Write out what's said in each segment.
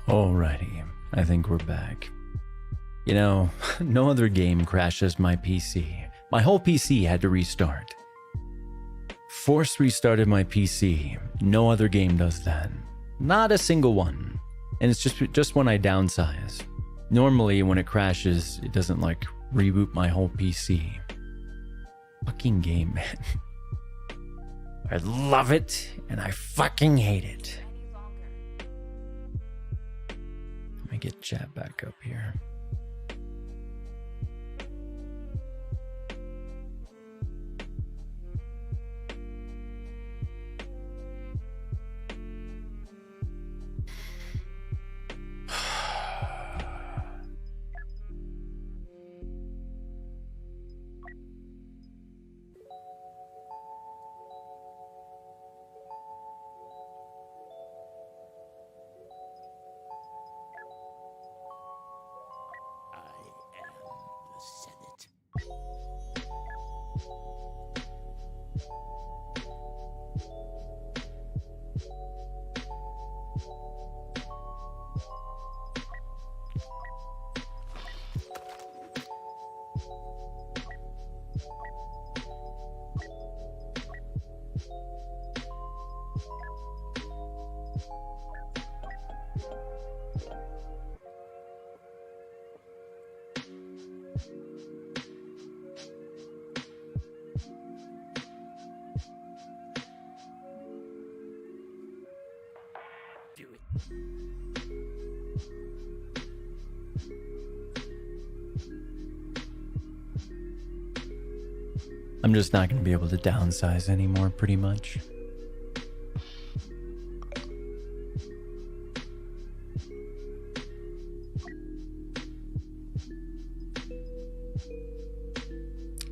Alrighty, I think we're back. You know, no other game crashes my PC. My whole PC had to restart. Force restarted my PC. No other game does that. Not a single one. And it's just when I downsize. Normally, when it crashes, it doesn't like reboot my whole PC. Fucking game, man. I love it, and I fucking hate it. Let me get chat back up here. I'm just not going to be able to downsize anymore, pretty much.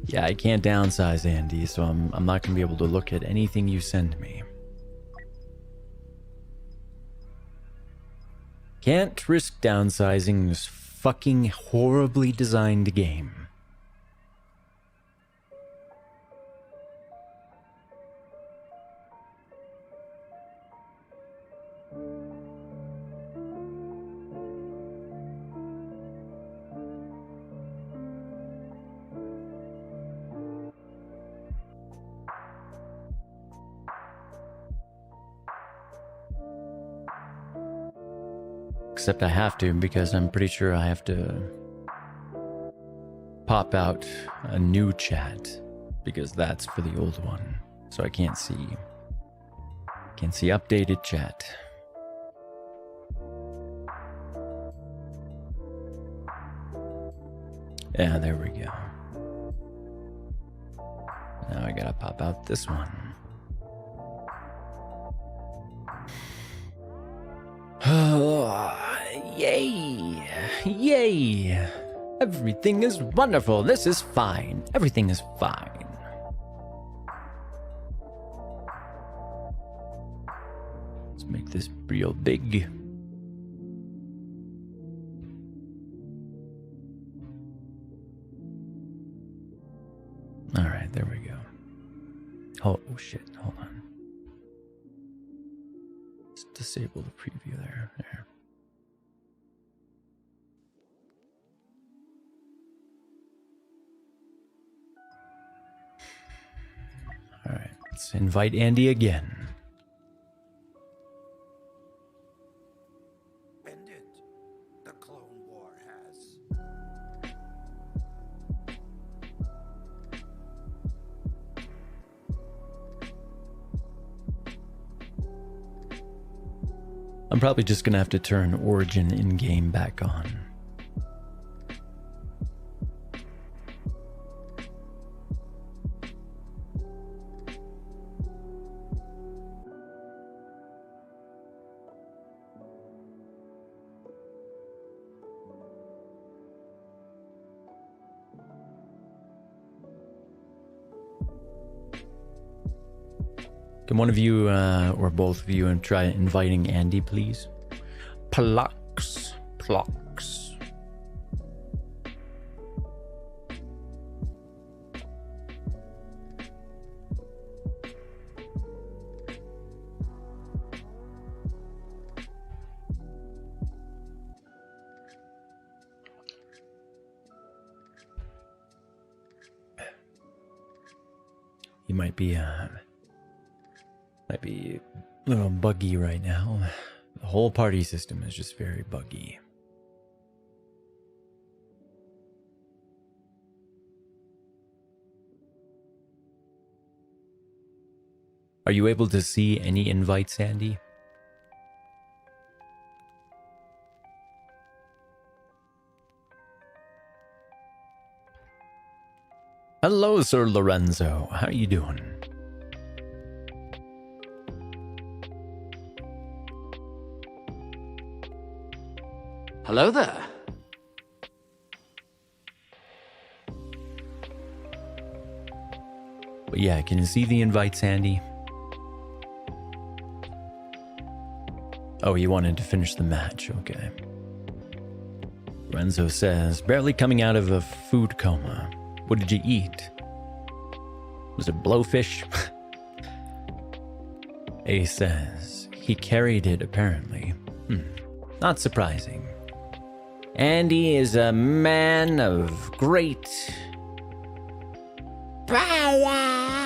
Yeah, I can't downsize, Andy, so I'm not going to be able to look at anything you send me. Can't risk downsizing this fucking horribly designed game. Except I have to, because I'm pretty sure I have to pop out a new chat, because that's for the old one. So I can't see updated chat. Yeah, there we go. Now I gotta pop out this one. Yay! Yay! Everything is wonderful. This is fine. Everything is fine. Let's make this real big. All right, there we go. Oh shit, hold on. Let's disable the preview there. All right, let's invite Andy again. Ended. The Clone War has. I'm probably just gonna have to turn Origin in-game back on. Can one of you, or both of you, try inviting Andy, please? Plux. You might be a little buggy right now. The whole party system is just very buggy. Are you able to see any invites, Andy? Hello, Sir Lorenzo. How are you doing? Hello there. But yeah, can you see the invites, Andy? Oh, you wanted to finish the match. Okay. Lorenzo says, barely coming out of a food coma. What did you eat? Was it blowfish? Ace says, he carried it apparently. Not surprising. Andy is a man of great power.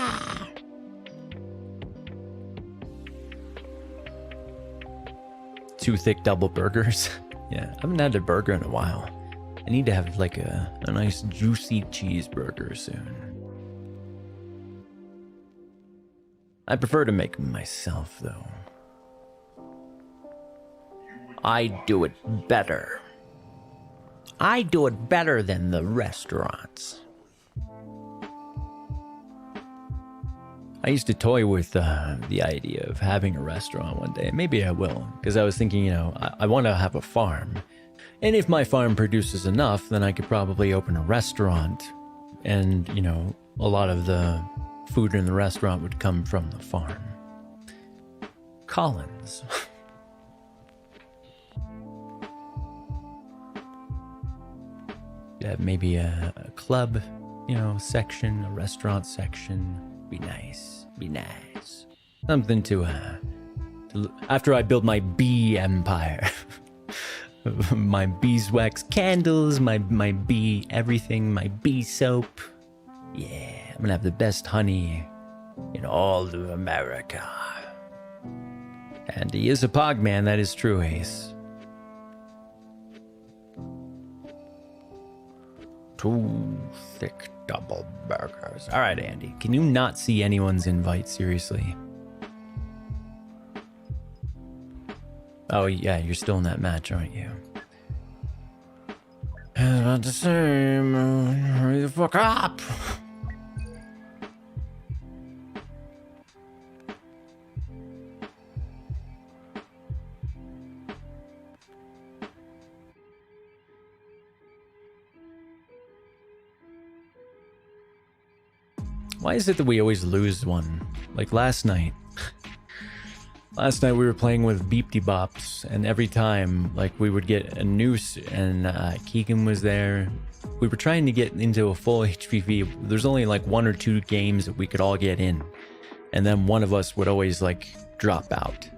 Two thick double burgers. Yeah, I haven't had a burger in a while. I need to have like a nice juicy cheeseburger soon. I prefer to make them myself though. I do it better. I do it better than the restaurants. I used to toy with the idea of having a restaurant one day. Maybe I will, because I was thinking, you know, I want to have a farm. And if my farm produces enough, then I could probably open a restaurant. And, you know, a lot of the food in the restaurant would come from the farm. Collins. Yeah, maybe a club, you know, section, a restaurant section. Be nice. Be nice. Something to after I build my bee empire. My beeswax candles, my bee everything, my bee soap. Yeah, I'm gonna have the best honey in all of America. And he is a pog man, that is true, Ace. Two thick double burgers. All right, Andy. Can you not see anyone's invite? Seriously. Oh, yeah. You're still in that match, aren't you? I was about to say, hurry the fuck up. Why is it that we always lose one? Like last night. Last night we were playing with Beepty Bops, and every time, like, we would get a noose, and Keegan was there. We were trying to get into a full HPV. There's only like 1 or 2 games that we could all get in, and then one of us would always like drop out.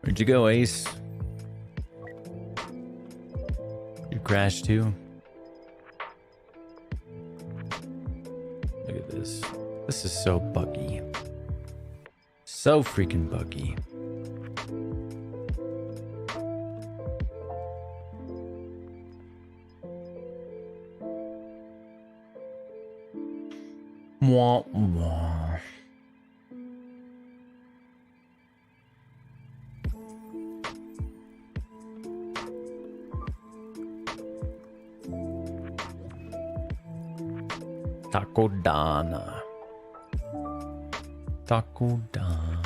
Where'd you go, Ace? You crashed too? Look at this. This is so buggy. So freaking buggy. Wah, wah. Taco Dana. Taco Dana.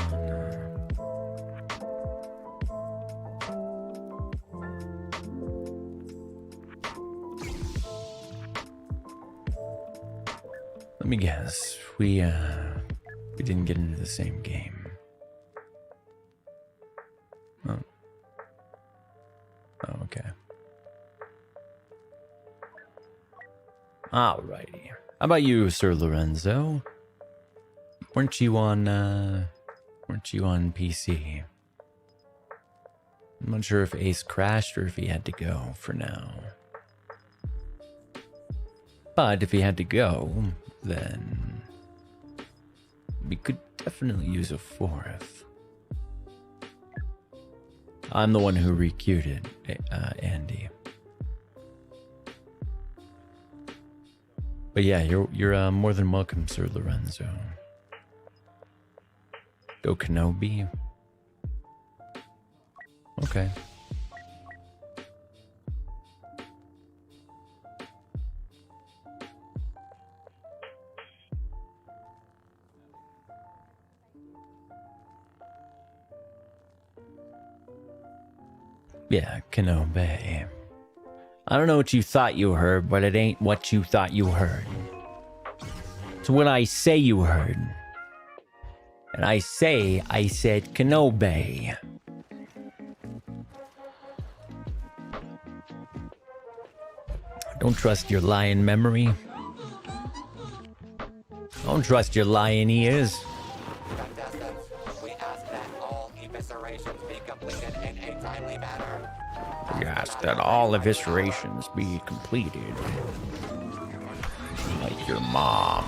Let me guess. We didn't get into the same game. Oh. Oh, okay. Alrighty. How about you, Sir Lorenzo? Weren't you on PC? I'm not sure if Ace crashed or if he had to go for now. But if he had to go, then we could definitely use a fourth. I'm the one who requeued Andy. But yeah, you're more than welcome, Sir Lorenzo. Go Kenobi. Okay. Yeah, Kenobi. I don't know what you thought you heard, but it ain't what you thought you heard. It's what I say you heard. And I said Kenobi. Don't trust your lying memory. Don't trust your lying ears. We ask that all eviscerations be completed in a timely manner. We ask that all eviscerations be completed. Like your mom.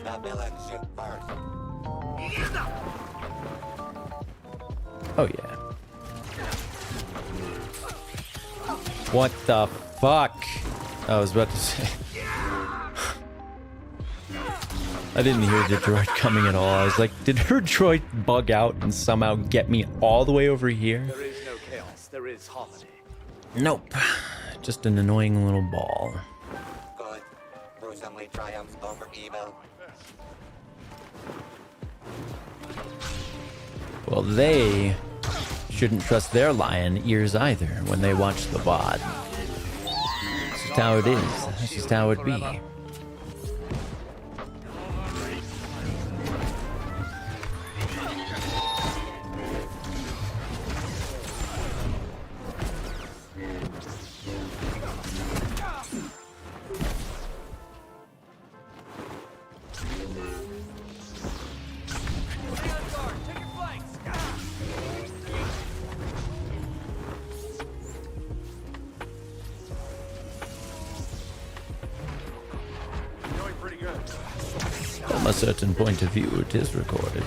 The villain shoot first. Oh yeah. What the fuck? I was about to say. I didn't hear the droid coming at all. I was like, did her droid bug out and somehow get me all the way over here? There is no chaos, there is harmony. Nope. Just an annoying little ball. Good. Gruesomely triumphs over evil. Well, they shouldn't trust their lion ears either when they watch the VOD. That's just how it is. That's just how it be. From a certain point of view, it is recorded.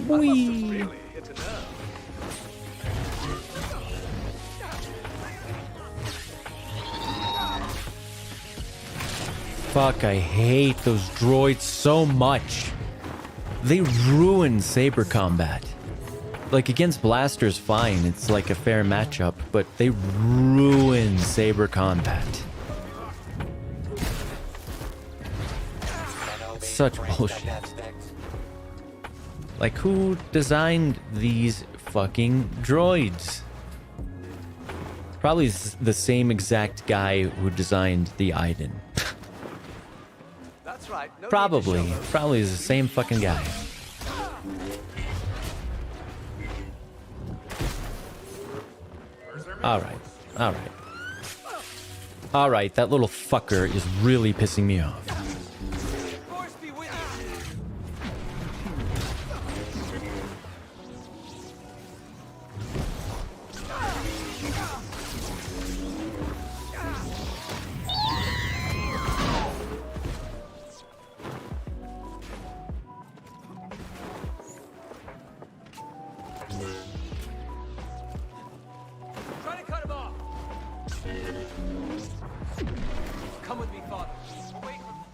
Whee! Fuck, I hate those droids so much. They ruin saber combat. Like, against blasters, fine, it's like a fair matchup, but they ruin saber combat. Such bullshit. Like, who designed these fucking droids? Probably the same exact guy who designed the Iden. That's right. No Probably the same fucking guy. Alright, that little fucker is really pissing me off. Force be with Trying to cut him off. Come with me, father. Away from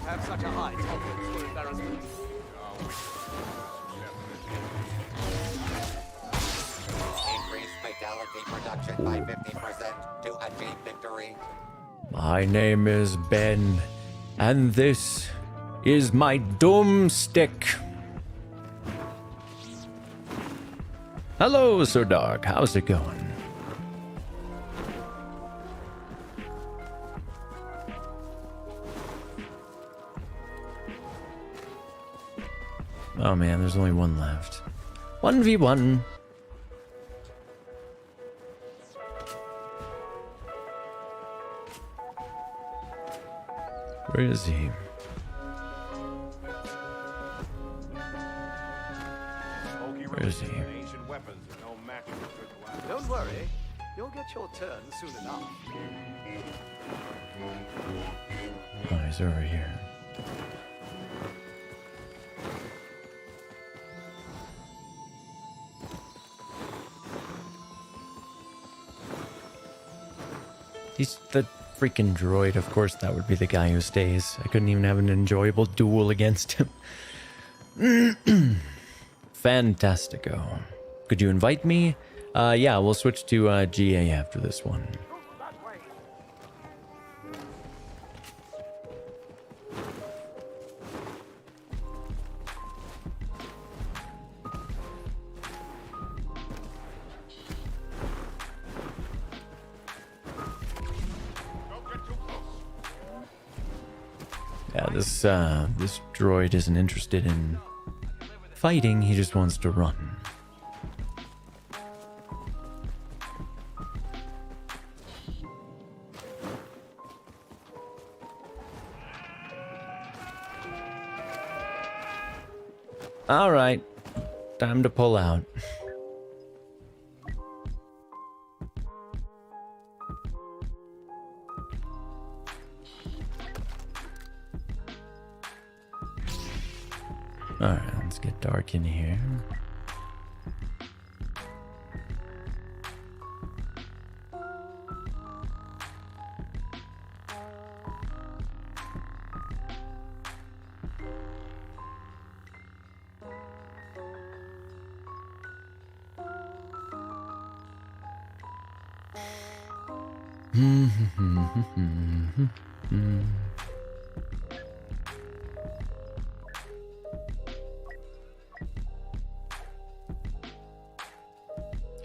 have such a high tolerance for embarrassment. Increase fatality production by 50% to achieve victory. My name is Ben, and this is my doomstick. Hello, Sir Dark. How's it going? Oh man, there's only one left. 1v1. Where is he? Where is he? Don't worry, you'll get your turn soon enough. Oh, he's over here. He's the freaking droid. Of course that would be the guy who stays. I couldn't even have an enjoyable duel against him. Fantastico. Could you invite me? Yeah, we'll switch to GA after this one. Yeah, this droid isn't interested in fighting, he just wants to run. All right, time to pull out. All right, let's get dark in here.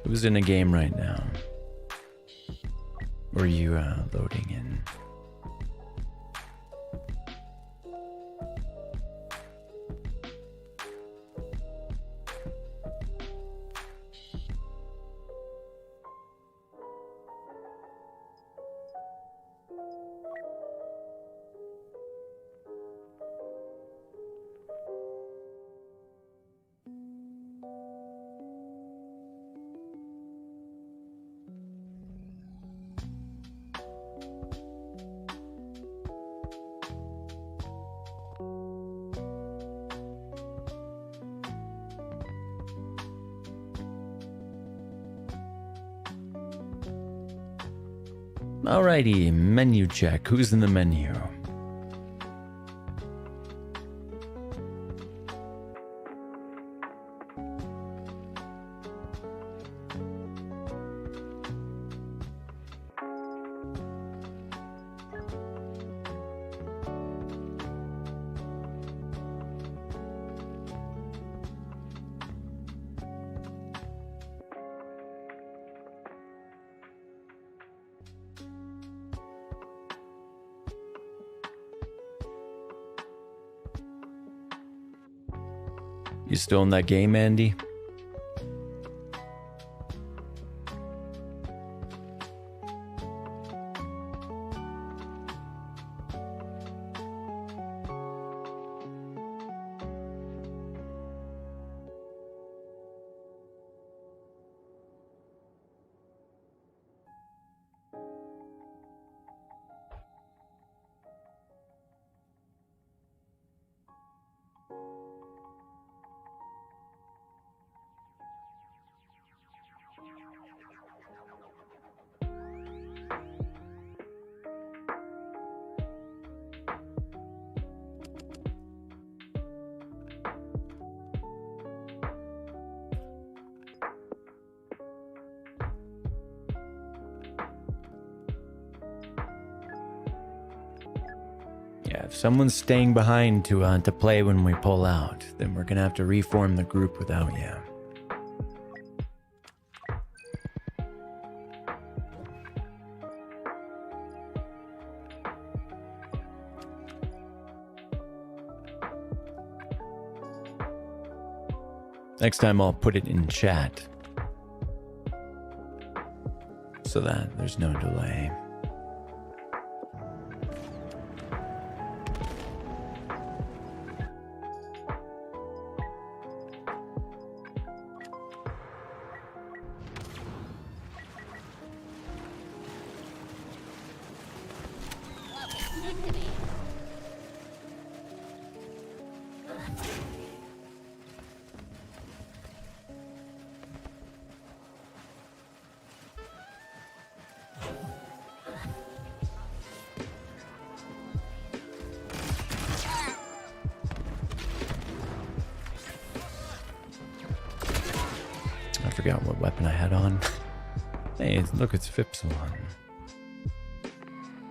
Who's in a game right now? Or are you loading in? Alrighty, menu check. Who's in the menu? You still in that game, Andy? if someone's staying behind to play when we pull out, then we're gonna have to reform the group without you. Next time I'll put it in chat so that there's no delay. I forgot what weapon I had on. Hey, look, it's Fipsilon.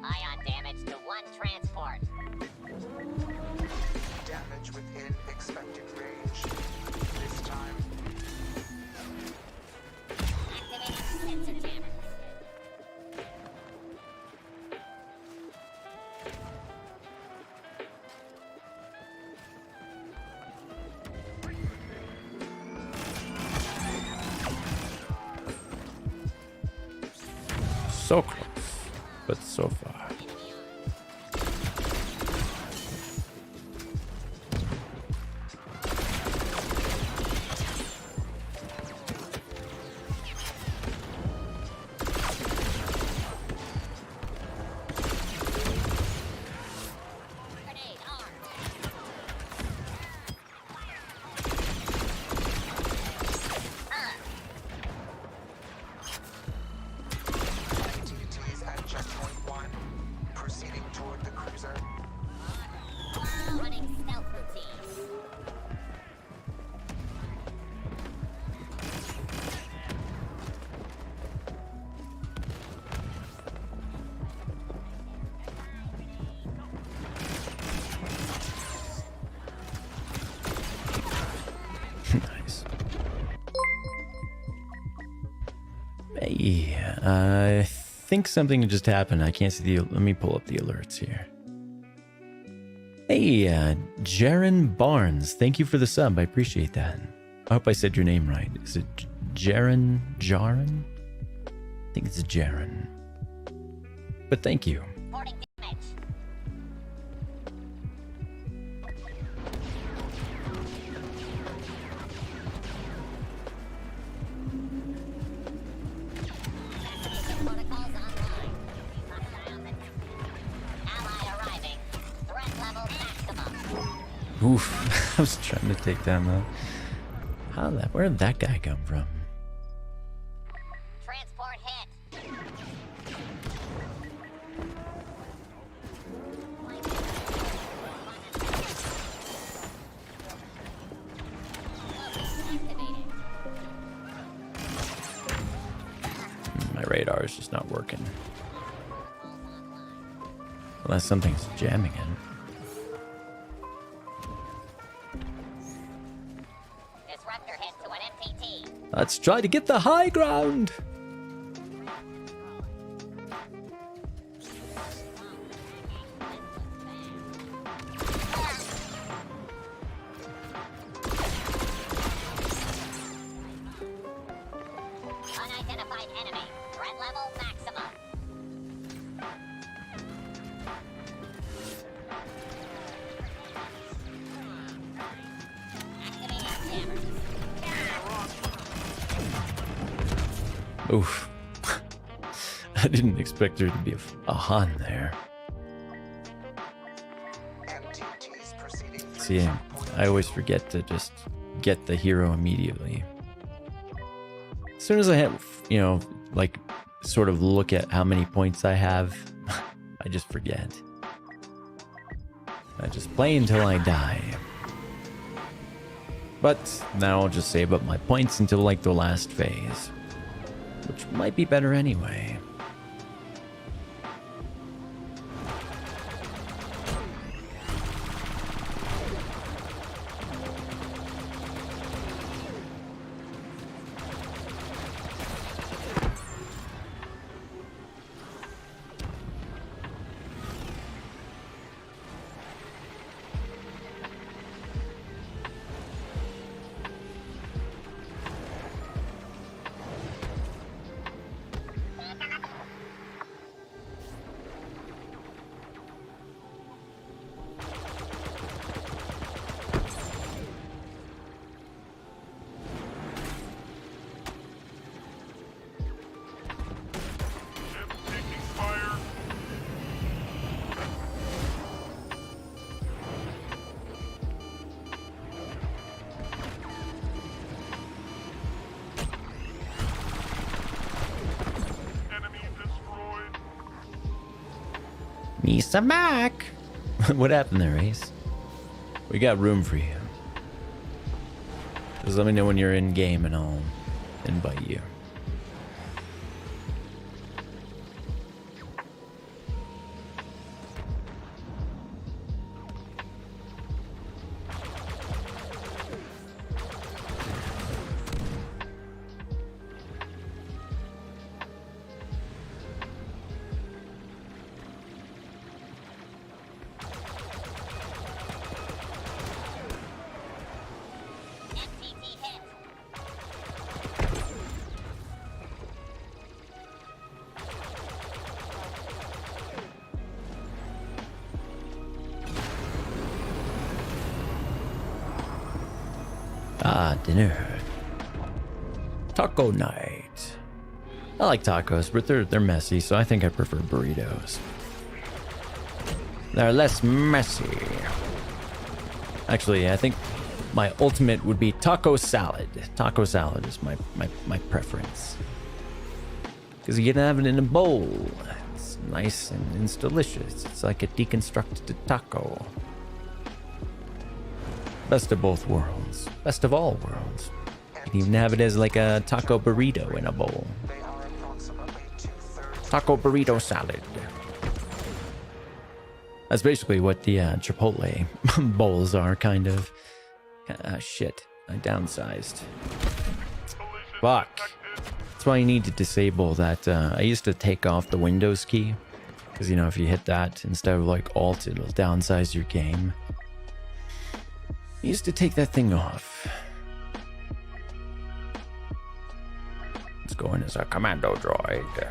Ion damage to one transport. Damage within expected range. This time. Activating sensor jammer. So close, but so far. Grenade armed. Activities at checkpoint 1. Proceeding toward the cruiser. Running stealth routine. Nice. Hey, I think something just happened. I can't see the. Let me pull up the alerts here. Hey, Jaren Barnes, thank you for the sub. I appreciate that. I hope I said your name right. Is it Jaren? Jaren? I think it's Jaren. But thank you. Reporting damage. Protocols online. Ally arriving. Threat level maximum. Oof, I was trying to take down the. Where did that guy come from? Transport hit. Activated. My radar is just not working. Unless something's jamming it. Disruptor hit to an MTT. Let's try to get the high ground. Unidentified enemy. Threat level maximum. Activating jammers. Oof. I didn't expect there to be a Han there. MTTs proceeding through See, checkpoint. I always forget to just get the hero immediately. As soon as I have, like, sort of look at how many points I have, I just forget. I just play until I die. But now I'll just save up my points until, like, the last phase. Which might be better anyway. Misa back. What happened there, Ace? We got room for you. Just let me know when you're in game and I'll invite you. MTT hit. Ah, dinner. Taco night. I like tacos, but they're messy, so I think I prefer burritos. They're less messy. Actually, I think my ultimate would be taco salad. Taco salad is my preference. Because you can have it in a bowl. It's nice and it's delicious. It's like a deconstructed taco. Best of both worlds. Best of all worlds. You can even have it as like a taco burrito in a bowl. They are approximately 2/3 Taco burrito salad. That's basically what the Chipotle bowls are, kind of. Shit, I downsized. Fuck. That's why you need to disable that. I used to take off the Windows key. Because, you know, if you hit that instead of like Alt, it'll downsize your game. I used to take that thing off. Let's go in as a commando droid.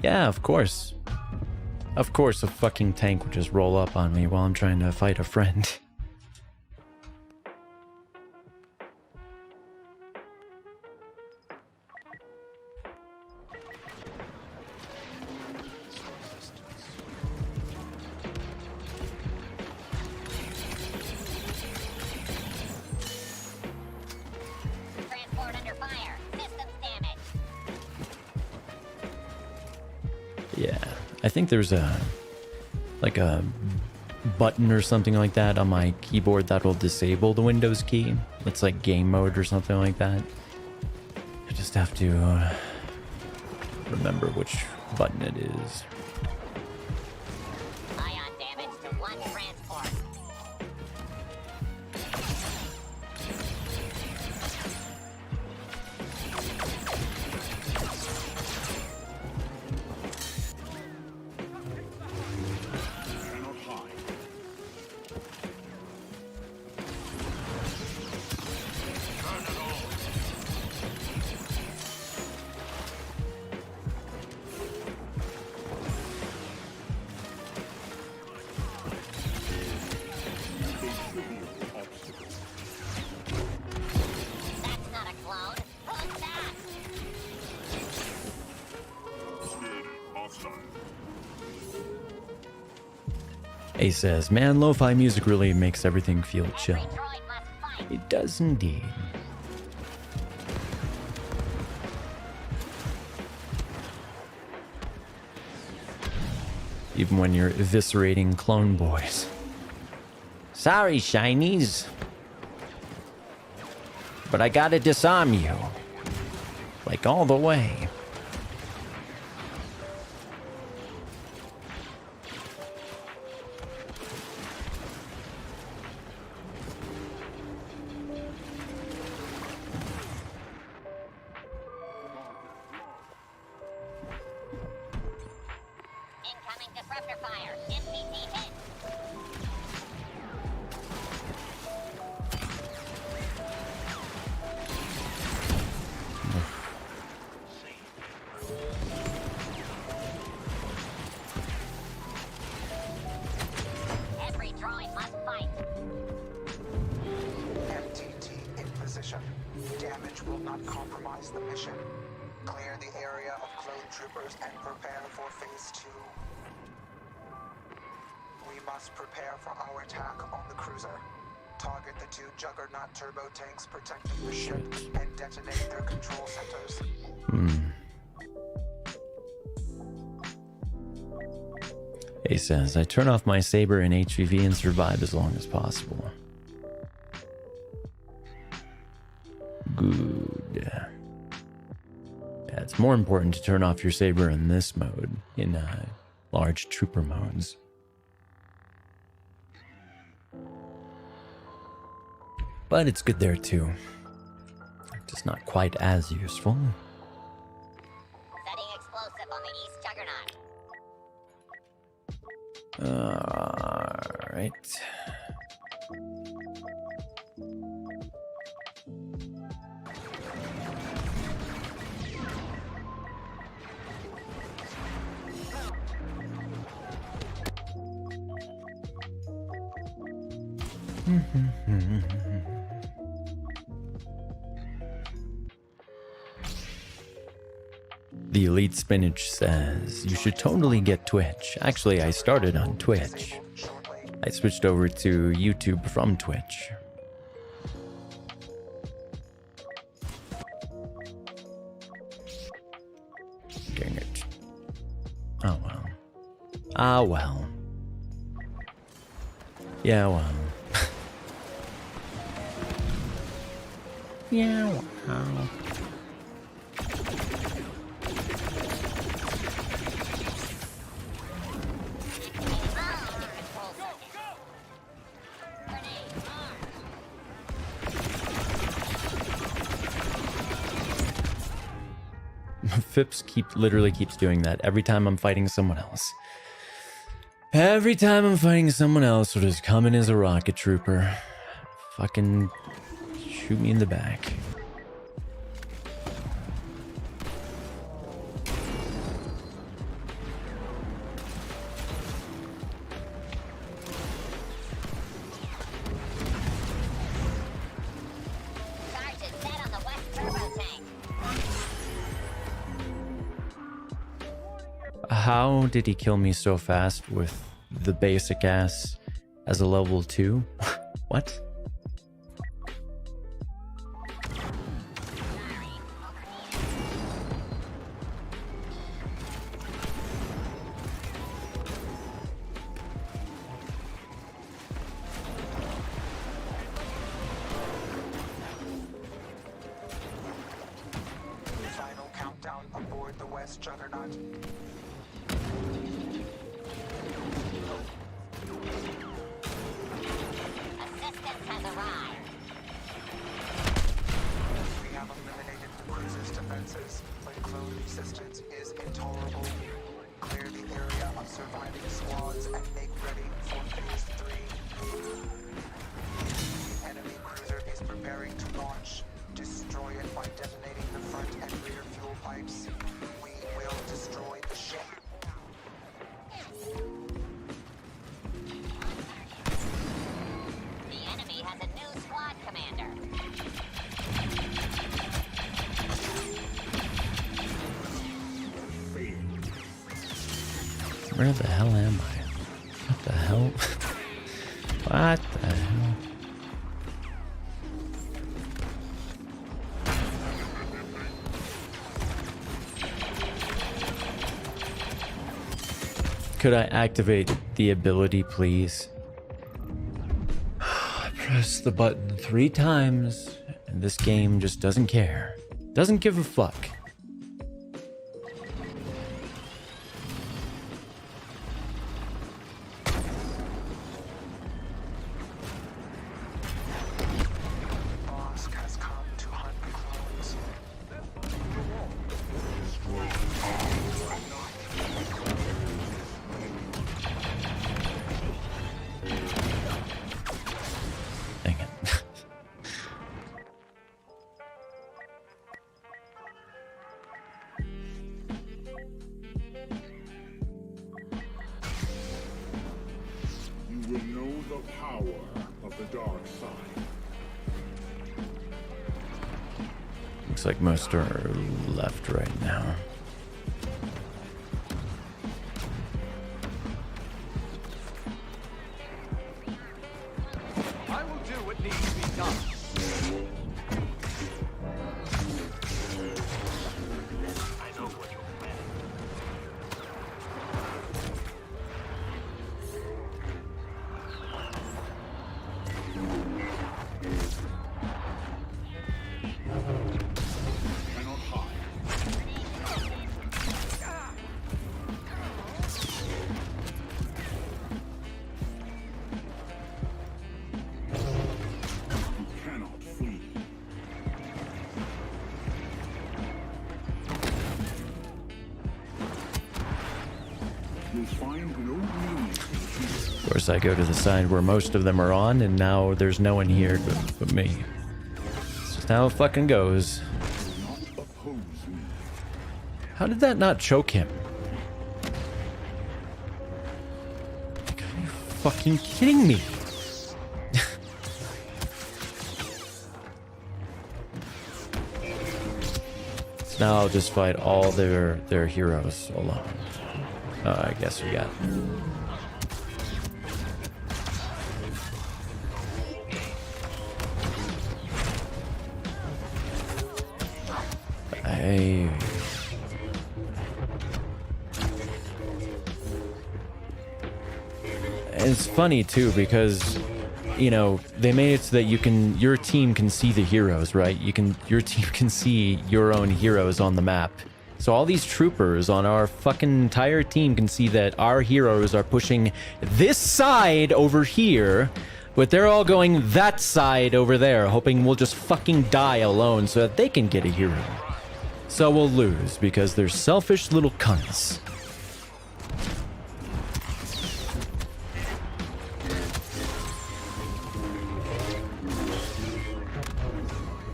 Yeah, of course. Of course a fucking tank would just roll up on me while I'm trying to fight a friend. Transport under fire. Systems damaged. Yeah, I think there's a button or something like that on my keyboard that will disable the Windows key. It's like game mode or something like that. I just have to remember which button it is. Ion damage to one transport. That's not a clone. Who's that? Ace says, man, lo-fi music really makes everything feel chill. Every droid must fight. It does indeed. Even when you're eviscerating clone boys. Sorry, shinies. But I gotta disarm you. Like all the way. Incoming disruptor fire. MTT hit. Every droid must fight. damage will not compromise the mission. Clear the area of clone troopers and prepare for phase 2. We must prepare for our attack on the cruiser. Target the 2 Juggernaut turbo tanks protecting the ship and detonate their control centers. He says, I turn off my saber and HVV and survive as long as possible. Good. Yeah, it's more important to turn off your saber in this mode, in large trooper modes. But it's good there too. Just not quite as useful. Setting explosive on the East Juggernaut. Alright. The Elite Spinach says, you should totally get Twitch. Actually, I started on Twitch. I switched over to YouTube from Twitch. Dang it. Oh well. Ah well. Yeah well. Yeah well. Phipps literally keeps doing that every time I'm fighting someone else. Every time I'm fighting someone else, will just come in as a rocket trooper. Fucking shoot me in the back. Charge is set on the West Turbo Tank. How did he kill me so fast with the basic ass as a level 2? What? Final countdown aboard the West Juggernaut. Assistance has arrived. We have eliminated the cruiser's defenses, but clone resistance is intolerable. Clear the area of surviving squads and make ready for phase 3. The enemy cruiser is preparing to launch. Destroy it by detonating the front and rear fuel pipes. We will destroy the ship. The enemy has a new squad commander. Where the hell am I? What the hell? What the hell? Could I activate the ability, please? I pressed the button 3 times, and this game just doesn't care. Doesn't give a fuck. Bosk has come to hunt clones. Dang it. Looks like most are left right now. I will do what needs to be done. Of course, I go to the side where most of them are on, and now there's no one here but me. It's just how it fucking goes. How did that not choke him? Like, are you fucking kidding me? So now I'll just fight all their heroes alone. I guess we got... Hey. It's funny too because, you know, they made it so that your team can see the heroes, right? Your team can see your own heroes on the map. So all these troopers on our fucking entire team can see that our heroes are pushing this side over here, but they're all going that side over there, hoping we'll just fucking die alone so that they can get a hero. So we'll lose because they're selfish little cunts.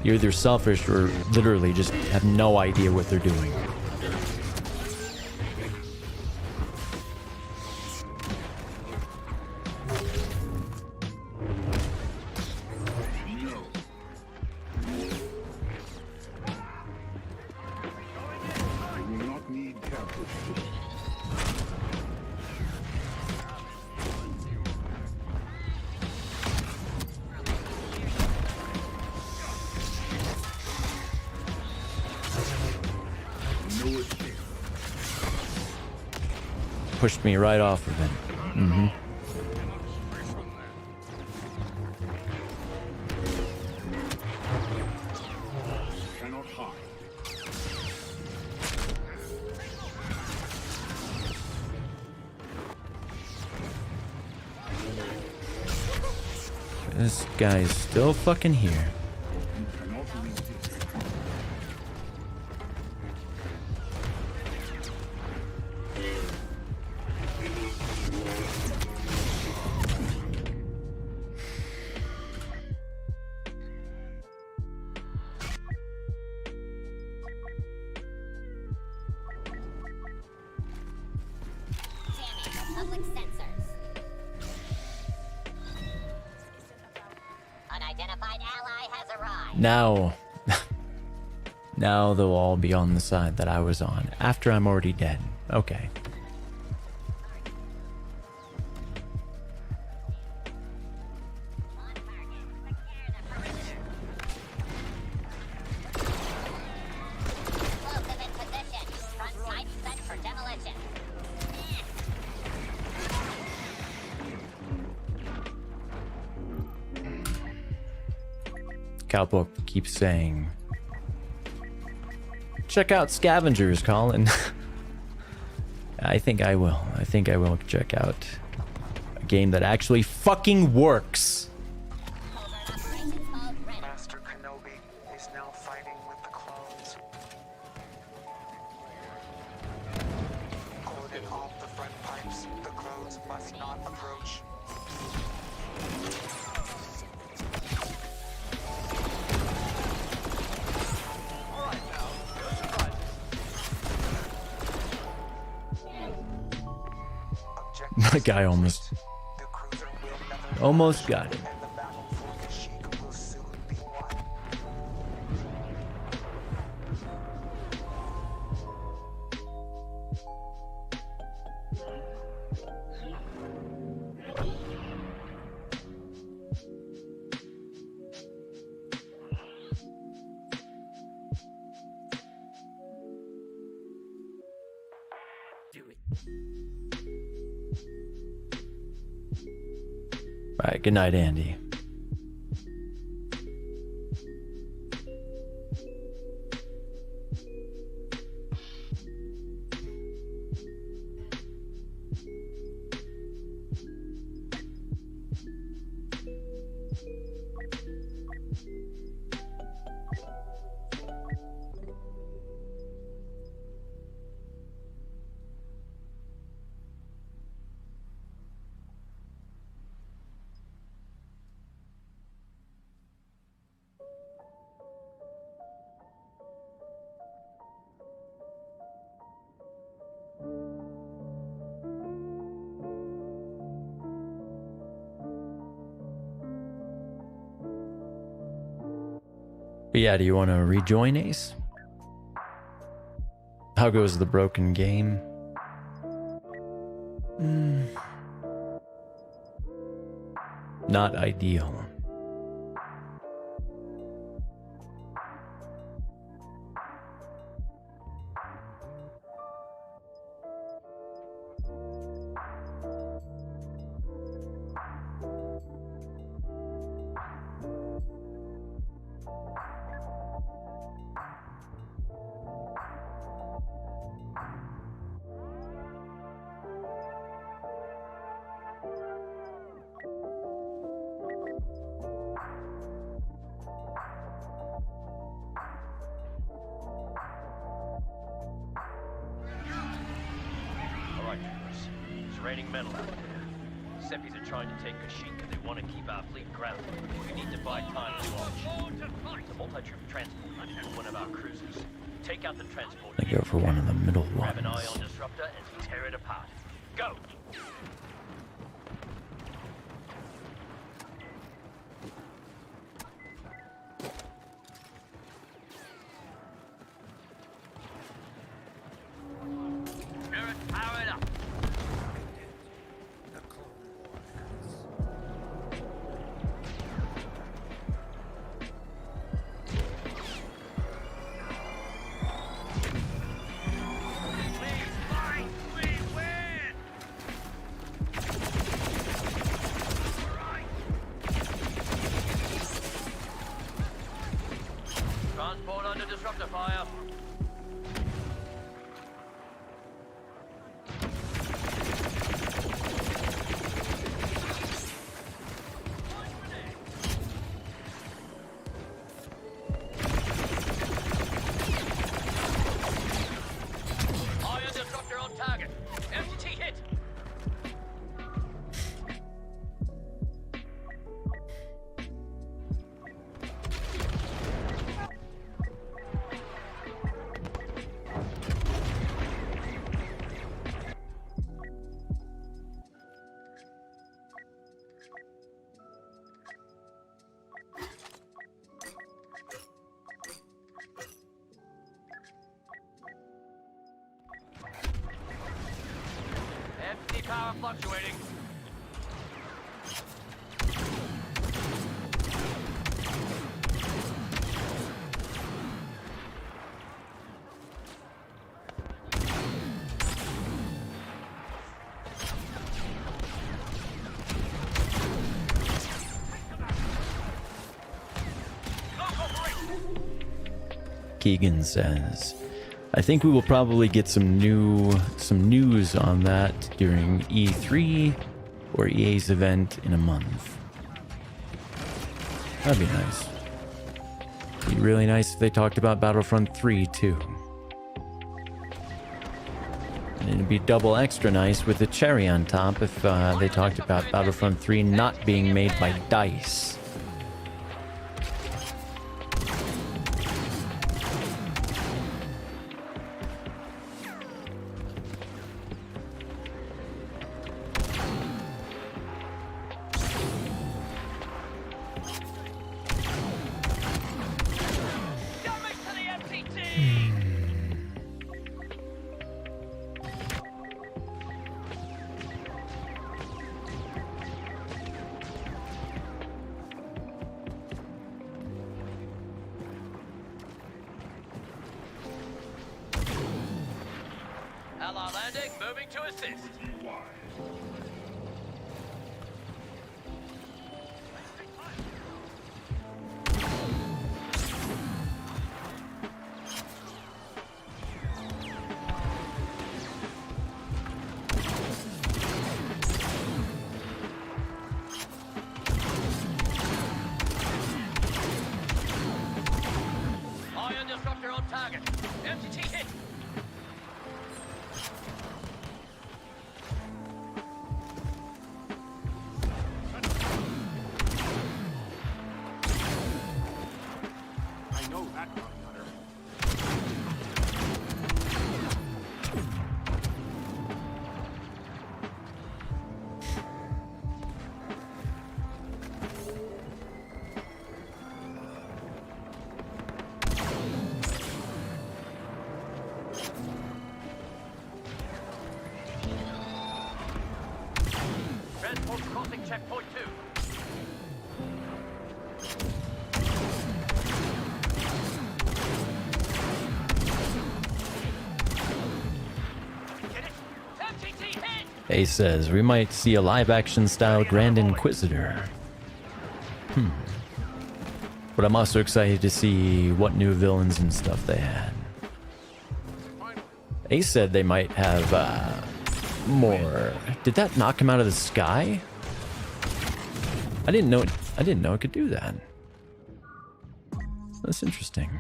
You're either selfish or literally just have no idea what they're doing. Pushed me right off of him. Mm-hmm. This guy's still fucking here. Public sensors. Unidentified ally has arrived. Now they'll all be on the side that I was on after I'm already dead. Okay. Explosive in position. Front sight set for demolition. Cowboy keeps saying, check out Scavengers, Colin. I think I will. I think I will check out a game that actually fucking works. Operations mode ready. Master Kenobi is now fighting with the clones. Cordon off the front pipes. The clones must not approach. My guy almost The cruiser will never almost got it. and the battle for Kashyyyk will soon be won. All right, good night, Andy. But yeah, do you want to rejoin Ace? How goes the broken game? Not ideal. It's raining metal out there. Seppies are trying to take Kashyyyk and they want to keep our fleet grounded. We need to buy time to launch. It's a multi-troop transport for one of our cruisers. Take out the transport. I go for one of the middle Grab an ones. ion disruptor and tear it apart. Go! Spirit, power it up! The Clone War has. Transport under disruptor fire. Ion disruptor on target. MT hit. MT power fluctuating. Keegan says, I think we will probably get some news on that during E3 or EA's event in a month. That'd be nice. Be really nice if they talked about Battlefront 3 too. And it'd be double extra nice with the cherry on top if they talked about Battlefront 3 not being made by DICE. Damage to the MTT! Ally landing, moving to assist. Ion disruptor on target. MTT hit. I know that one, Hunter. Transport crossing checkpoint 2. Get it? MTT hit! Ace says we might see a live-action style Grand Inquisitor. But I'm also excited to see what new villains and stuff they had. Ace said they might have more. Did that knock him out of the sky? I didn't know it could do that. That's interesting.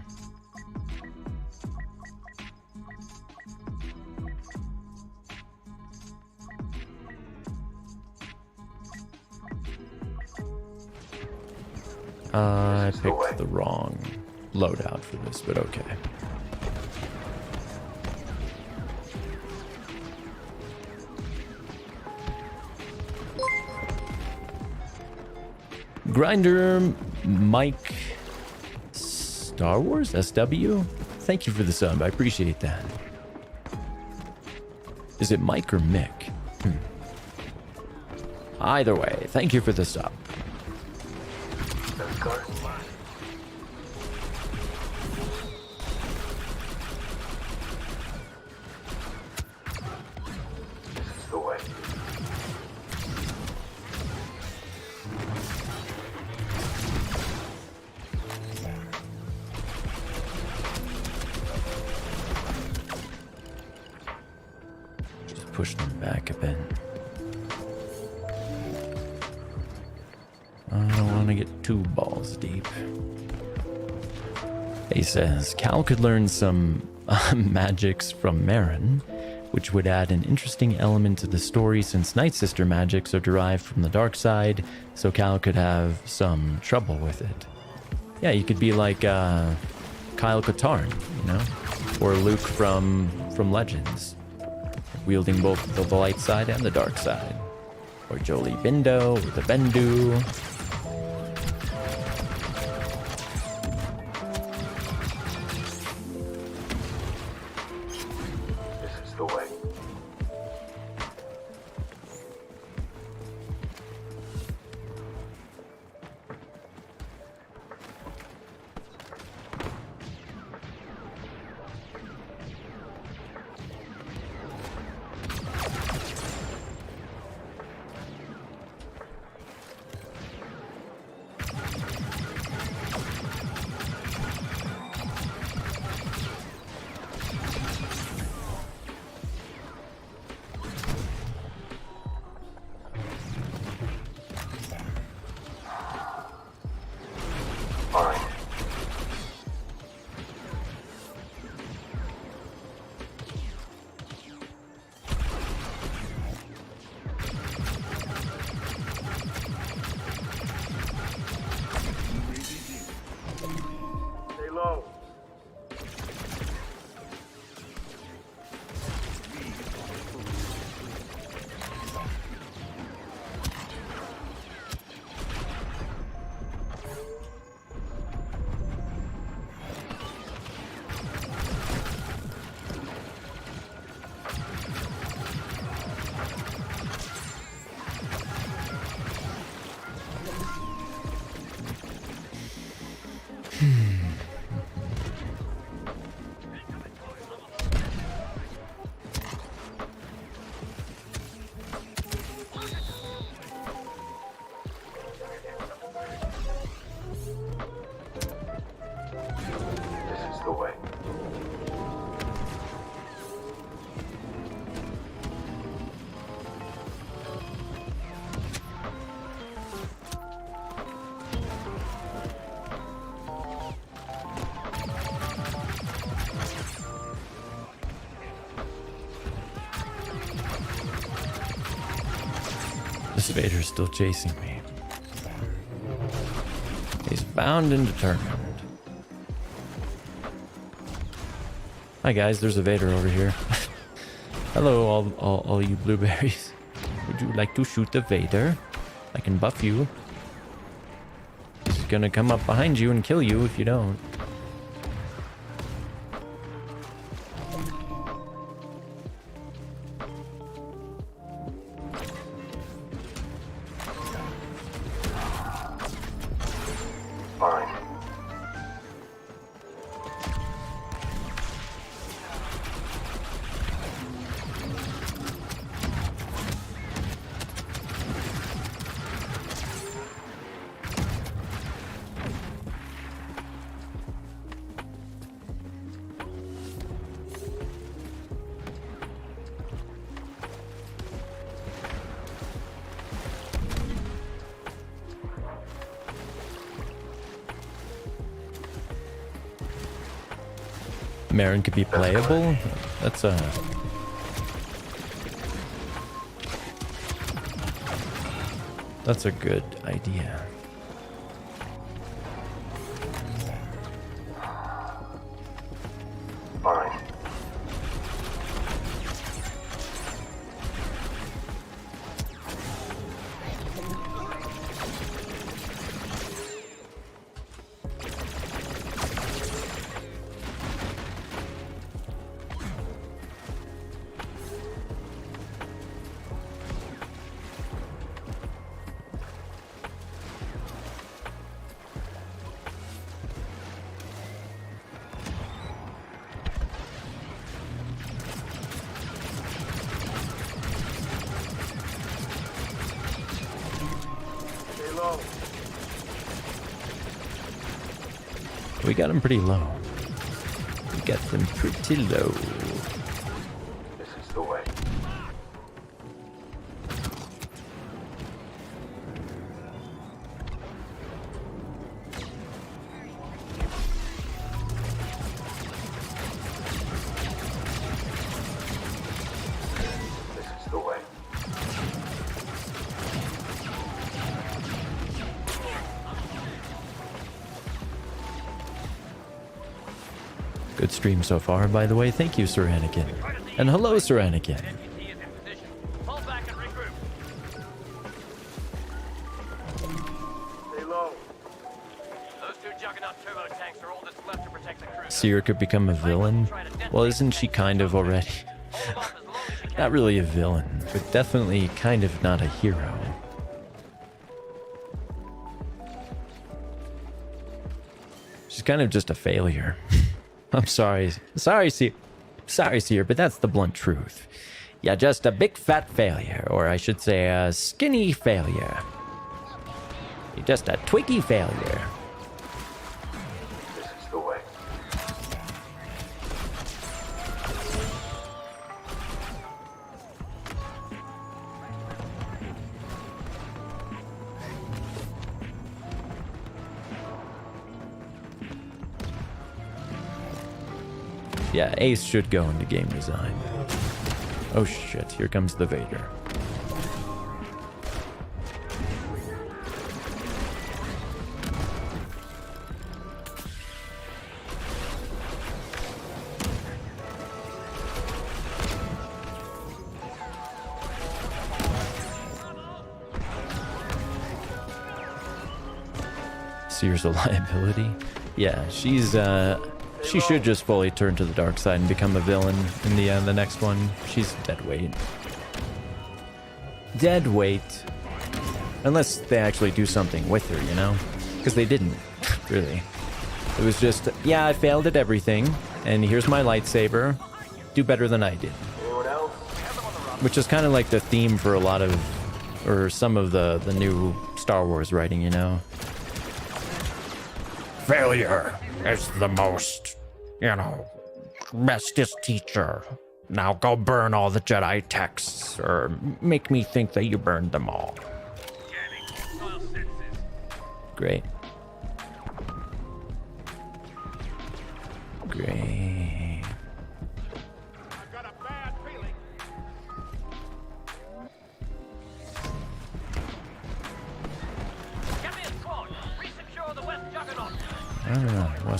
I picked the wrong loadout for this, but okay. Grinder Mike Star Wars SW? Thank you for the sub. I appreciate that. Is it Mike or Mick? Either way, thank you for the sub. Just push them back a bit. I don't want to get too balls deep. He says Cal could learn some magics from Marin, which would add an interesting element to the story since Night Sister magics are derived from the dark side, so Cal could have some trouble with it. Yeah, you could be like Kyle Katarn, you know? Or Luke from Legends, wielding both the light side and the dark side. Or Jolie Bindo, or the Bendu. This Vader's still chasing me. He's bound and determined. Hi guys, there's a Vader over here. Hello, all you blueberries. Would you like to shoot the Vader? I can buff you. He's gonna come up behind you and kill you if you don't. Marin could be playable? That's a... That's a good idea. Fine. We got him pretty low. We got them pretty low. This is the way. This is the way. Good stream so far, by the way. Thank you, Sir Anakin. And hello, Sir Anakin. NPC is in position. Fall back and regroup. Stay low. Those two Juggernaut turbo tanks are all that's left to protect the crew. Seer could become a villain? Well, isn't she kind of already? Hold off as long as you can. Not really a villain, but definitely kind of not a hero. She's kind of just a failure. I'm sorry. Sorry, Seer, but that's the blunt truth. You're just a big fat failure, or I should say a skinny failure. You're just a twiggy failure. This is the way. Yeah, Ace should go into game design. Oh shit, here comes the Vader. Seer's a liability. Yeah, she should just fully turn to the dark side and become a villain in the next one. She's dead weight. Dead weight. Unless they actually do something with her, you know? Because they didn't, really. It was just, yeah, I failed at everything, and here's my lightsaber. Do better than I did. Anyone else? Which is kind of like the theme for a lot of, or some of the new Star Wars writing, you know? Failure is the most, bestest teacher. Now go burn all the Jedi texts, or make me think that you burned them all. Great. Great. I've got a bad feeling.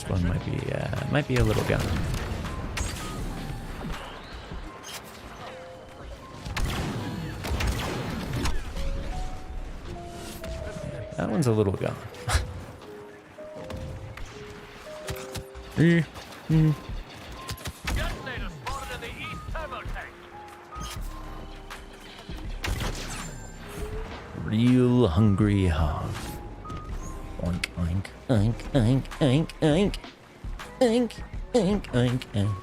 this one might be a little gone. That one's a little gone. Detonator spotted in the east turbo tank. Real hungry hog. Oink, oink, oink, oink, oink, oink. Oink, oink, oink, oink.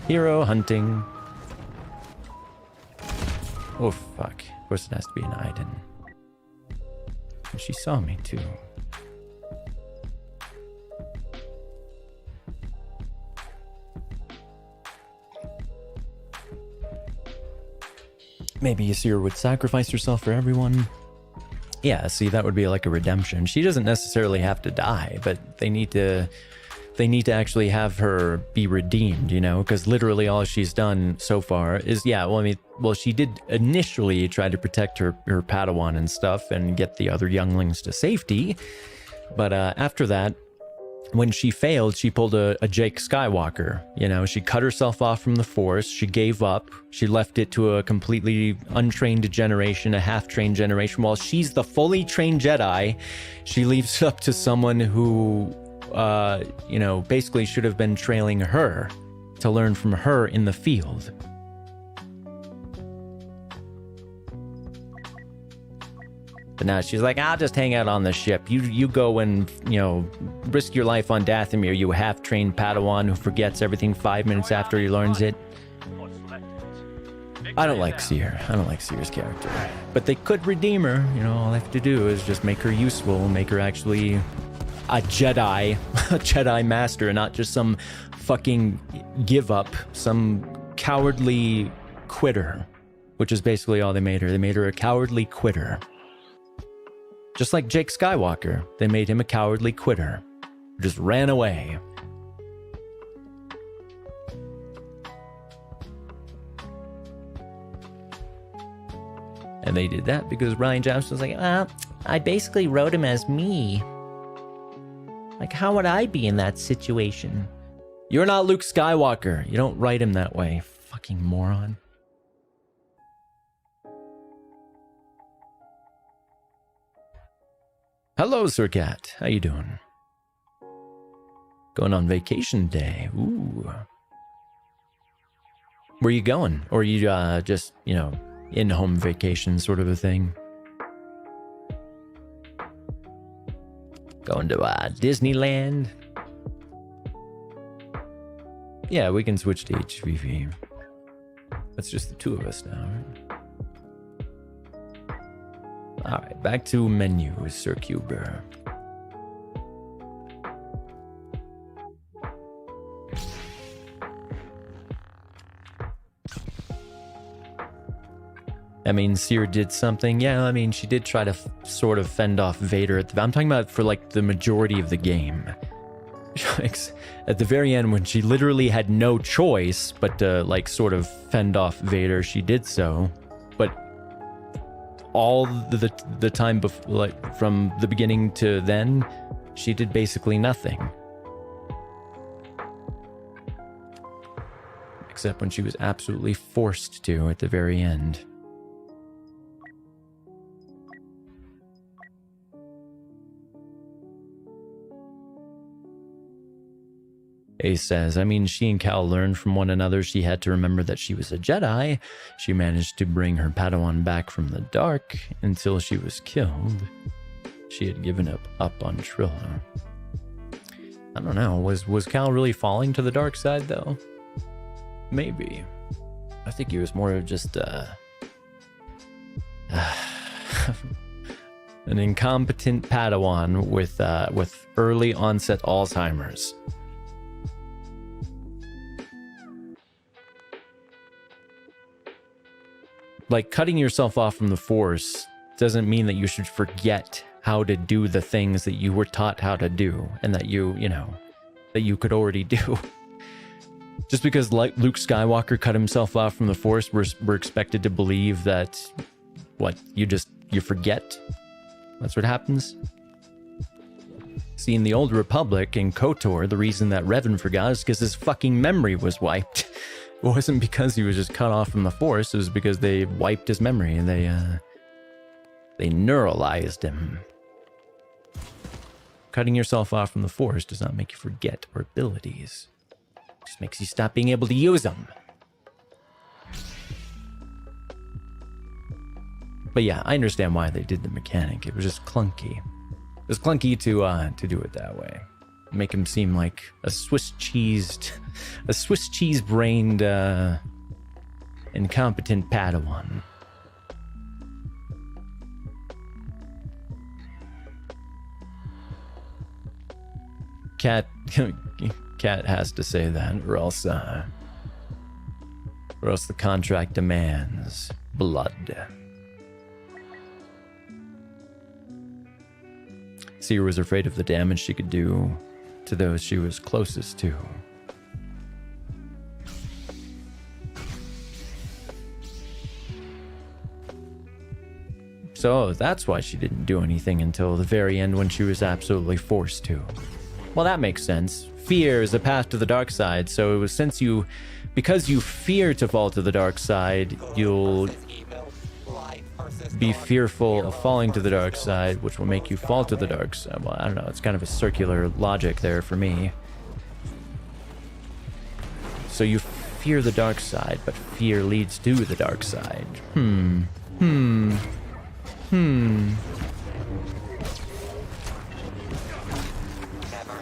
Hero hunting. Oh fuck. Of course it has to be an Aiden. And she saw me too. Maybe Ysir would sacrifice herself for everyone. Yeah, see, that would be like a redemption. She doesn't necessarily have to die, but they need to actually have her be redeemed, you know, because literally all she's done so far is, yeah, well, I mean, well, she did initially try to protect her Padawan and stuff and get the other younglings to safety. But after that, when she failed, she pulled a Jake Skywalker. You know, she cut herself off from the Force. She gave up. She left it to a completely untrained generation, a half-trained generation. While she's the fully trained Jedi, she leaves it up to someone who, you know, basically should have been trailing her to learn from her in the field. But now she's like, I'll just hang out on the ship. You go and, you know, risk your life on Dathomir, you half-trained Padawan who forgets everything 5 minutes after he learns it. I don't like Seer. I don't like Seer's character. But they could redeem her. You know, all they have to do is just make her useful, make her actually a Jedi, a Jedi master, not just some fucking give up, some cowardly quitter, which is basically all they made her. They made her a cowardly quitter. Just like Jake Skywalker, they made him a cowardly quitter. Just ran away. And they did that because Rian Johnson was like, I basically wrote him as me. Like, how would I be in that situation? You're not Luke Skywalker. You don't write him that way. Fucking moron. Hello, Sir Cat. How you doing? Going on vacation day. Ooh. Where you going? Or are you just, you know, in-home vacation sort of a thing? Going to Disneyland? Yeah, we can switch to HVV. That's just the two of us now, right? Alright, back to menu with Sir Cuber. I mean, Seer did something. Yeah, I mean, she did try to sort of fend off Vader. I'm talking about for like the majority of the game. At the very end, when she literally had no choice but to like sort of fend off Vader, she did so. But all the time before, like from the beginning to then, she did basically nothing. Except when she was absolutely forced to at the very end. Ace says, I mean, she and Cal learned from one another. She had to remember that she was a Jedi. She managed to bring her Padawan back from the dark until she was killed. She had given up on Trilla. I don't know. Was Cal really falling to the dark side, though? Maybe. I think he was more of just an incompetent Padawan with early onset Alzheimer's. Like, cutting yourself off from the Force doesn't mean that you should forget how to do the things that you were taught how to do and that you know, that you could already do. Just because like Luke Skywalker cut himself off from the Force, we're expected to believe that what you forget. That's what happens. See, in the Old Republic, in KOTOR, the reason that Revan forgot is because his fucking memory was wiped. It wasn't because he was just cut off from the Force, it was because they wiped his memory and they neuralized him. Cutting yourself off from the Force does not make you forget your abilities. It just makes you stop being able to use them. But yeah, I understand why they did the mechanic. It was just clunky. It was clunky to do it that way. Make him seem like a Swiss cheese brained, incompetent Padawan. Cat has to say that, or else the contract demands blood. Seer was afraid of the damage she could do to those she was closest to. So that's why she didn't do anything until the very end when she was absolutely forced to. Well, that makes sense. Fear is a path to the dark side, so it was because you fear to fall to the dark side, you'll be fearful of falling to the dark side, which will make you fall to the dark side. Well, I don't know. It's kind of a circular logic there for me. So you fear the dark side, but fear leads to the dark side. Never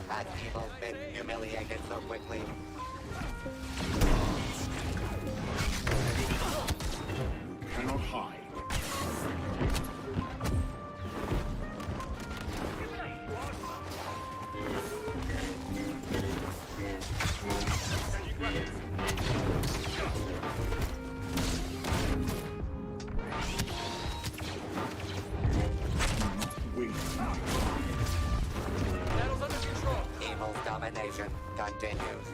had people been humiliated so quickly. Cannot hide. Evil's domination continues.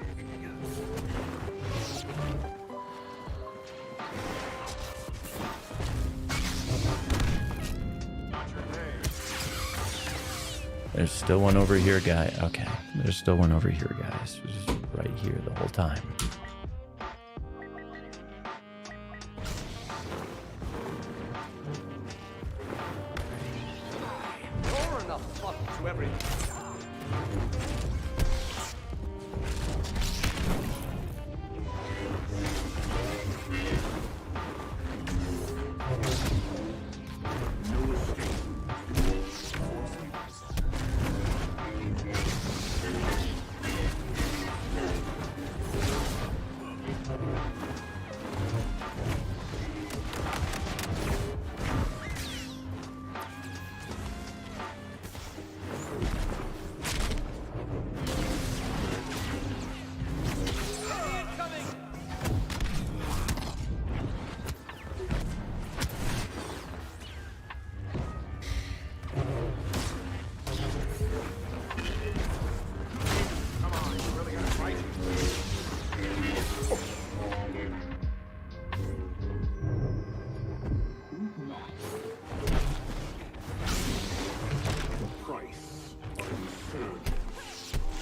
There's still one over here, guy. Okay, there's still one over here, guys. Just right here the whole time. You're enough fun to everything.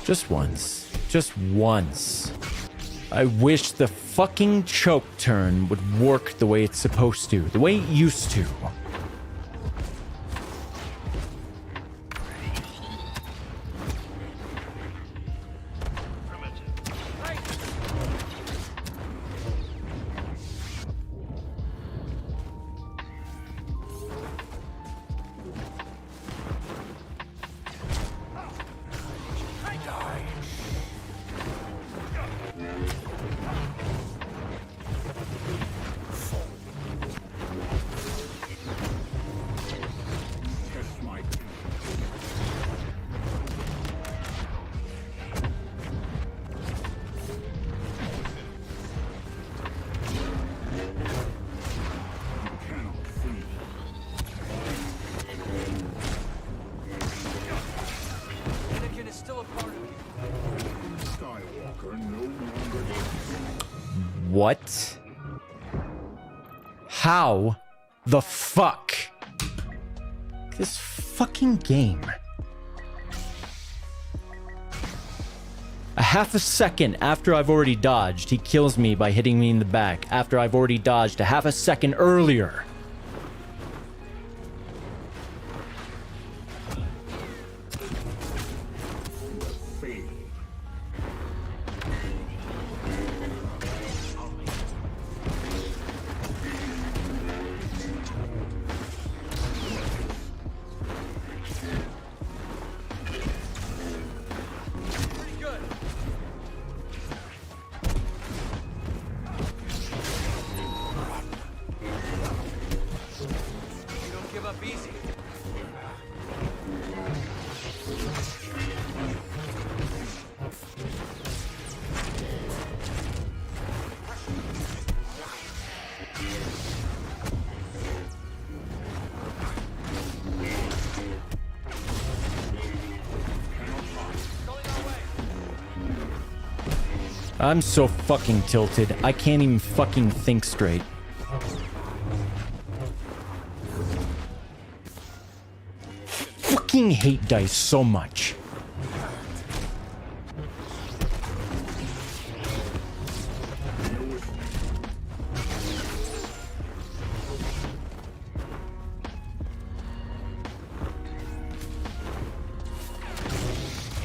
Just once. Just once. I wish the fucking choke turn would work the way it's supposed to. The way it used to. What? How the fuck? This fucking game. A half a second after I've already dodged, he kills me by hitting me in the back after I've already dodged a half a second earlier. I'm so fucking tilted. I can't even fucking think straight. Fucking hate dice so much.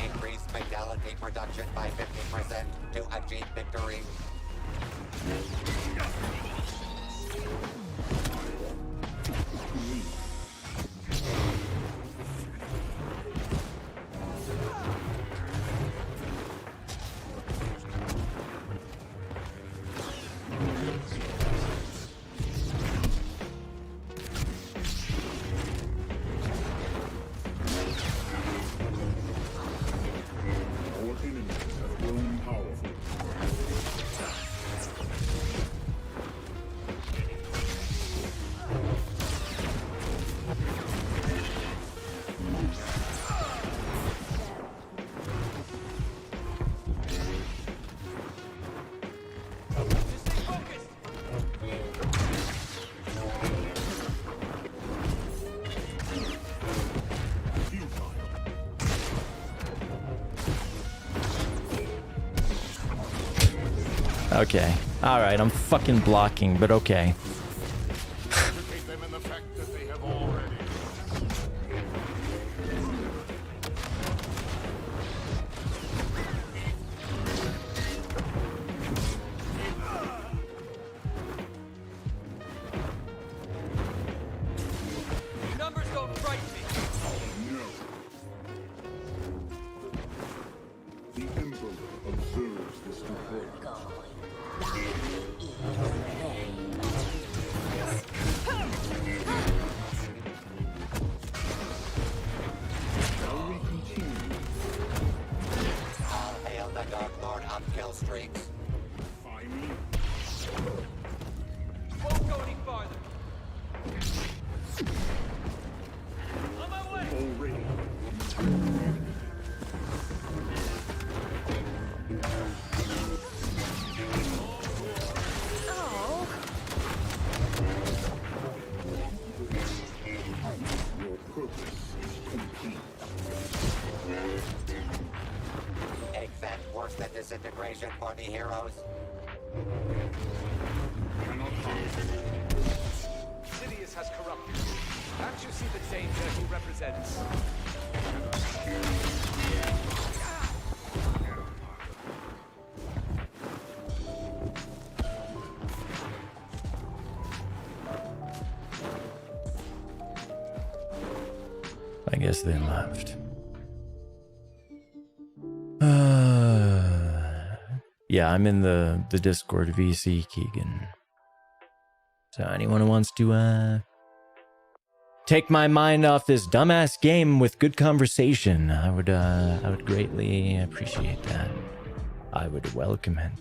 Increase fatality production by 50% to achieve victory. Our enemies have grown powerful. Okay. Alright, I'm fucking blocking, but okay. Educate them in the fact that they have already. Numbers don't frighten me. No. The Emperor observes this decree. Shall we continue? All hail the Dark Lord of kill streaks. Find me. Won't go any farther. On my way. Already. Your purpose is complete. Exact worse than disintegration for the heroes. Cannot hide. Sidious has corrupted you. Can't you see the danger he represents? I guess they left. Yeah, I'm in the Discord VC, Keegan. So anyone who wants to take my mind off this dumbass game with good conversation, I would greatly appreciate that. I would welcome it.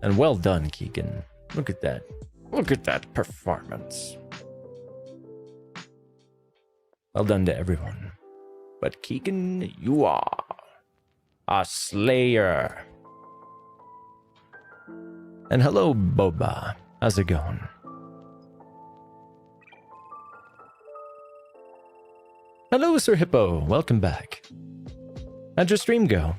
And well done, Keegan. Look at that. Look at that performance. Well done to everyone. But Keegan, you are a slayer. And hello, Boba. How's it going? Hello, Sir Hippo. Welcome back. How'd your stream go?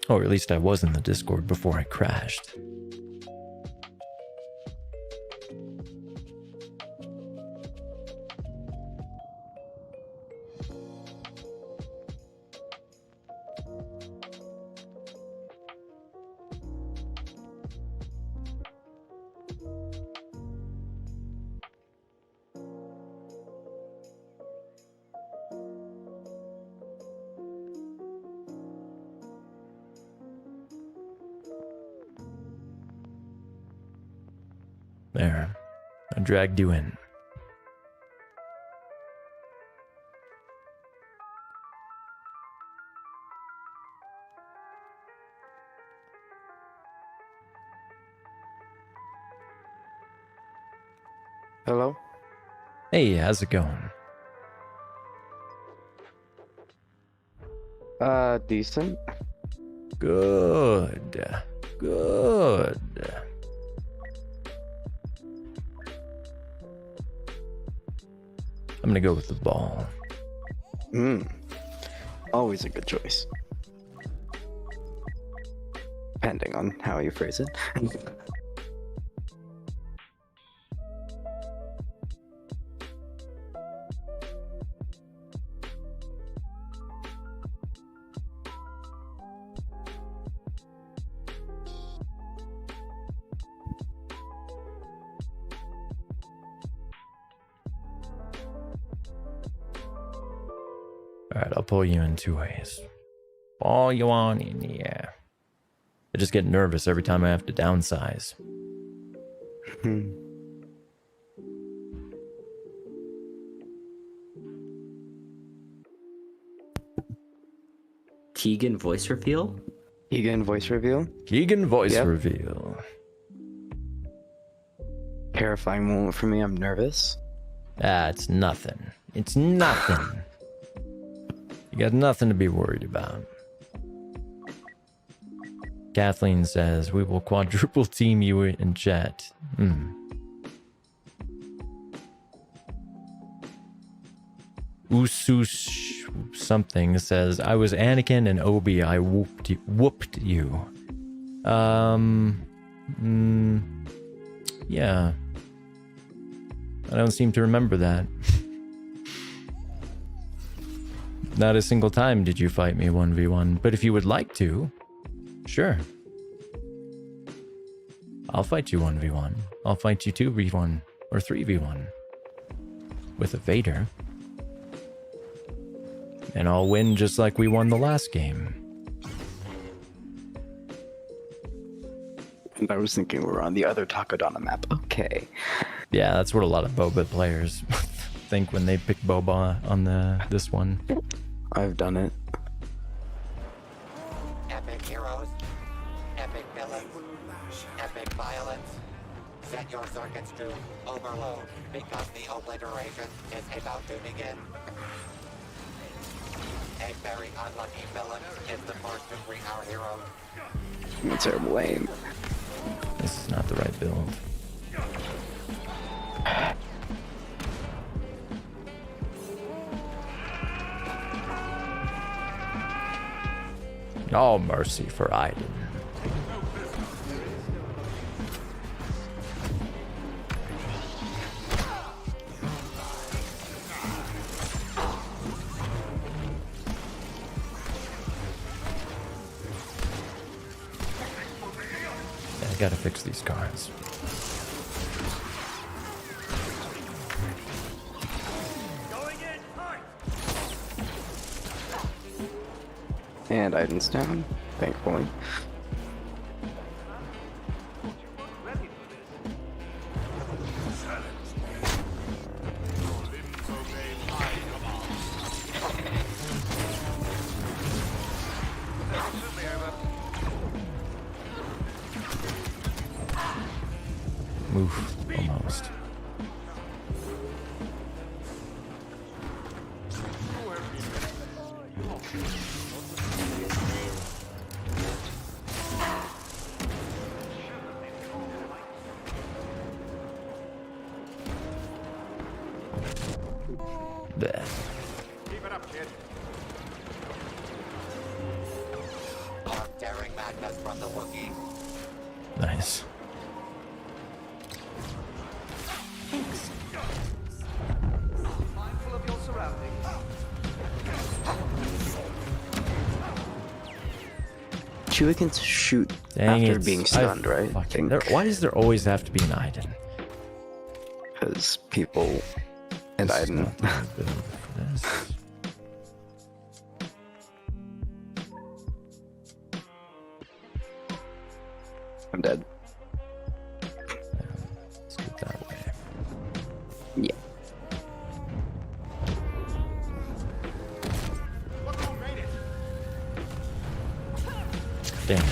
Or at least I was in the Discord before I crashed. There, I dragged you in. Hello? Hey, how's it going? Decent. Good. Good. I'm gonna go with the ball. Always a good choice. Depending on how you phrase it. Alright, I'll pull you in two ways. Ball you on in the air. I just get nervous every time I have to downsize. Keegan voice reveal? Keegan voice reveal. Keegan voice Yep. reveal. Terrifying moment for me. I'm nervous. Ah, it's nothing. It's nothing. You got nothing to be worried about. Kathleen says, we will quadruple team you in chat. Usus something says, I was Anakin and Obi, I whooped you. Yeah. I don't seem to remember that. Not a single time did you fight me 1v1, but if you would like to, sure. I'll fight you 1v1. I'll fight you 2v1 or 3v1 with a Vader. And I'll win just like we won the last game. And I was thinking we were on the other Takodana map. Okay. Yeah, that's what a lot of Boba players think when they pick Boba on this one. I've done it. Epic heroes, epic villains, epic violence. Set your circuits to overload because the obliteration is about to begin. A very unlucky villain is the first to bring our heroes. That's terrible aim. This is not the right build. All mercy for Aiden. Yeah, I gotta fix these cards. And Aiden's down, thankfully. Oof, almost. There. Keep it up, kid. Daring madness from the Wookiee. Nice. Mindful of your surroundings. Chewie can shoot Dang after it. being stunned, right? I Fucking, think why does there always have to be an item? because people and Aiden. I'm dead. Let's get that way. Yeah. Damn.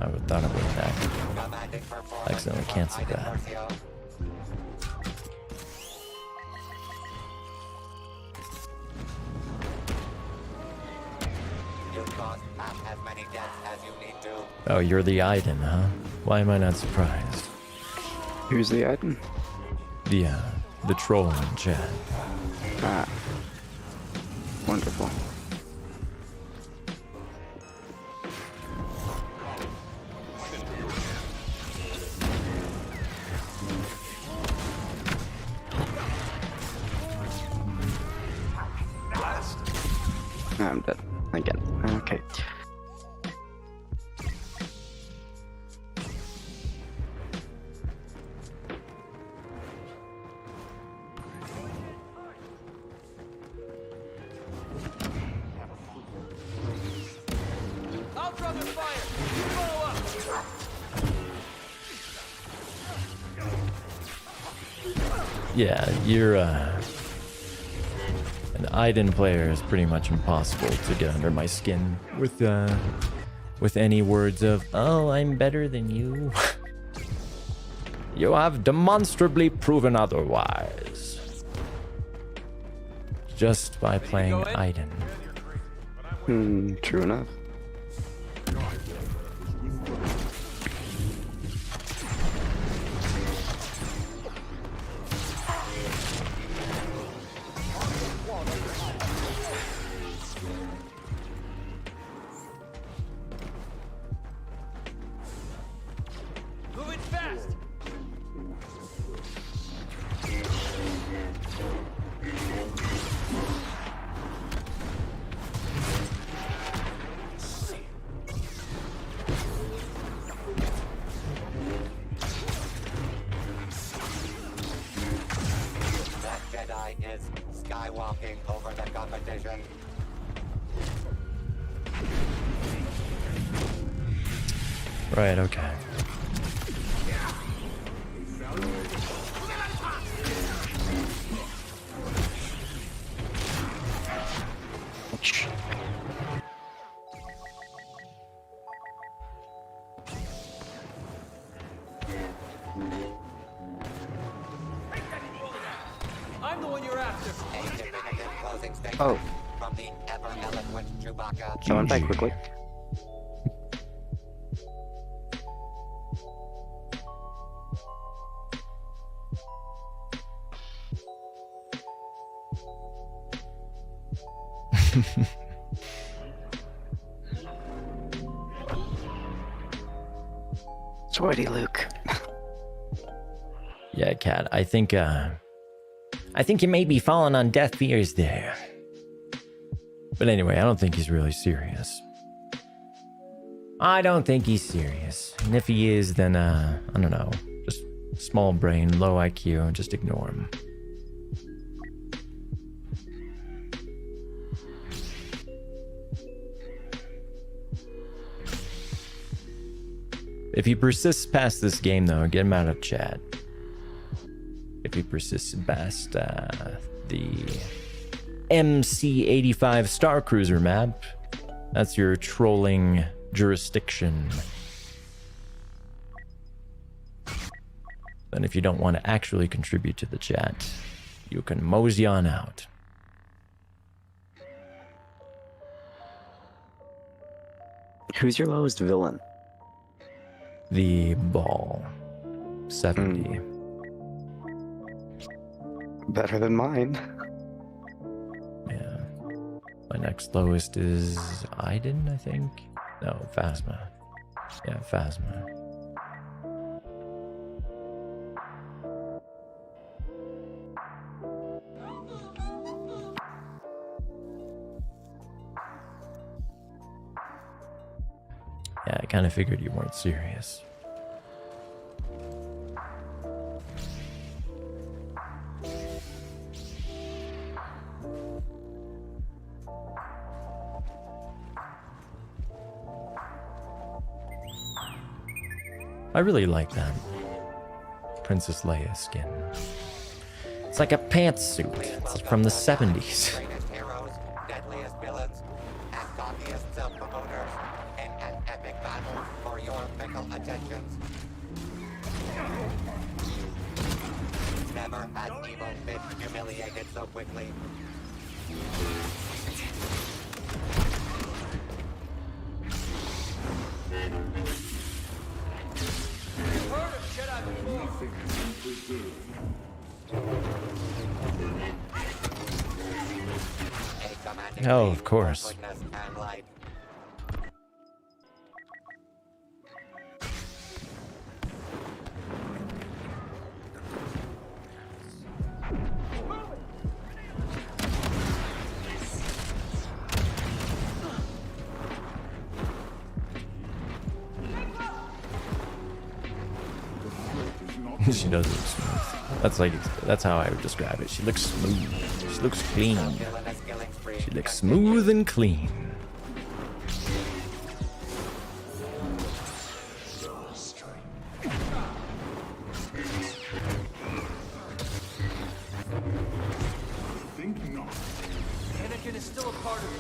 I would have thought it would attack. Accidentally canceled that. As many deaths as you need to. Oh, you're the Aiden, huh? Why am I not surprised? Who's the Aiden? The troll in chat. Ah. Wonderful. I'm dead. Again. Okay. I'll drop the fire. You follow up. Yeah, you're an Aiden player is pretty much impossible to get under my skin with any words of, oh, I'm better than you. You have demonstrably proven otherwise. Just by playing Aiden. True enough. Moving fast. That Jedi is skywalking over the competition. Right, okay. I'm the one you're after. A definitive closing statement Oh. from the ever-eloquent Chewbacca. Someone back quickly. Sweaty Luke. Yeah, Cat, I think you may be falling on deaf ears there. But anyway, I don't think he's really serious. I don't think he's serious. And if he is, then, I don't know. Just small brain, low IQ, just ignore him. If he persists past this game, though, get him out of chat. If he persists past the MC-85 Star Cruiser map, that's your trolling jurisdiction. Then if you don't want to actually contribute to the chat, you can mosey on out. Who's your lowest villain? The ball. 70. Better than mine. Yeah. My next lowest is Aiden, I think. No, Phasma. Yeah, Phasma. Yeah, I kind of figured you weren't serious. I really like that Princess Leia skin. It's like a pantsuit. It's from the 70s. Greatest heroes, deadliest villains, and copyists self-promoters in an epic battle for your fickle attentions. Never has evil been humiliated so quickly. Oh, of course. She does look smooth. That's how I would describe it. She looks smooth. She looks clean. She looks smooth and clean. Anakin is still a part of me.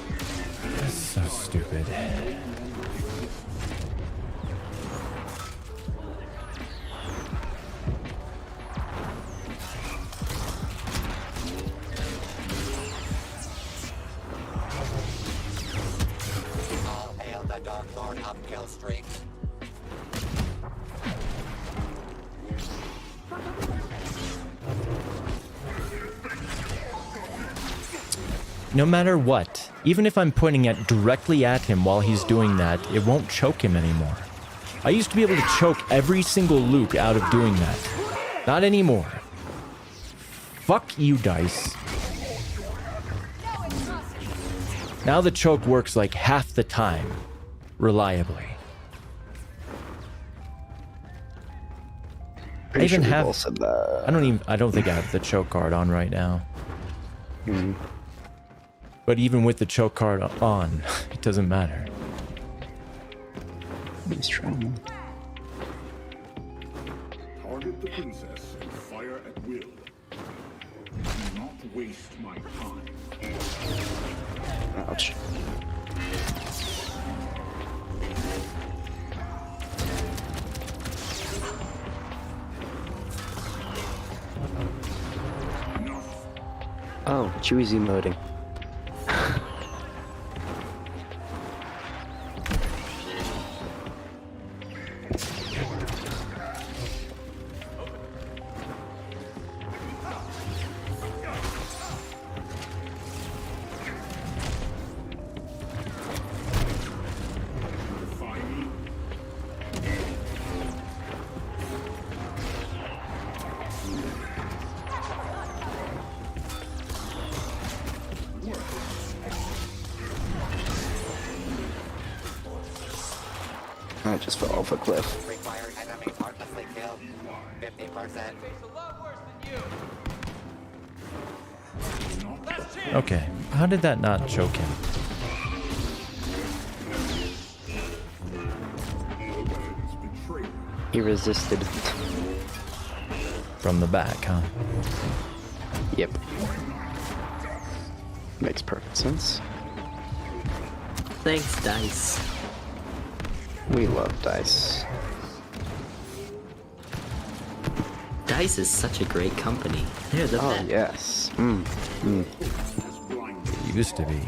That's so stupid. All hail the Dark Lord upkill streak. No matter what, even if I'm pointing it directly at him while he's doing that, it won't choke him anymore. I used to be able to choke every single Luke out of doing that. Not anymore. Fuck you, dice. Now the choke works like half the time, reliably. I even have. I don't think I have the choke card on right now. But even with the choke card on, it doesn't matter. He's trying. Target the princess and fire at will. Do not waste my time. Ouch. Oh, Chewie's emoting. I just fell off a cliff. Required enemy heartlessly killed. 50%. Okay, how did that not choke him? He resisted. From the back, huh? Yep. Makes perfect sense. Thanks, Dice. We love dice. DICE is such a great company. They're the best. Yes. It used to be.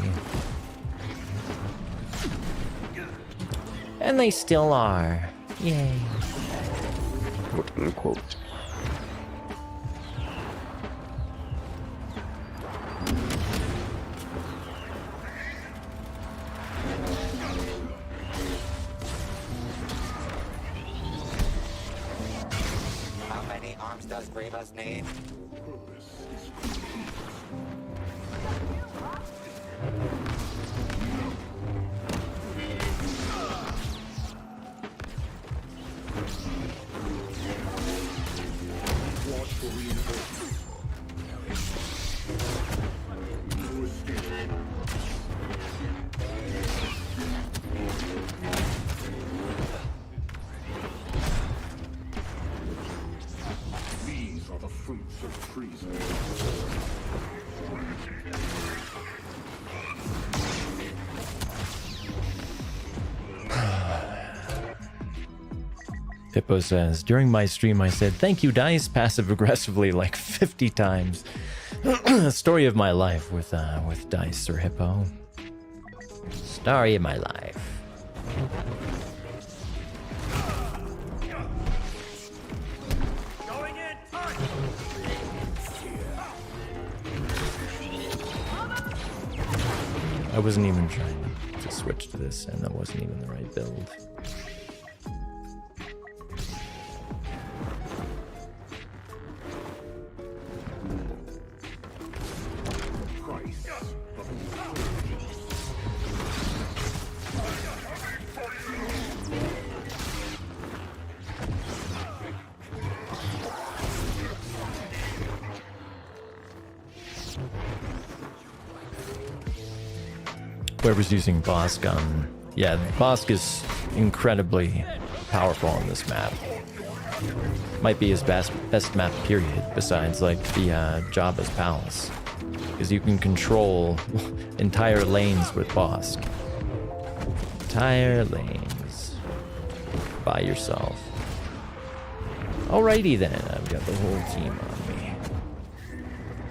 And they still are. Yay. Quote unquote. How many arms does Grievous need? These are the fruits of treason. Hippo says, during my stream I said, thank you, DICE, passive-aggressively like 50 times. Story of my life with DICE, Sir Hippo. Story of my life. I wasn't even trying to switch to this, and that wasn't even the right build. Whoever's using Bosk on... Yeah, Bosk is incredibly powerful on this map. Might be his best map, period, besides, like, the Jabba's Palace. Because you can control entire lanes with Bosk. Entire lanes. By yourself. Alrighty then, I've got the whole team on me.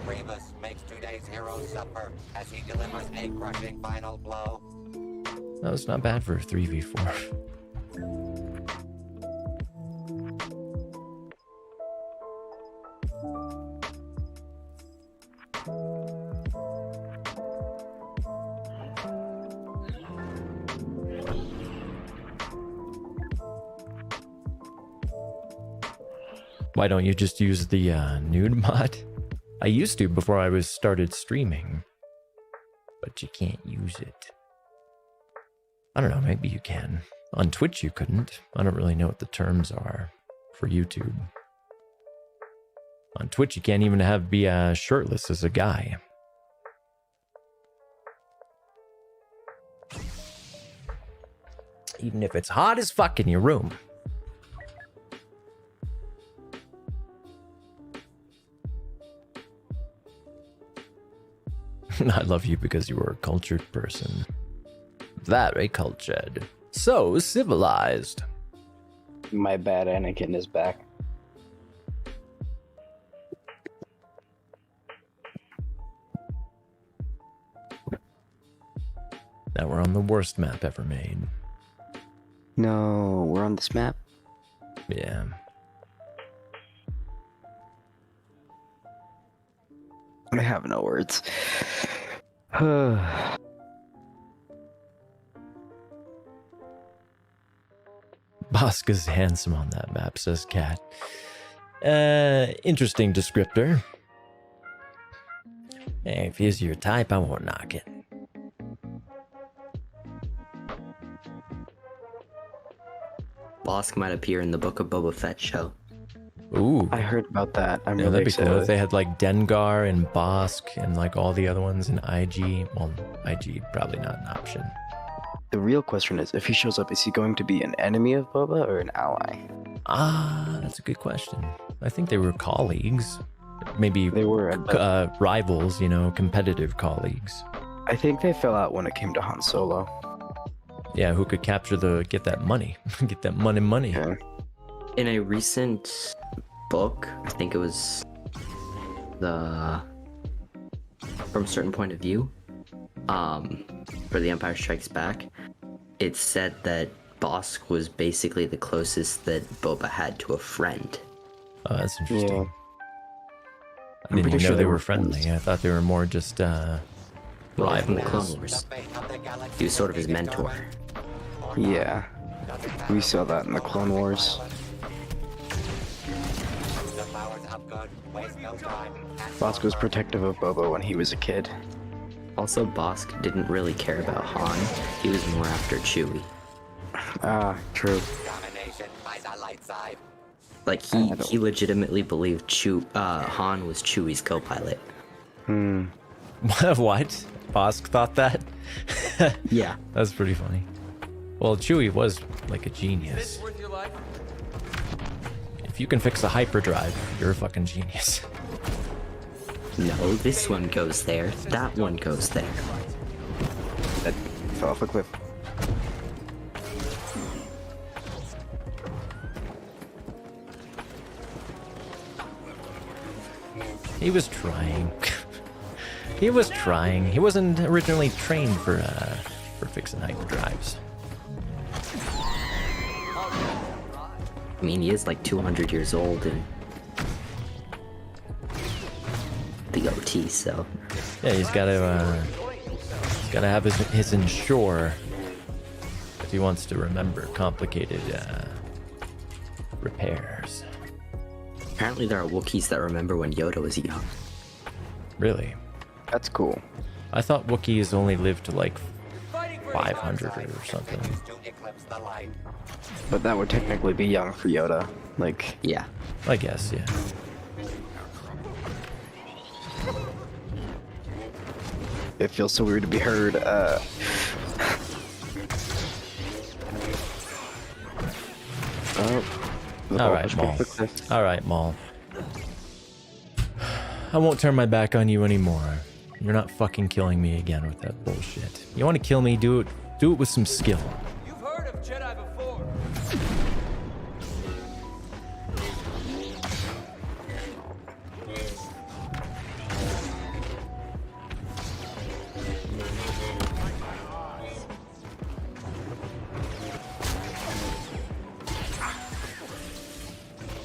Grievous makes today's hero suffer as he delivers a crushing final blow. That was not bad for a 3v4. Why don't you just use the nude mod? I used to before I started streaming, but you can't use it. I don't know, maybe you can. On Twitch you couldn't. I don't really know what the terms are for YouTube. On Twitch you can't even be shirtless as a guy. Even if it's hot as fuck in your room. I love you because you were a cultured person. Very cultured. So civilized. My bad, Anakin is back. Now we're on the worst map ever made. No, we're on this map? Yeah. I have no words. Bosk is handsome on that map, says Cat. Interesting descriptor. Hey, if he's your type, I won't knock it. Bosk might appear in the Book of Boba Fett show. Ooh. I heard about that. I'm Yeah, really that'd be excited. cool if they had like Dengar and Bosk and like all the other ones in IG. Well, IG probably not an option. The real question is, if he shows up, is he going to be an enemy of Boba or an ally? Ah, that's a good question. I think they were colleagues. Maybe They were. rivals, you know, competitive colleagues. I think they fell out when it came to Han Solo. Yeah, who could get that money. Get that money. Yeah. In a recent book, I think it was the From a Certain Point of View, for The Empire Strikes Back, it said that Bosk was basically the closest that Boba had to a friend. Oh, that's interesting. Yeah. I didn't even know sure they were friendly. I thought they were more just Well, from the Clone rivals. Wars, he was sort of his mentor. Yeah. We saw that in the Clone Wars. The powers of good waste no time. Bosk was protective of Boba when he was a kid. Also, Bosk didn't really care about Han. He was more after Chewie. Ah, true. Domination by the light side. Like, he legitimately believed Han was Chewie's co-pilot. What? Bosk thought that? Yeah. That's pretty funny. Well, Chewie was like a genius. If you can fix a hyperdrive, you're a fucking genius. No, this one goes there. That one goes there. That fell off a cliff. He was trying. He was trying. He wasn't originally trained for fixing hyperdrives. I mean, he is like 200 years old and the OT, so. Yeah, he's got to have his ensure if he wants to remember complicated repairs. Apparently there are Wookiees that remember when Yoda was young. Really? That's cool. I thought Wookiees only lived to like 500 or something. But that would technically be young for Yoda. Like, yeah. I guess, yeah. It feels so weird to be heard. Alright, Maul. Alright, Maul. I won't turn my back on you anymore. You're not fucking killing me again with that bullshit. You want to kill me, do it with some skill. You've heard of Jedi before.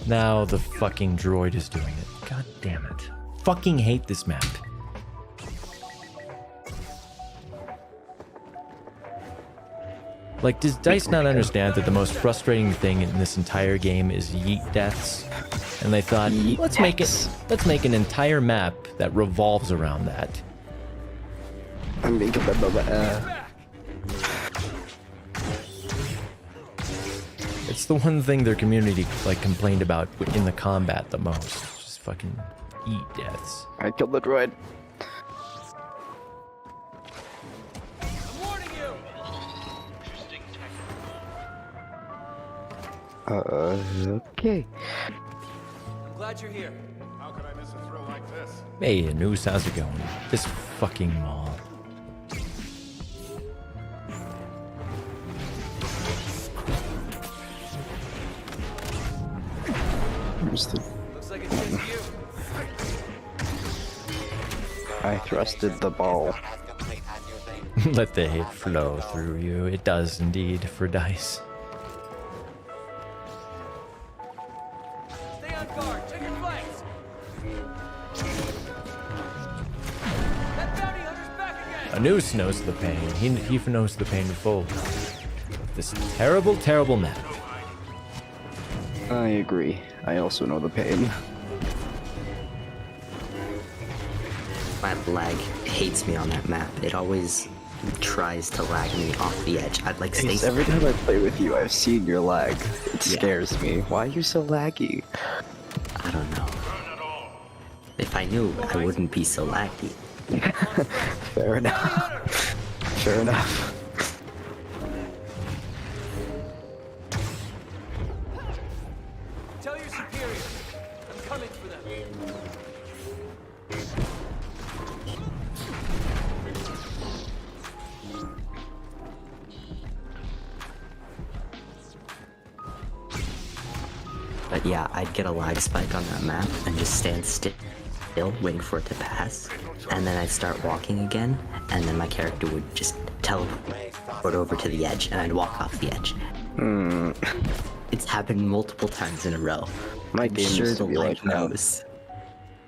Now the fucking droid is doing it. God damn it. Fucking hate this map. Like, does DICE not understand that the most frustrating thing in this entire game is yeet deaths? And they thought, let's make an entire map that revolves around that. It's the one thing their community like complained about in the combat the most. Just fucking eat deaths. I killed the droid. Okay. I'm glad you're here. How could I miss a thrill like this? Hey, Anus, how's it going? This fucking Maul. Looks like it's just you. I thrusted the ball. Let the hit flow through you. It does indeed for DICE. Stay on guard. Check your flanks. That bounty hunter's back again. Anus knows the pain. He knows the pain full. This terrible, terrible map. I agree. I also know the pain. My lag hates me on that map. It always tries to lag me off the edge. I'd like stay. Every time I play with you, I've seen your lag. It scares me. Why are you so laggy? I don't know. If I knew, I wouldn't be so laggy. Fair enough. Fair enough. Tell your superiors. I'm coming for them. But yeah, I'd get a lag spike on that map and just stand still, waiting for it to pass. And then I'd start walking again, and then my character would just teleport over to the edge, and I'd walk off the edge. It's happened multiple times in a row. My I'm game sure used to the be light like that. knows.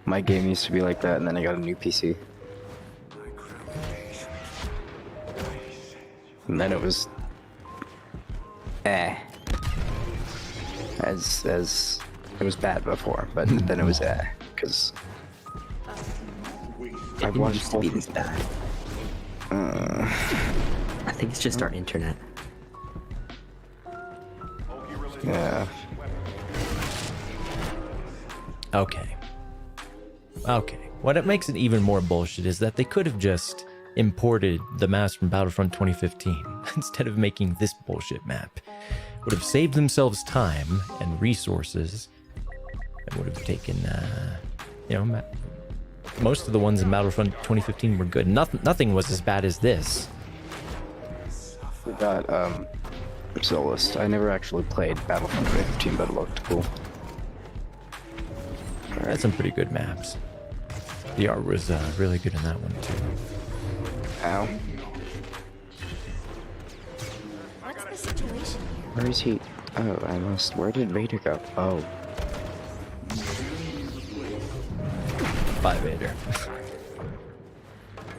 My game used to be like that, and then I got a new PC. And then it was... As it was bad before, but then it was because It didn't used to be this bad. I think it's just our internet. Yeah. Okay. What it makes it even more bullshit is that they could have just imported the maps from Battlefront 2015 instead of making this bullshit map. Would have saved themselves time and resources, and would have taken, most of the ones in Battlefront 2015 were good. Nothing was as bad as this. We got Solist. I never actually played Battlefront 2015, but it looked cool. Had some pretty good maps. The art was really good in that one too. Ow. What's the situation here? Where is he? Oh, I lost. Where did Vader go? Oh. Bye, Vader.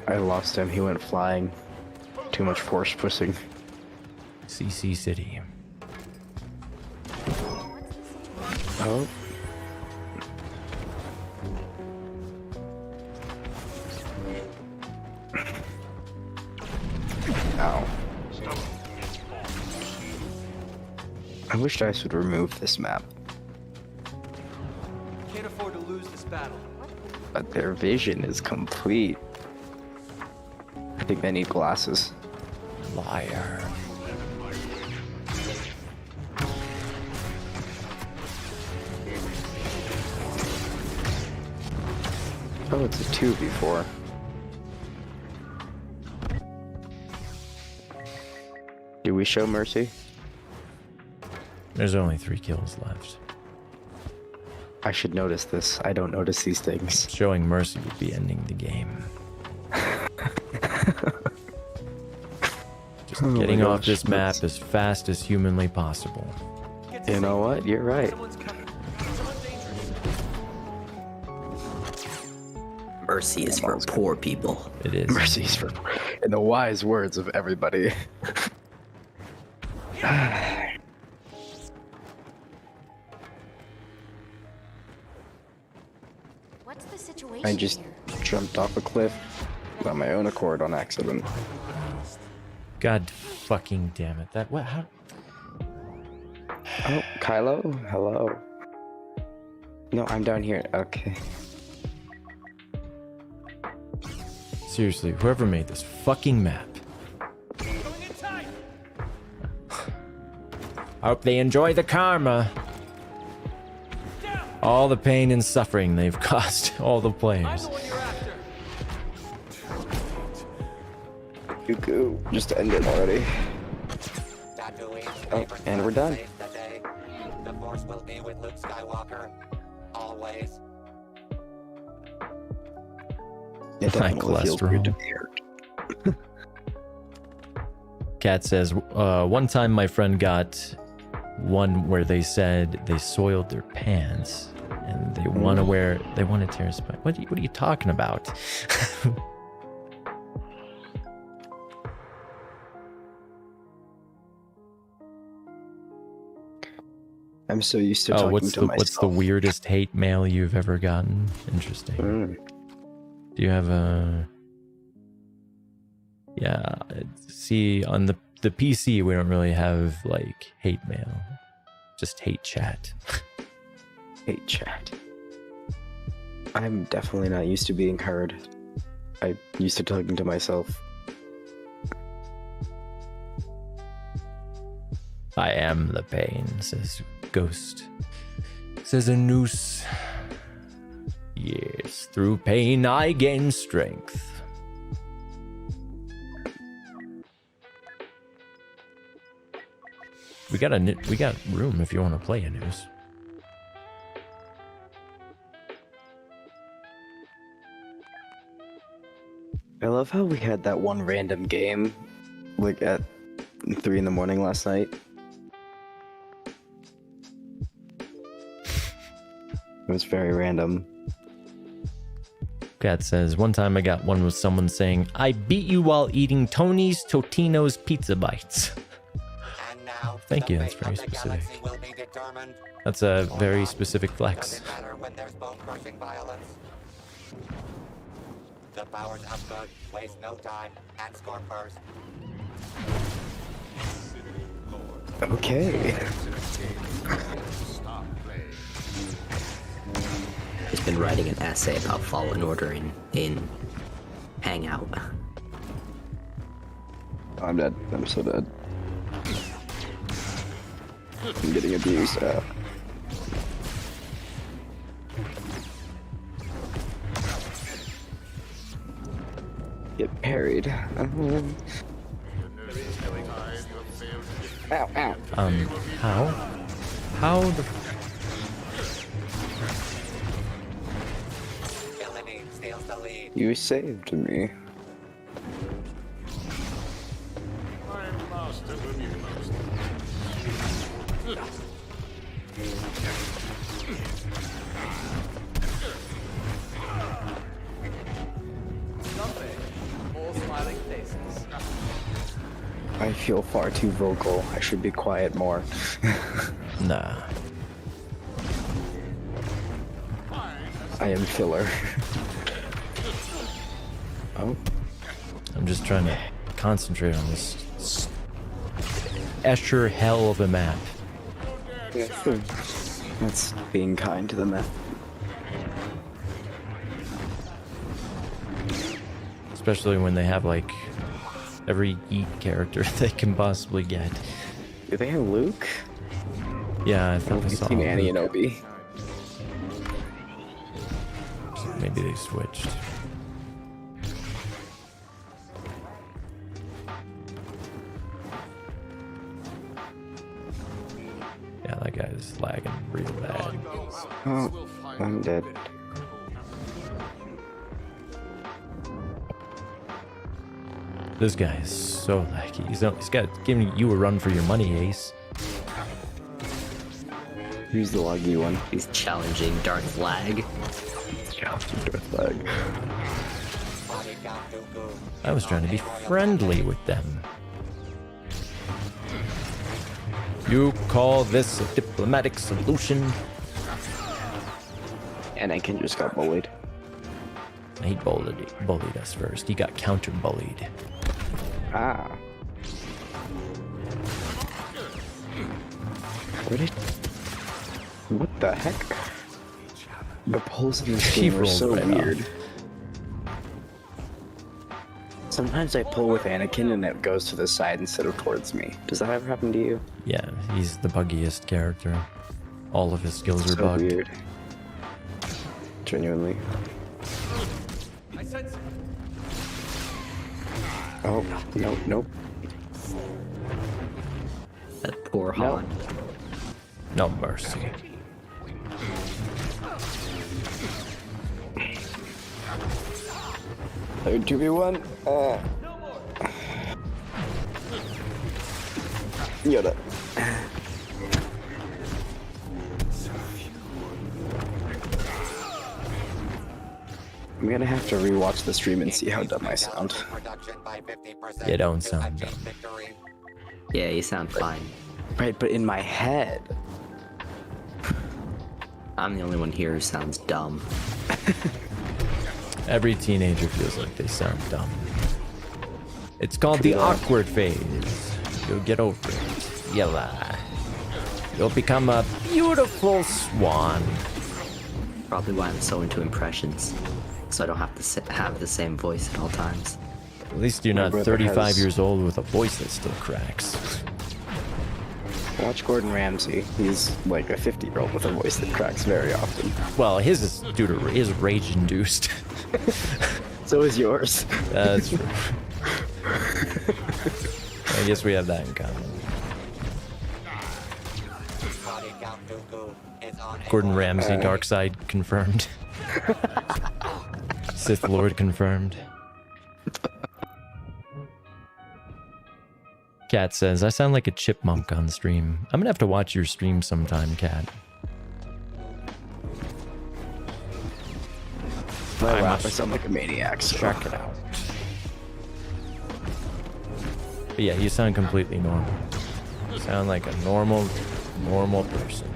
I lost him. He went flying. Too much force pushing. CC City. Oh. Ow. I wish DICE would remove this map, Can't afford to lose this battle. but their vision is complete. I think they need glasses. Liar. Oh, it's a 2v4. Do we show mercy? There's only 3 kills left. I should notice this. I don't notice these things. Showing mercy would be ending the game. Just Oh getting my off gosh, this map that's- as fast as humanly possible. You know what? You're right. Someone's coming. Someone dangerous. Mercy is for poor people. It is. Mercy's for, in the wise words of everybody. What's the situation I just here? jumped off a cliff on my own accord on accident. God fucking damn it. That what? How? Oh, Kylo? Hello. No, I'm down here. Okay. Seriously, whoever made this fucking map. Going in tight. I hope they enjoy the karma. All the pain and suffering they've caused all the I'm players. the one you're after. Dooku, just end it already. Oh, and we're done. The Force will be with Luke Skywalker. Always. It My definitely feels good to cholesterol. be hurt. Kat says, one time my friend got one where they said they soiled their pants and they want to wear, they want to tear his pants. What are you talking about? I'm so used to talking what's to the myself. what's the weirdest hate mail you've ever gotten? Interesting. Do you have a? Yeah, see on the PC we don't really have like hate mail, just hate chat. Hate chat. I'm definitely not used to being heard. I'm used to talking to myself. I am the pain, says Ghost. Says a noose. Yes, through pain I gain strength. We got room if you want to play a noose. I love how we had that one random game, like at 3 in the morning last night. It was very random. Cat says, one time I got one with someone saying, I beat you while eating Tony's Totino's pizza bites. And now, Thank the you, that's fate very of the specific. galaxy will be determined. That's a Or very not. specific flex. Doesn't matter when there's bone-crushing violence. The powers of good waste no time and score first. Okay. He's been writing an essay about Fallen Order in Hangout. I'm dead. I'm so dead. I'm getting abused. Get parried. Ow, ow. How? How the... Villainy steals the lead. You saved me. Something. All smiling faces. I feel far too vocal. I should be quiet more. Nah. I am filler. Oh. I'm just trying to concentrate on this Escher hell of a map. Yeah, sure. That's being kind to the map. Especially when they have like every Eat character they can possibly get. Do they have Luke? Yeah, I thought I I've saw seen Annie and Luke. Obi. Maybe they switched. Yeah, that guy's lagging real bad. Oh, I'm dead. This guy is so laggy. He's got giving you a run for your money, Ace. Who's the laggy one? He's challenging Darth Lag. Challenging Darth Lag. Body count Dooku. I was trying to be friendly with them. You call this a diplomatic solution? And Anakin just got bullied. He bullied us first. He got counter-bullied. Ah. What the heck? The pulls in this He game are rolled so right weird. off. Sometimes I pull with Anakin and it goes to the side instead of towards me. Does that ever happen to you? Yeah, he's the buggiest character. All of his skills are So bugged. weird. Genuinely. I sense it. Oh, no, nope. That poor Han. No mercy. Third 2v1. Yoda. I'm gonna have to rewatch the stream and see how dumb I sound. You don't sound dumb. Yeah, you sound fine. Right, but in my head. I'm the only one here who sounds dumb. Every teenager feels like they sound dumb. It's called the awkward phase. You'll get over it. You'll become a beautiful swan. Probably why I'm so into impressions. So I don't have to have the same voice at all times. At least you're not brother 35 has- years old with a voice that still cracks. Watch Gordon He's like a 50-year-old with a voice that cracks very often. Well, his is due to his rage-induced. So is yours. That's true. I guess we have that in common. Gordon Ramsay, dark side confirmed. Sith Lord confirmed. Cat says, I sound like a chipmunk on stream. I'm gonna have to watch your stream sometime, Cat. I sound like a maniac. So. Check it out. But yeah, you sound completely normal. You sound like a normal person.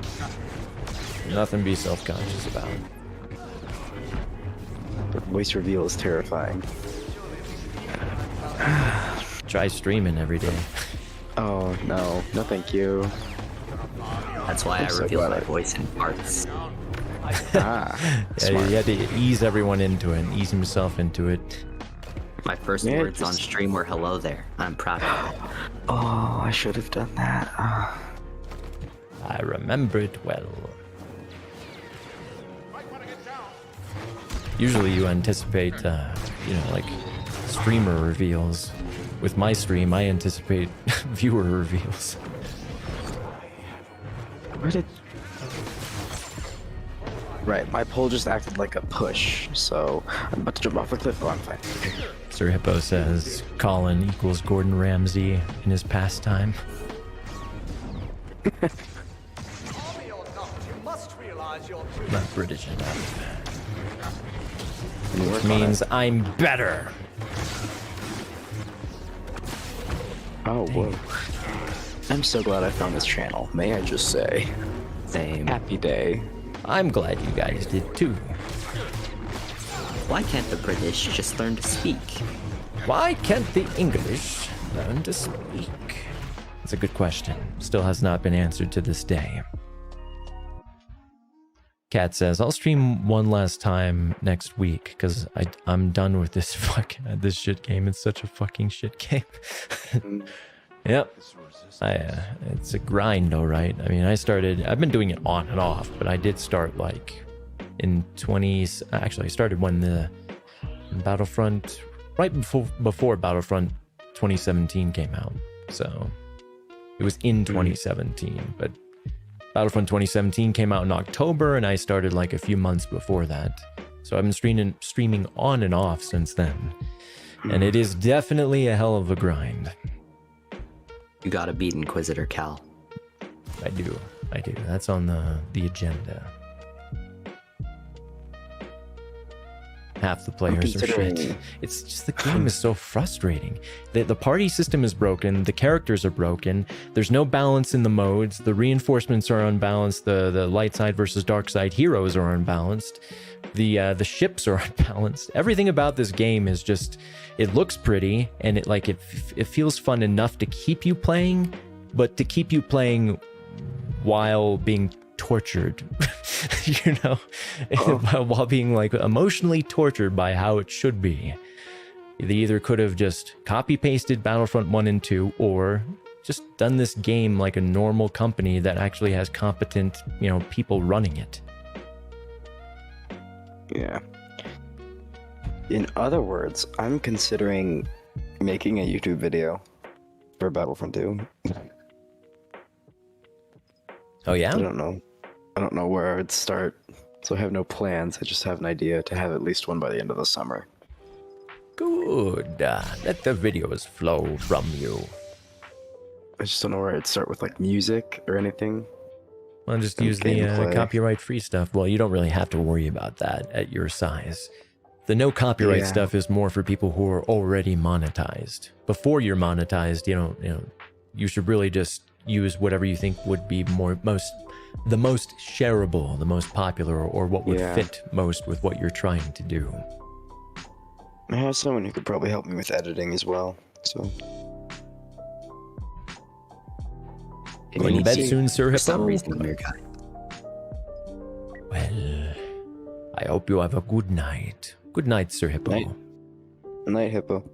Nothing to be self-conscious about. The voice reveal is terrifying. Try streaming every day. Oh, no. No, thank you. That's why I so reveal glad my I- voice in parts. Ah, Yeah, you had to ease everyone into it, ease himself into it. My first Yeah, words on just- stream were hello there. I'm proud of it. Oh, I should have done that. I remember it well. Usually you anticipate, like streamer reveals. With my stream, I anticipate viewer reveals. Where did... Right, my pole just acted like a push, so I'm about to jump off a cliff. Oh, I'm fine. Sir Hippo says Colin equals Gordon Ramsay in his pastime. Not British enough. Which means I'm better. Oh, whoa. I'm so glad I found this channel, may I just say. Same. Happy day. I'm glad you guys did too. Why can't the British just learn to speak? Why can't the English learn to speak? That's a good question. Still has not been answered to this day. Cat says, I'll stream one last time next week because I'm done with this this shit game. It's such a fucking shit game. Yep. It's a grind though, right? I mean, I've been doing it on and off, but I did start like in 20s. Actually, I started when the Battlefront, right before Battlefront 2017 came out. So it was in 2017, but Battlefront 2017 came out in October, and I started like a few months before that. So I've been streaming on and off since then. And it is definitely a hell of a grind. You gotta beat Inquisitor Cal. I do. That's on the agenda. Half the players are shit. It's just the game is so frustrating. The party system is broken. The characters are broken. There's no balance in the modes. The reinforcements are unbalanced. The light side versus dark side heroes are unbalanced. The ships are unbalanced. Everything about this game is just, it looks pretty and it feels fun enough to keep you playing, but to keep you playing while being tortured, while being like emotionally tortured by how it should be. They either could have just copy pasted Battlefront 1 and 2 or just done this game like a normal company that actually has competent, people running it. Yeah. In other words, I'm considering making a YouTube video for Battlefront 2. Oh yeah? I don't know where I would start, so I have no plans. I just have an idea to have at least one by the end of the summer. Good. Let the videos flow from you. I just don't know where I'd start with like music or anything. Well, just use the copyright-free stuff. Well, you don't really have to worry about that at your size. The no copyright stuff is more for people who are already monetized. Before you're monetized, you should really just use whatever you think would be the most shareable, the most popular, or what would fit most with what you're trying to do. I have someone who could probably help me with editing as well, so... Going to bed soon, Sir Hippo? For some reason, I'm your guy. Well, I hope you have a good night. Good night, Sir Hippo. Night, Hippo.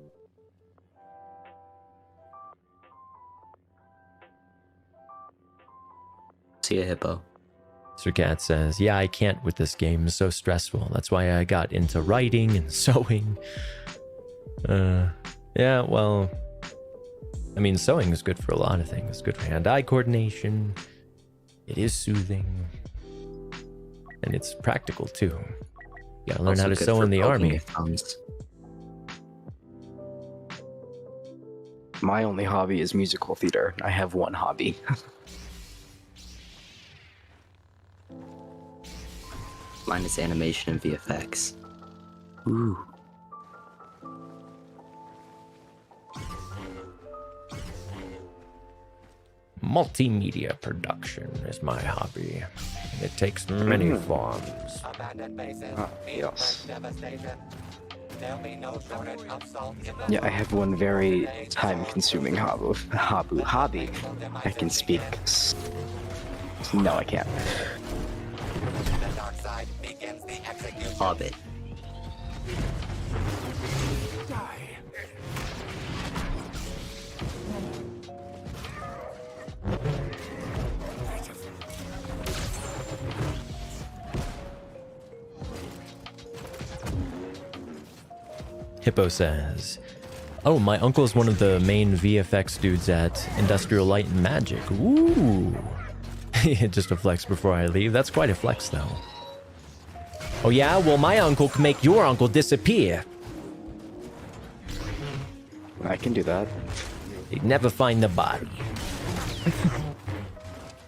See ya, Hippo. Sir Cat says, yeah, I can't with this game. It's so stressful. That's why I got into writing and sewing. Yeah, well... I mean, sewing is good for a lot of things. It's good for hand-eye coordination. It is soothing. And it's practical, too. You gotta learn how to sew in the army. My only hobby is musical theater. I have one hobby. Mine is animation and VFX. Ooh. Multimedia production is my hobby. It takes many forms. Abandoned bases mean yes. devastation. There'll be no shortage of salt in the Yeah, I have one very time-consuming hobby. I can speak. No, I can't. The dark side begins the execution. Hobbit. Hippo says, "Oh, my uncle is one of the main VFX dudes at Industrial Light and Magic." Ooh. Just a flex before I leave. That's quite a flex, though. Oh yeah? Well, my uncle can make your uncle disappear. I can do that. They'd never find the body.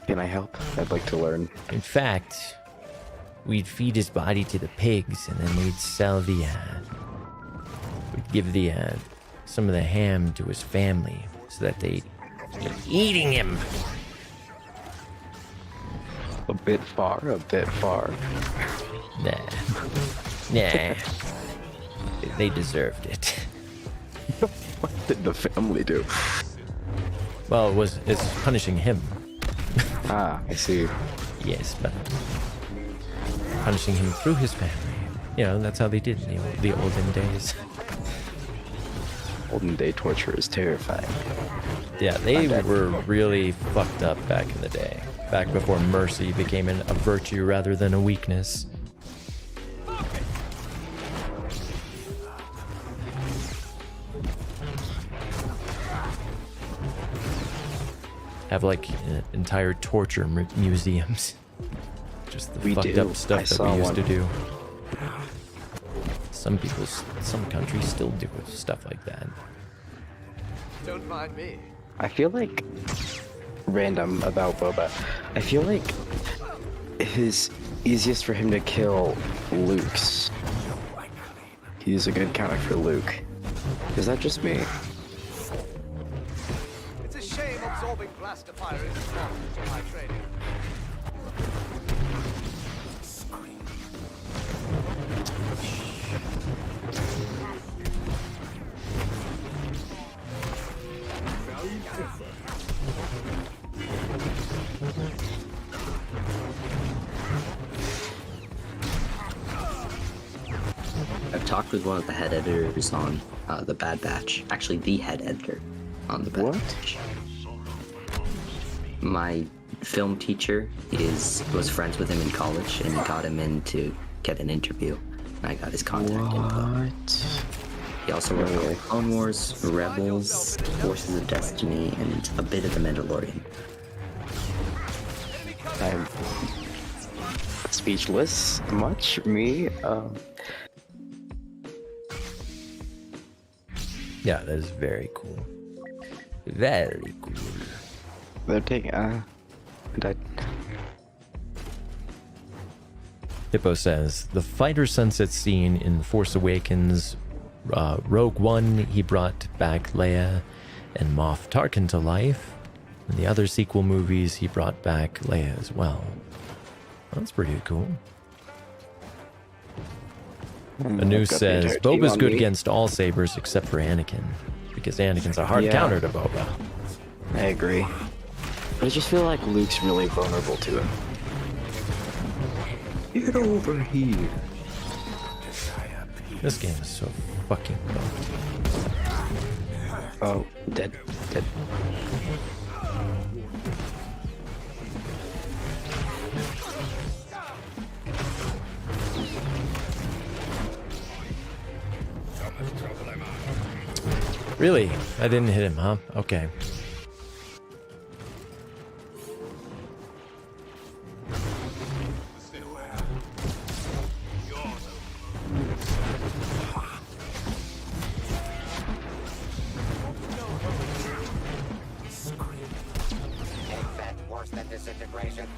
Can I help? I'd like to learn. In fact, we'd feed his body to the pigs, and then we'd sell the, we'd give the, some of the ham to his family so that they'd be eating him. A bit far, a bit far. Nah. They deserved it. What did the family do? Well, it's punishing him. Ah, I see. Yes, but punishing him through his family. You know, that's how they did in the olden days. Olden day torture is terrifying. Yeah, they were really fucked up back in the day. Back before mercy became a virtue rather than a weakness. Have like entire torture museums. Just the fucked up stuff that we used to do. Some countries still do stuff like that. Don't mind me. I feel like random about Boba. I feel like it's easiest for him to kill Luke's. He's a good counter for Luke. Is that just me? It's a shame absorbing blaster fire isn't part of my training. I've talked with one of the head editors on the Bad Batch. Actually, the head editor on the Bad Batch. My film teacher was friends with him in college, and he got him in to get an interview. And I got his contact info. He also worked on Clone Wars, Rebels, Forces of Destiny, and a bit of The Mandalorian. I'm speechless. Much me. Yeah, that is very cool. Very cool. They're taking. Hippo says, the fighter sunset scene in The Force Awakens, Rogue One, he brought back Leia and Moff Tarkin to life. In the other sequel movies, he brought back Leia as well. That's pretty cool. Anu says, Boba's good against all sabers except for Anakin, because Anakin's a hard counter to Boba. I agree. But I just feel like Luke's really vulnerable to him. Get over here. This game is so fucking fucked. Oh, dead. Really? I didn't hit him, huh? Okay.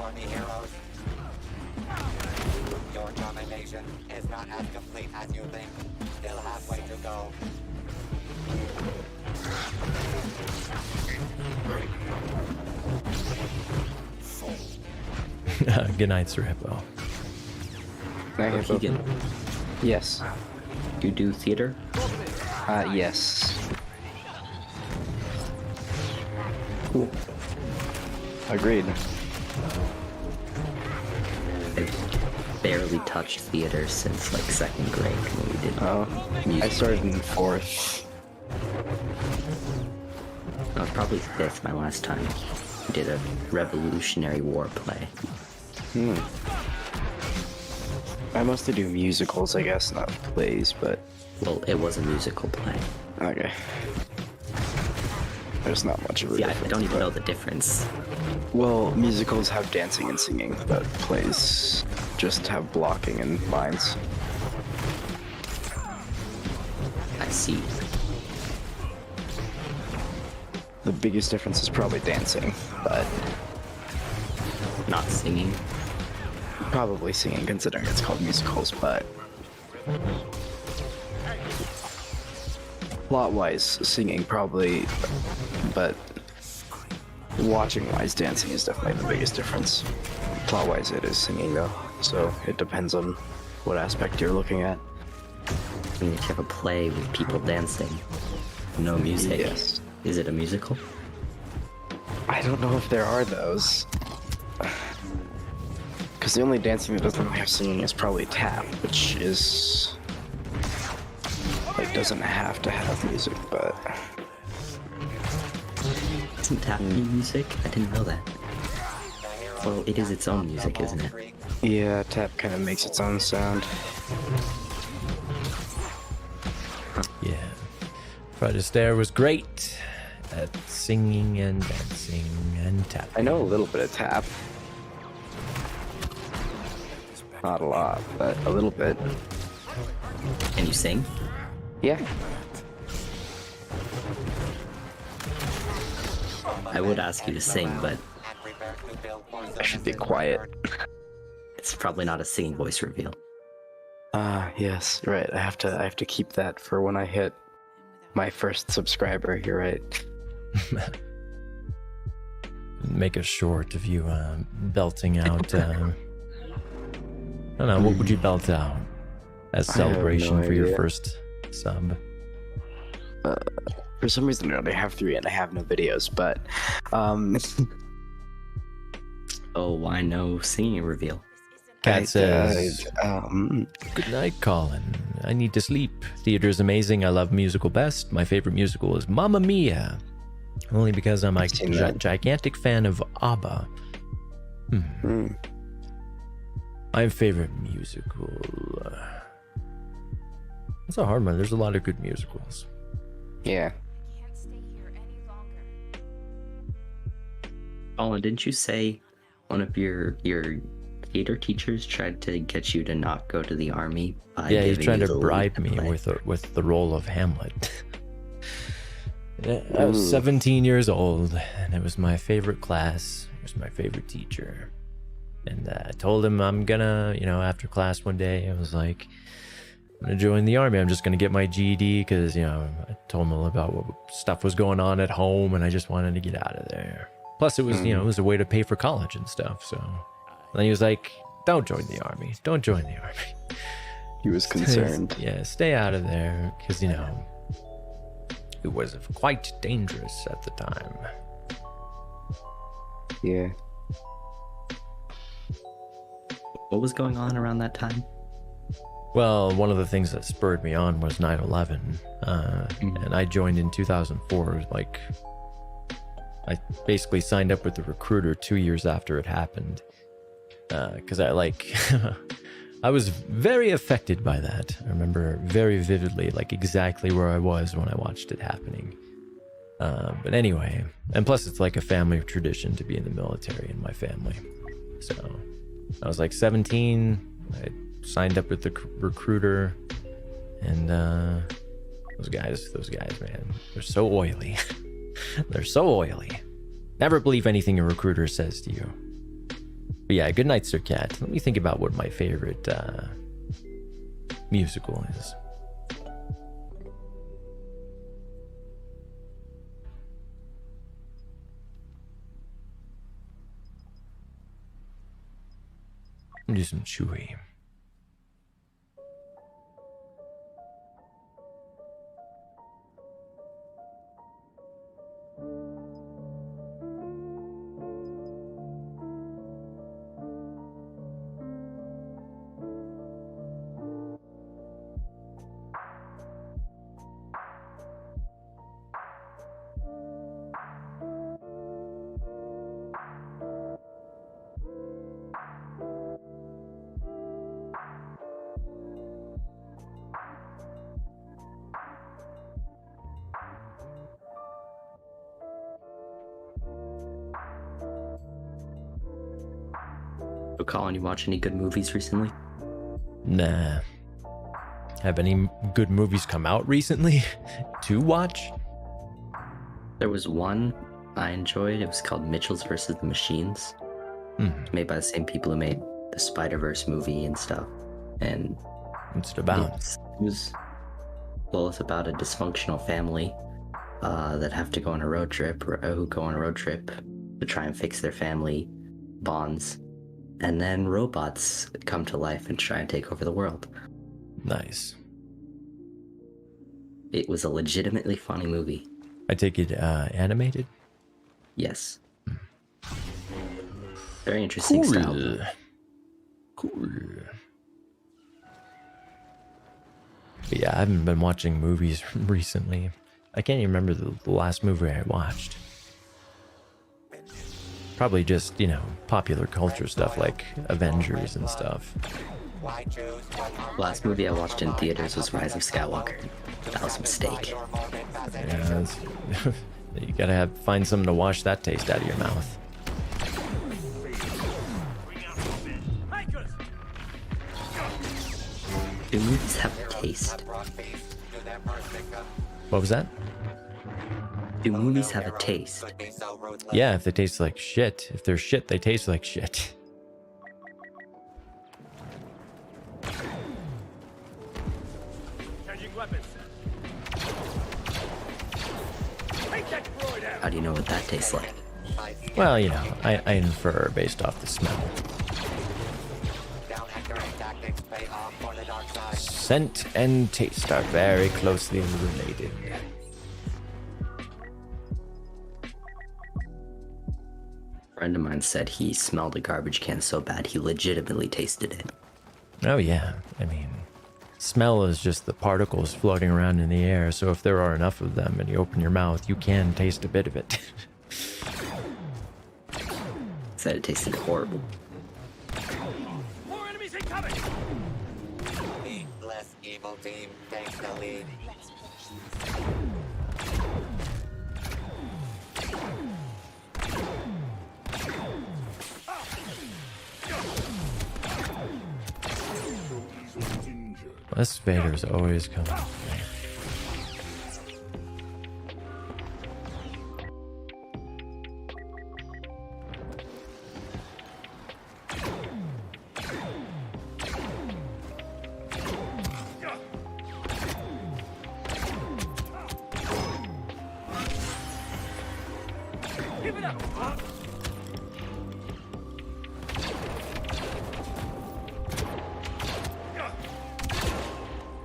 for me, heroes. Your domination is not as complete as you think. Still halfway to go. Good night, Sir Hippo. Keegan, Yes. you do theater? Yes. Cool. Agreed. I've barely touched theater since like 2nd grade when we did I music. started in 4th. I was probably 5th my last time. We did a Revolutionary War play. I mostly do musicals, I guess, not plays, but Well, it was a musical play. okay. There's not much of a Yeah, I difference. don't even but- know the difference. Well, musicals have dancing and singing, but plays just have blocking and lines. I see. The biggest difference is probably dancing, but Not singing. probably singing considering it's called musicals, but plot-wise, singing probably, but watching-wise, dancing is definitely the biggest difference. Plot-wise, it is singing though, so it depends on what aspect you're looking at. I mean, if you have a play with people dancing, no music, Yes. is it a musical? I don't know if there are those. Because the only dancing that doesn't have singing is probably tap, which is like doesn't have to have music, but Isn't tap music? I didn't know that. Well, it is its own music, isn't it? yeah, tap kind of makes its own sound. Yeah. Fred Astaire was great at singing and dancing and tapping. I know a little bit of tap. Not a lot, but a little bit. Can you sing? Yeah. I would ask you to sing, but I should be quiet. it's probably not a singing voice reveal. Yes, right. I have to keep that for when I hit my first subscriber. You're right. Make a short of you belting out. I don't know, what would you belt out as I have celebration no for your idea. first sub? For some reason, I only have 3 and I have no videos, but Oh, why no singing reveal? Cat says, Good night, Colin. I need to sleep. Theater is amazing. I love musical best. My favorite musical is Mamma Mia. Only because I'm a seen that. gigantic fan of ABBA. My favorite musical. That's a hard one. There's a lot of good musicals. Yeah. Colin, didn't you say one of your theater teachers tried to get you to not go to the army by Yeah, he's giving trying you to the bribe lead me play? with the role of Hamlet. Yeah, I was 17 years old, and it was my favorite class. It was my favorite teacher. And I told him I'm gonna, after class one day, I was like, I'm gonna join the army. I'm just gonna get my GED because, I told him all about what stuff was going on at home, and I just wanted to get out of there. Plus, it was, it was a way to pay for college and stuff. So then he was like, don't join the army. Don't join the army. He was concerned. Yeah, stay out of there because, it was quite dangerous at the time. Yeah. What was going on around that time? Well, one of the things that spurred me on was 9/11, and I joined in 2004. Like, I basically signed up with the recruiter 2 years after it happened, because I was very affected by that. I remember very vividly, like exactly where I was when I watched it happening. But anyway, and plus it's like a family tradition to be in the military in my family. So I was like 17. I signed up with the recruiter, and those guys, man, they're so oily. They're so oily. Never believe anything a recruiter says to you. But yeah, good night, Sir Cat. Let me think about what my favorite musical is. Do some Chewy. So, Colin, you watch any good movies recently? Nah. Have any good movies come out recently to watch? There was one I enjoyed. It was called Mitchell's versus the Machines. It's made by the same people who made the Spider-Verse movie and stuff. And what's it about? It's about a dysfunctional family that have to go on a road trip, or who go on a road trip to try and fix their family bonds. And then robots come to life and try and take over the world. Nice. It was a legitimately funny movie. I take it animated? Yes. Very interesting style. Cool. But yeah, I haven't been watching movies recently. I can't even remember the last movie I watched. Probably just, you know, popular culture stuff like Avengers and stuff. Last movie I watched in theaters was Rise of Skywalker. That was a mistake. Yeah, you gotta find something to wash that taste out of your mouth. Do movies have a taste? What was that? Do movies have a taste? Yeah, if they taste like shit. If they're shit, they taste like shit. How do you know what that tastes like? Well, you know, I infer based off the smell. Scent and taste are very closely related. A friend of mine said he smelled a garbage can so bad he legitimately tasted it. Oh yeah, I mean, smell is just the particles floating around in the air, so if there are enough of them and you open your mouth, you can taste a bit of it. Said it tasted horrible. More enemies incoming! Less evil team takes the lead. This Vader's always coming. Give it up!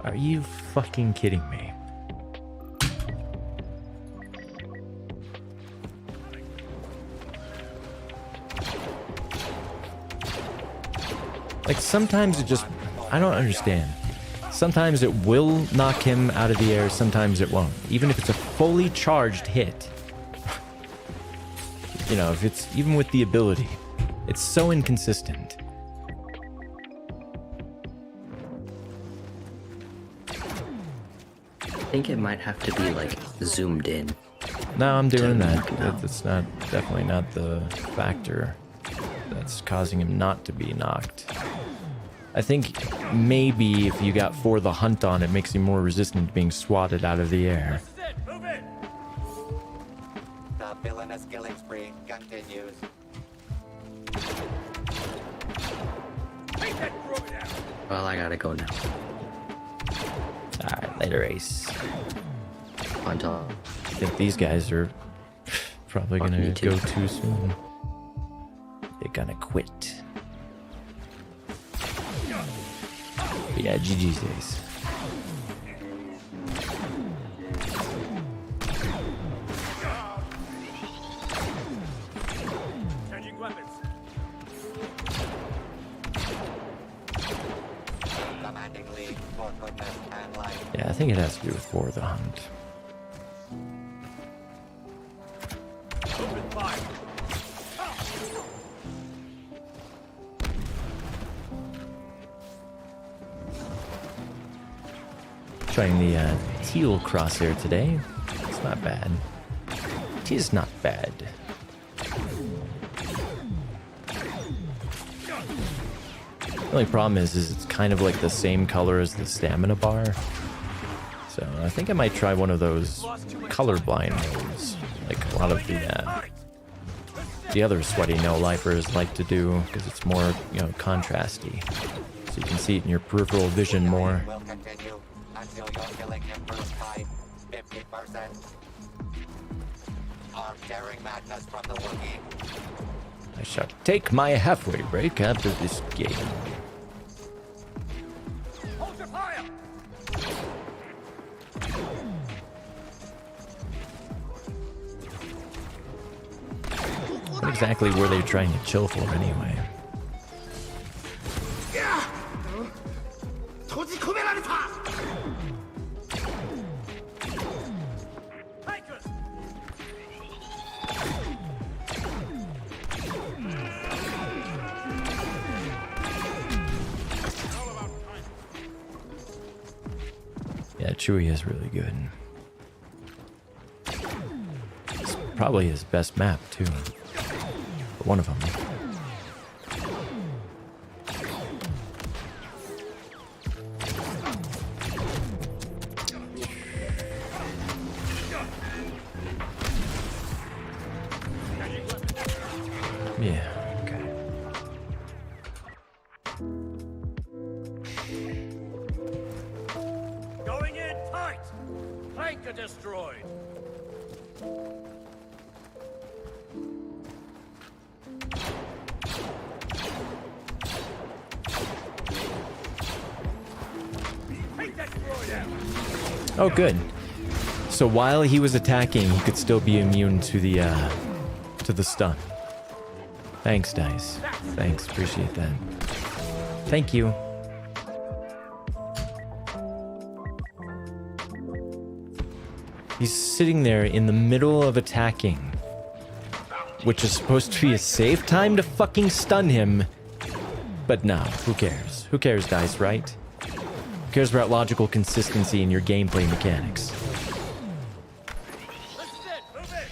Are you fucking kidding me? Like sometimes it just, I don't understand. Sometimes it will knock him out of the air, sometimes it won't. Even if it's a fully charged hit. You know, if it's even with the ability, it's so inconsistent. I think it might have to be like zoomed in. No, I'm doing that. That's not, definitely not the factor that's causing him not to be knocked. I think maybe if you got For the Hunt on, it makes him more resistant to being swatted out of the air. Move in! The villainous killing spree continues. Well, I gotta go now. Alright, later, Ace. On top. I think these guys are probably Fuck gonna me too. go too soon. They're gonna quit. But yeah, GG's Ace. Changing weapons. Commanding lead for goodness and life. Yeah, I think it has to do with War of the Hunt. Open fire. Trying the teal crosshair today. It's not bad. It is not bad. The only problem is it's kind of like the same color as the stamina bar. So I think I might try one of those colorblind modes, like a lot of the other sweaty no-lifers like to do, because it's more, you know, contrasty. So you can see it in your peripheral vision more. Will continue until your killing improves by 50%. Arm-tearing madness from the Wookiee. I shall take my halfway break after this game. Hold your fire. What exactly were they trying to chill for anyway? Takers. Yeah, Chewie is really good. It's probably his best map too. But one of them. Yeah, okay. Going in tight. Flanker destroyed. Take that destroyed out. Oh, good. So while he was attacking, he could still be immune to the stun. Thanks, Dice. Thanks, appreciate that. Thank you. He's sitting there in the middle of attacking, which is supposed to be a safe time to fucking stun him. But no, who cares? Who cares, Dice, right? Who cares about logical consistency in your gameplay mechanics? This is it. Move it.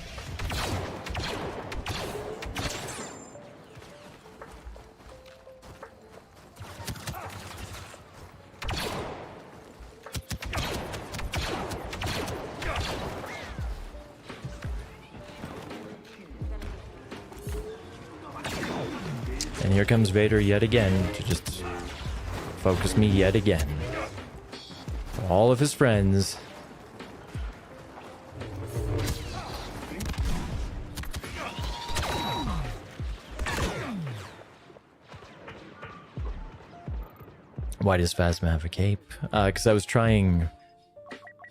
And here comes Vader yet again to just focus me yet again. All of his friends. Why does Phasma have a cape? Because I was trying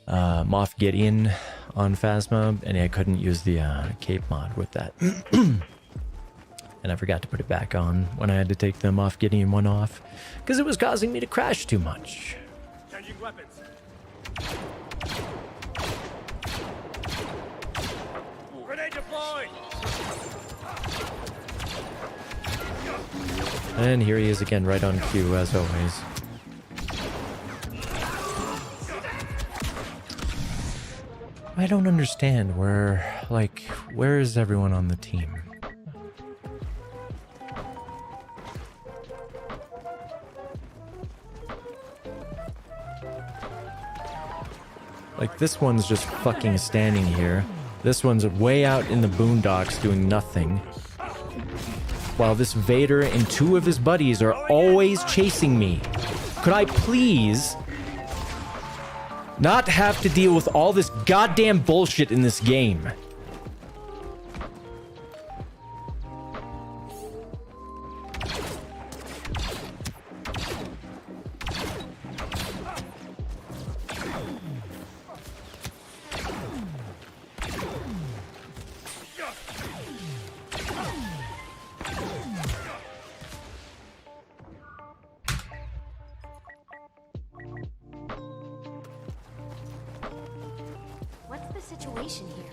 Moff Gideon on Phasma, and I couldn't use the cape mod with that. And I forgot to put it back on when I had to take the Moff Gideon one off, because it was causing me to crash too much. Changing weapons. Grenade deployed. And here he is again, right on cue, as always. I don't understand where is everyone on the team? Like, this one's just fucking standing here. This one's way out in the boondocks doing nothing. While this Vader and two of his buddies are always chasing me. Could I please not have to deal with all this goddamn bullshit in this game? What's the situation here?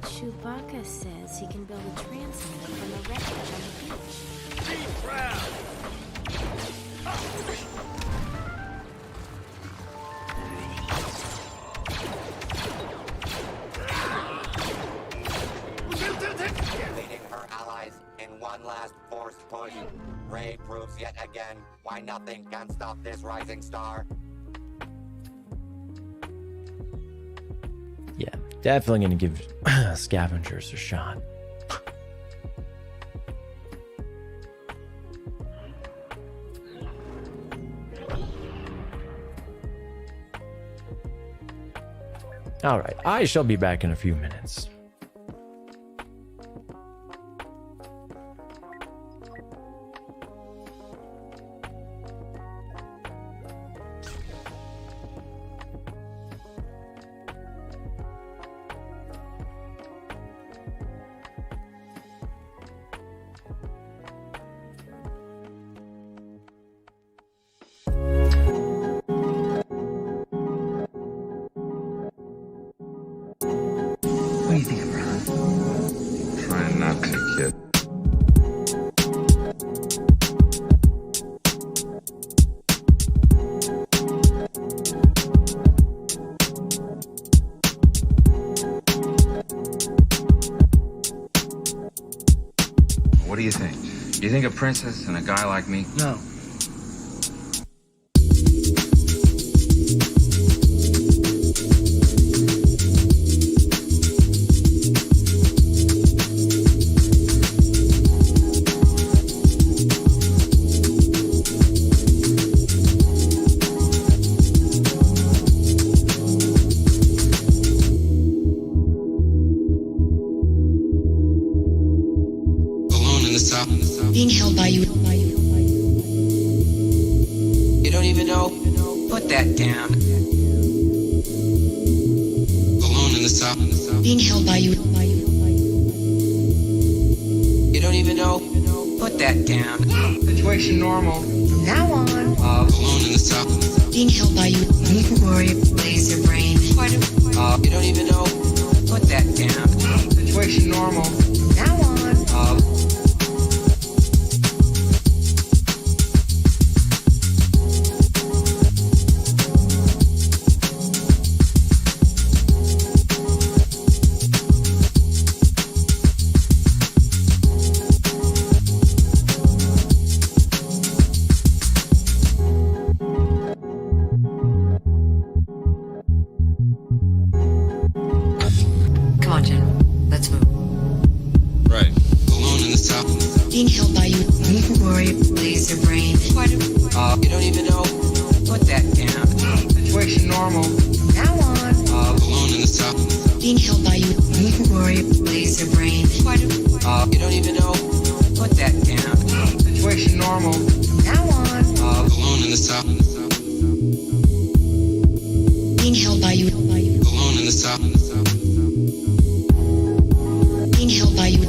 Chewbacca says he can build a transmitter from the wreckage on the beach. Leading her allies in one last forced push. Rey proves yet again why nothing can stop this rising star. Yeah, definitely gonna give scavengers a shot. All right, I shall be back in a few minutes. What do you think, Abraham? Trying not to, kid. What do you think? Do you think a princess and a guy like me? No. Being held by you. You don't even know? Put that down. Alone in the south. Being held by you. You don't even know? Put that down. Situation normal. From now on. Alone in the south. Being held by you. Need to worry, laser brain. You don't even know? Put that down. Situation normal. From now on. Come on, General. Let's move. Right. Alone in the south. Being held by you. Need to worry, laser brain. You don't even know? Put that down. Situation normal. From now on. Alone in the south. Being held by you. Need to worry, laser brain. You don't even know? Put that down. Situation normal. From now on. Alone in the south. Being held by you. Alone in the south. Being held by you.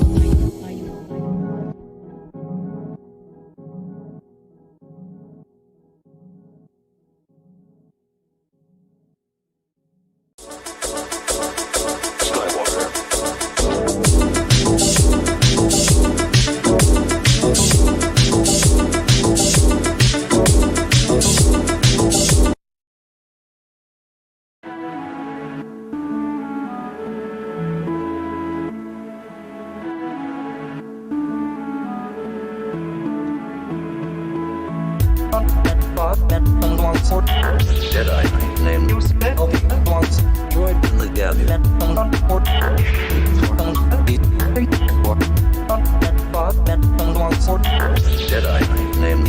Jedi named droid in the Jedi named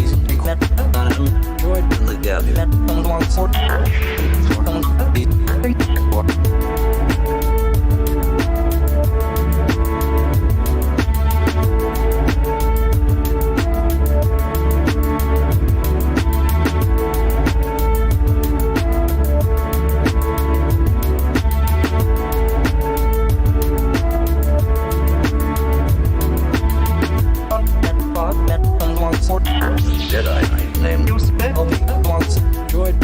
Jedi named droid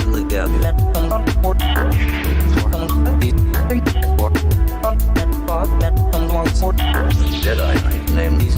Jedi named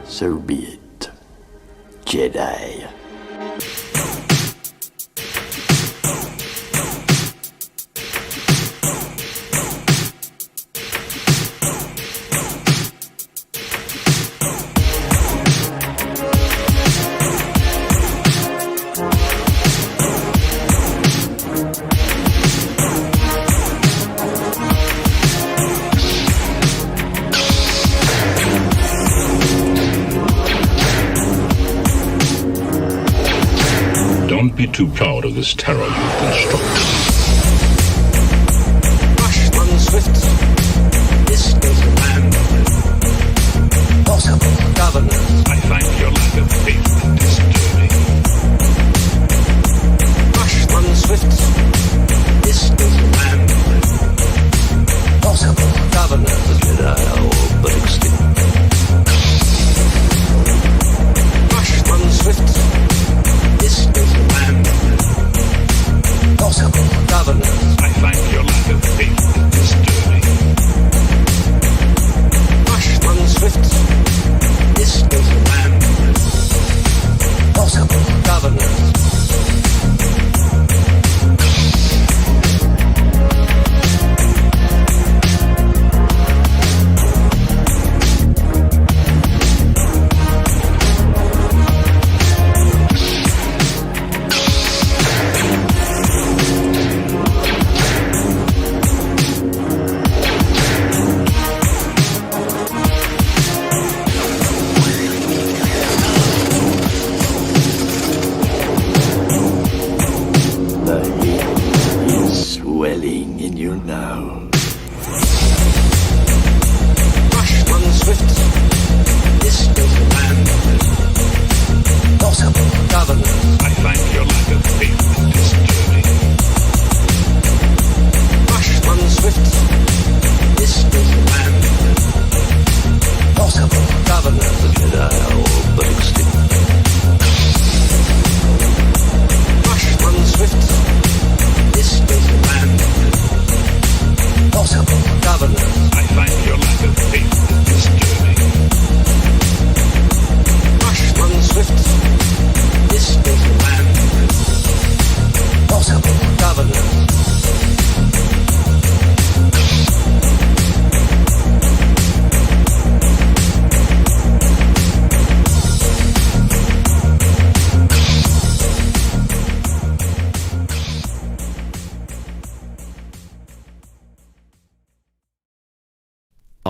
So be it, Jedi. Don't be too proud of this terror you've constructed. Rush, run swift. This is the land. Possible governors. I find your lack of faith disturbing. Rush, run swift. This is the land. Possible governors. Jedi are all but extinct. Rush, run swift. This is the land. Possible governors.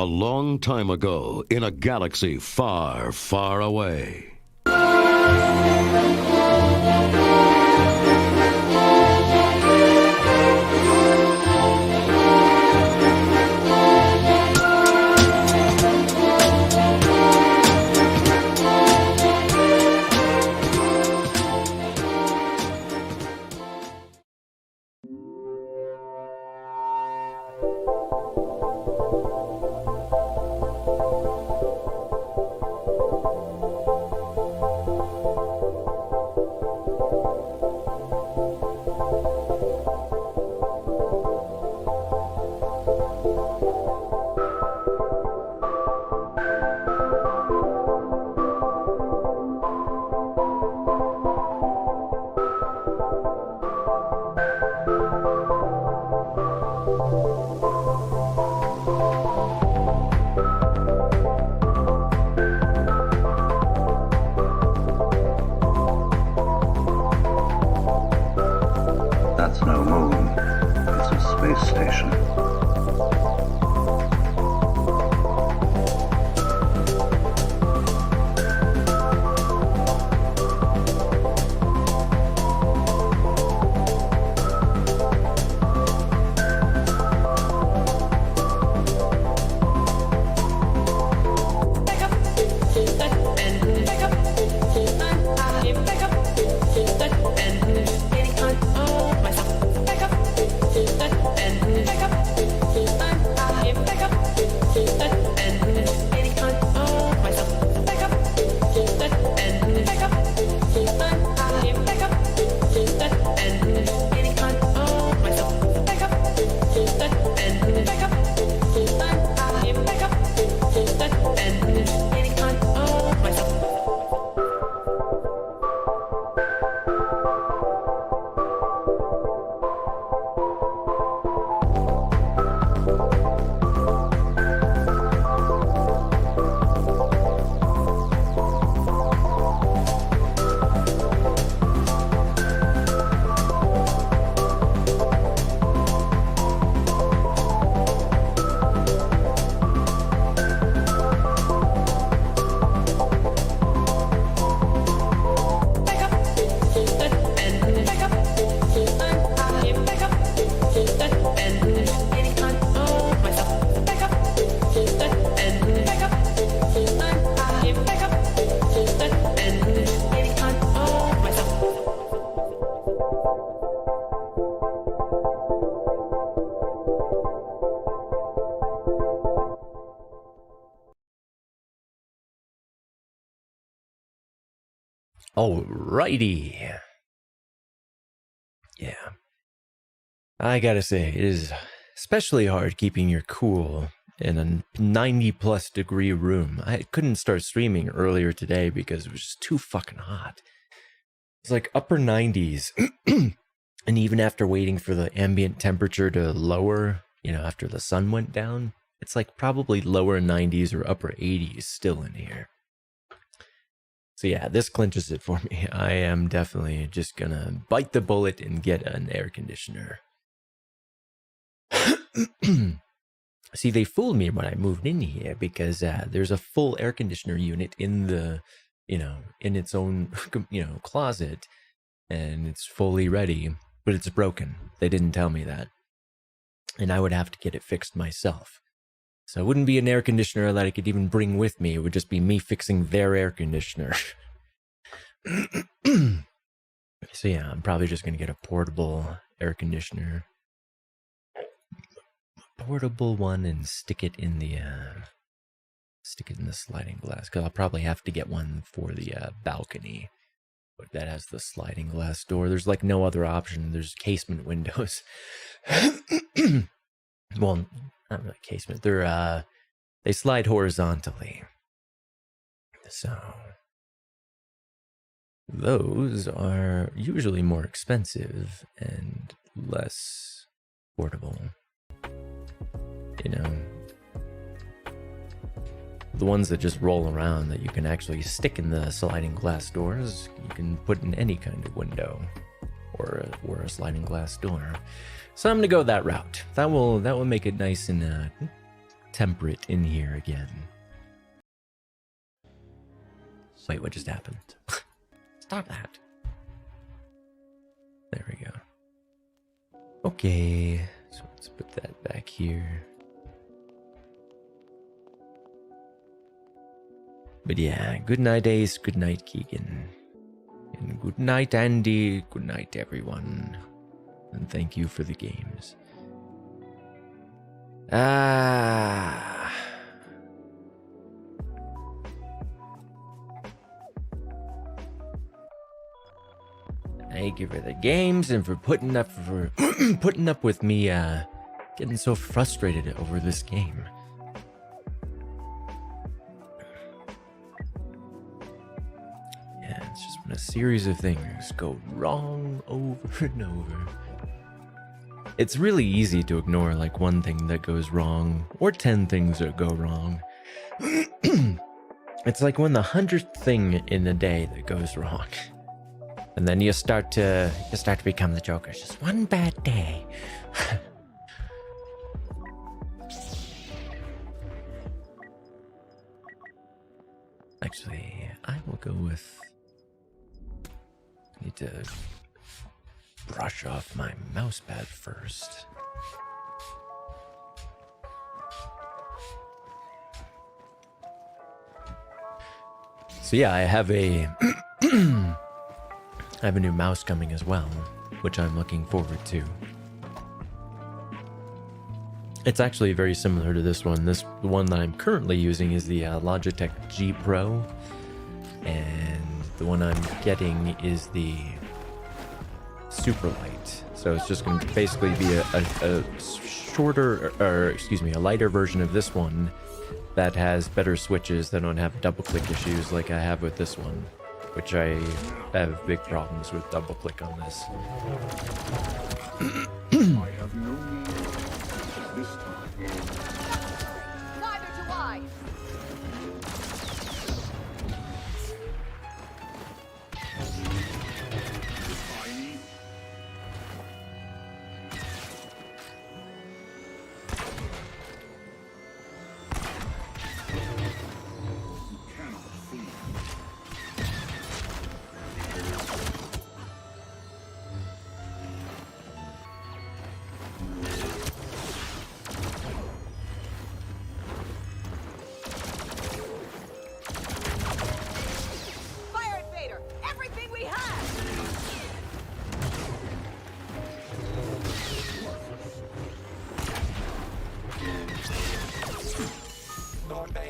A long time ago, in a galaxy far, far away. That's no moon. It's a space station. Alrighty. Yeah. I gotta say, it is especially hard keeping your cool in a 90+ degree room. I couldn't start streaming earlier today because it was just too fucking hot. It's like upper 90s. And even after waiting for the ambient temperature to lower, you know, after the sun went down, it's like probably lower 90s or upper 80s still in here. So yeah, this clinches it for me. I am definitely just gonna bite the bullet and get an air conditioner. See, they fooled me when I moved in here because there's a full air conditioner unit in the, you know, in its own, you know, closet, and it's fully ready, but it's broken. They didn't tell me that. And I would have to get it fixed myself. So it wouldn't be an air conditioner that I could even bring with me. It would just be me fixing their air conditioner. So yeah, I'm probably just going to get a portable air conditioner. Portable one and stick it in the sliding glass. Because I'll probably have to get one for the balcony. But that has the sliding glass door. There's like no other option. There's casement windows. Well, not really casement. They're they slide horizontally. So those are usually more expensive and less portable. You know, the ones that just roll around that you can actually stick in the sliding glass doors, you can put in any kind of window or a sliding glass door. So I'm gonna go that route. That will make it nice and temperate in here again. Wait, what just happened? Stop that. There we go. Okay, so let's put that back here. But yeah, good night Ace, good night Keegan. And good night Andy, good night everyone. And thank you for the games. Thank you for the games and for putting up with me getting so frustrated over this game. Yeah, it's just when a series of things go wrong over and over. It's really easy to ignore like one thing that goes wrong or 10 things that go wrong. It's like when the 100th thing in a day that goes wrong. And then you start to become the Joker. It's just one bad day. Actually, I will go with... I need to brush off my mouse pad first. So yeah, I have a... I have a new mouse coming as well, which I'm looking forward to. It's actually very similar to this one. The one that I'm currently using is the Logitech G Pro, and the one I'm getting is the Super Light. So it's just going to basically be a shorter, or excuse me, a lighter version of this one that has better switches that don't have double click issues like I have with this one. Which I have big problems with double click on this. I have no need this time. Neither do I.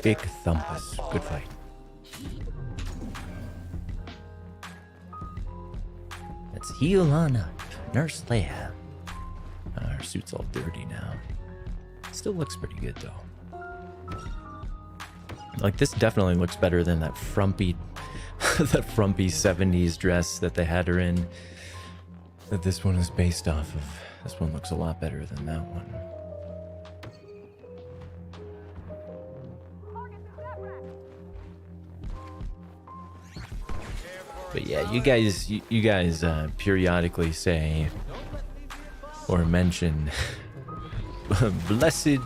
Big thumpus. Good fight. Let's heal on up. Nurse Leia. Her suit's all dirty now. Still looks pretty good though. Like this definitely looks better than that frumpy that frumpy 70s dress that they had her in. That this one is based off of. This one looks a lot better than that one. But yeah, you guys periodically say or mention bless your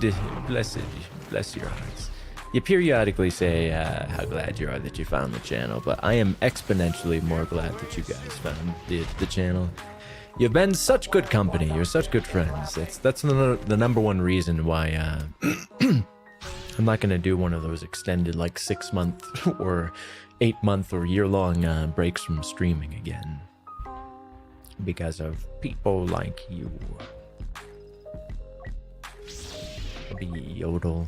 hearts. You periodically say how glad you are that you found the channel, but I am exponentially more glad that you guys found the channel. You've been such good company. You're such good friends. That's the number one reason why I'm not gonna do one of those extended like 6-month or 8-month or year-long breaks from streaming again because of people like you. Be yodel.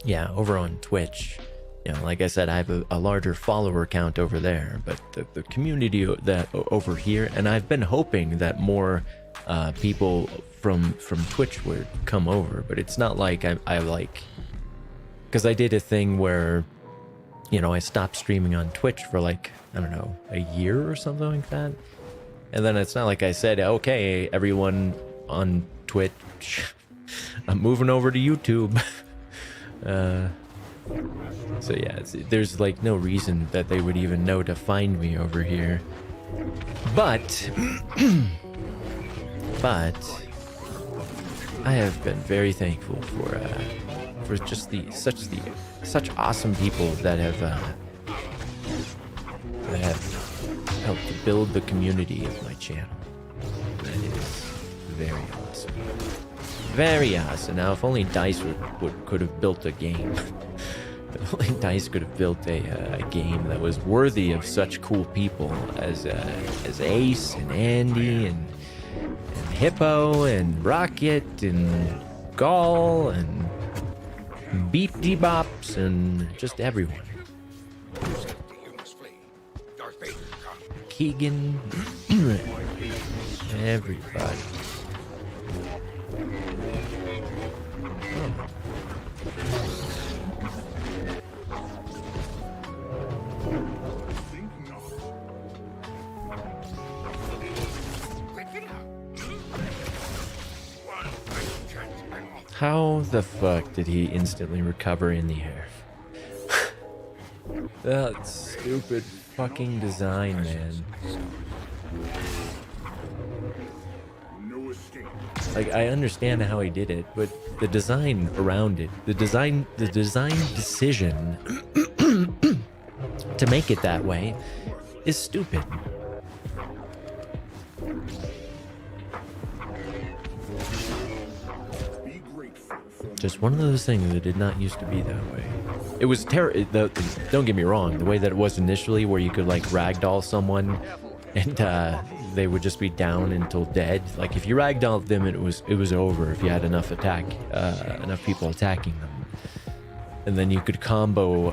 Yeah, over on Twitch, you know, like I said, I have a larger follower count over there, but the community that over here, and I've been hoping that more people from Twitch would come over, but it's not like I like. Because I did a thing where, you know, I stopped streaming on Twitch for like, I don't know, a year or something like that. And then it's not like I said, okay, everyone on Twitch, I'm moving over to YouTube. So yeah, there's like no reason that they would even know to find me over here. But I have been very thankful for just such awesome people that have helped to build the community of my channel. That is very awesome. Very awesome. Now, if only Dice could have built a game. If only Dice could have built a game that was worthy of such cool people as Ace and Andy and Hippo and Rocket and Gall and Beep Debops and just everyone. Keegan, everybody. Oh. How the fuck did he instantly recover in the air? That stupid fucking design, man. Like, I understand how he did it, but the design around it, the design decision to make it that way is stupid. Just one of those things that did not used to be that way. It was terrible. Don't get me wrong. The way that it was initially, where you could like ragdoll someone, and they would just be down until dead. Like if you ragdolled them, it was over. If you had enough people attacking them, and then you could combo,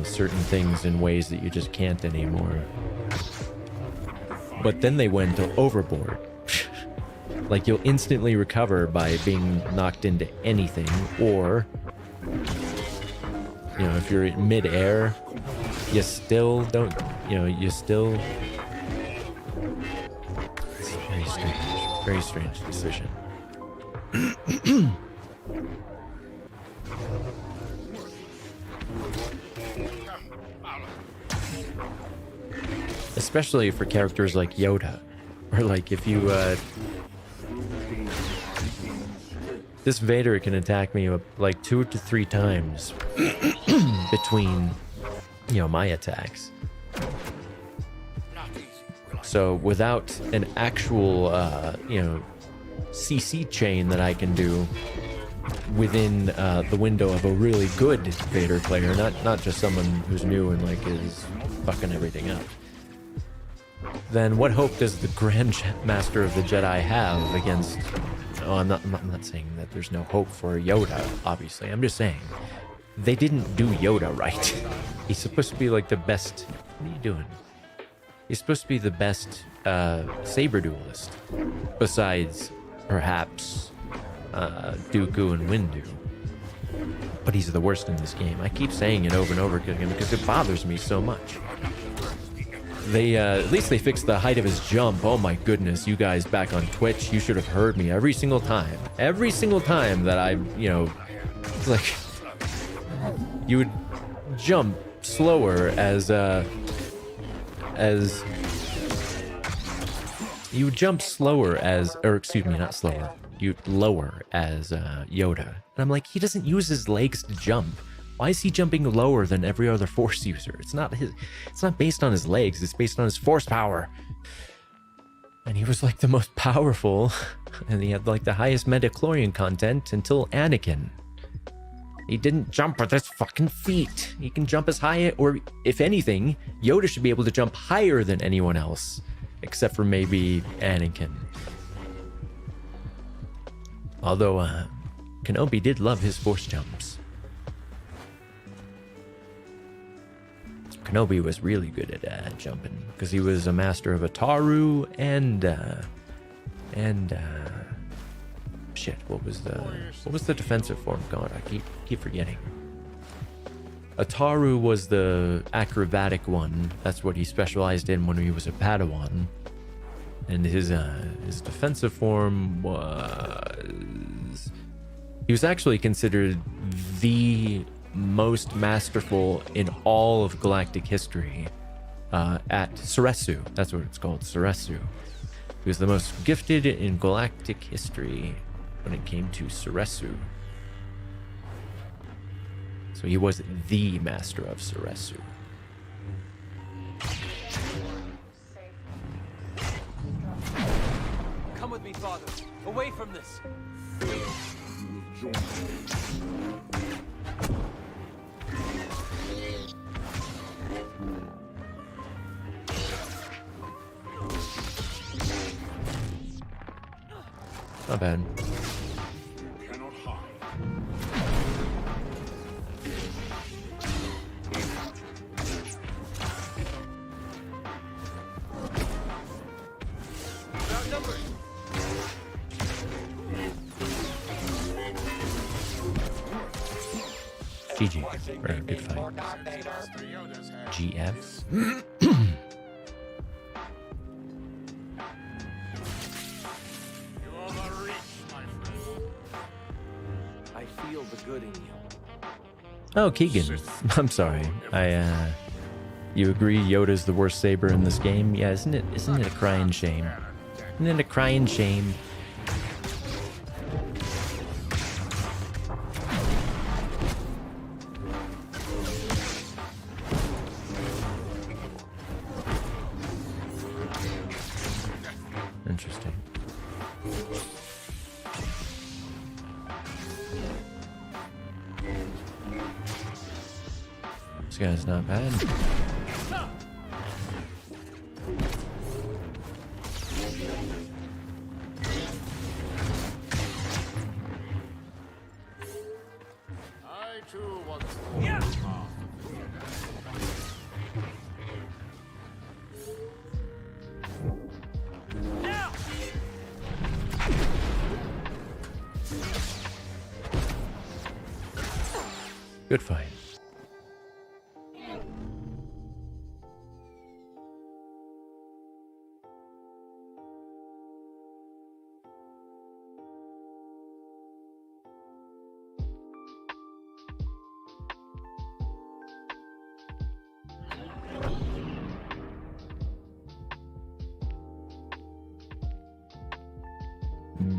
certain things in ways that you just can't anymore. But then they went overboard. Like you'll instantly recover by being knocked into anything, or if you're in mid-air, you still don't. It's very strange decision. Especially for characters like Yoda, or like if you. This Vader can attack me like 2 to 3 times between, my attacks. So without an actual, CC chain that I can do within the window of a really good Vader player, not just someone who's new and like is fucking everything up, then what hope does the Grand Master of the Jedi have against... Oh, I'm not saying that there's no hope for Yoda, obviously. I'm just saying they didn't do Yoda right. He's supposed to be like the best... What are you doing? He's supposed to be the best saber duelist, besides perhaps Dooku and Windu. But he's the worst in this game. I keep saying it over and over again because it bothers me so much. They at least they fixed the height of his jump. Oh my goodness, you guys back on Twitch, you should have heard me every single time that I, like, you would jump slower as you would jump slower as, or excuse me, not slower, you'd lower as Yoda. And I'm like, he doesn't use his legs to jump. Why is he jumping lower than every other Force user? It's not based on his legs, it's based on his Force power. And he was like the most powerful, and he had like the highest midichlorian content until Anakin. He didn't jump with his fucking feet. He can jump as high, or if anything, Yoda should be able to jump higher than anyone else, except for maybe Anakin. Although Kenobi did love his Force jumps. Kenobi was really good at jumping because he was a master of Ataru and shit. What was the defensive form called? I keep forgetting. Ataru was the acrobatic one. That's what he specialized in when he was a Padawan. And his defensive form was... He was actually considered the most masterful in all of galactic history at Seresu. That's what it's called, Seresu. He was the most gifted in galactic history when it came to Ceresu. So he was the master of Ceresu. Come with me, father. Away from this. Not bad. GG. Or good fight. GF. I feel the good in you. Oh, Keegan. I'm sorry. You agree Yoda's the worst saber in this game? Yeah, isn't it a crying shame? Isn't it a crying shame? Interesting. This guy's not bad. I too once Good fight.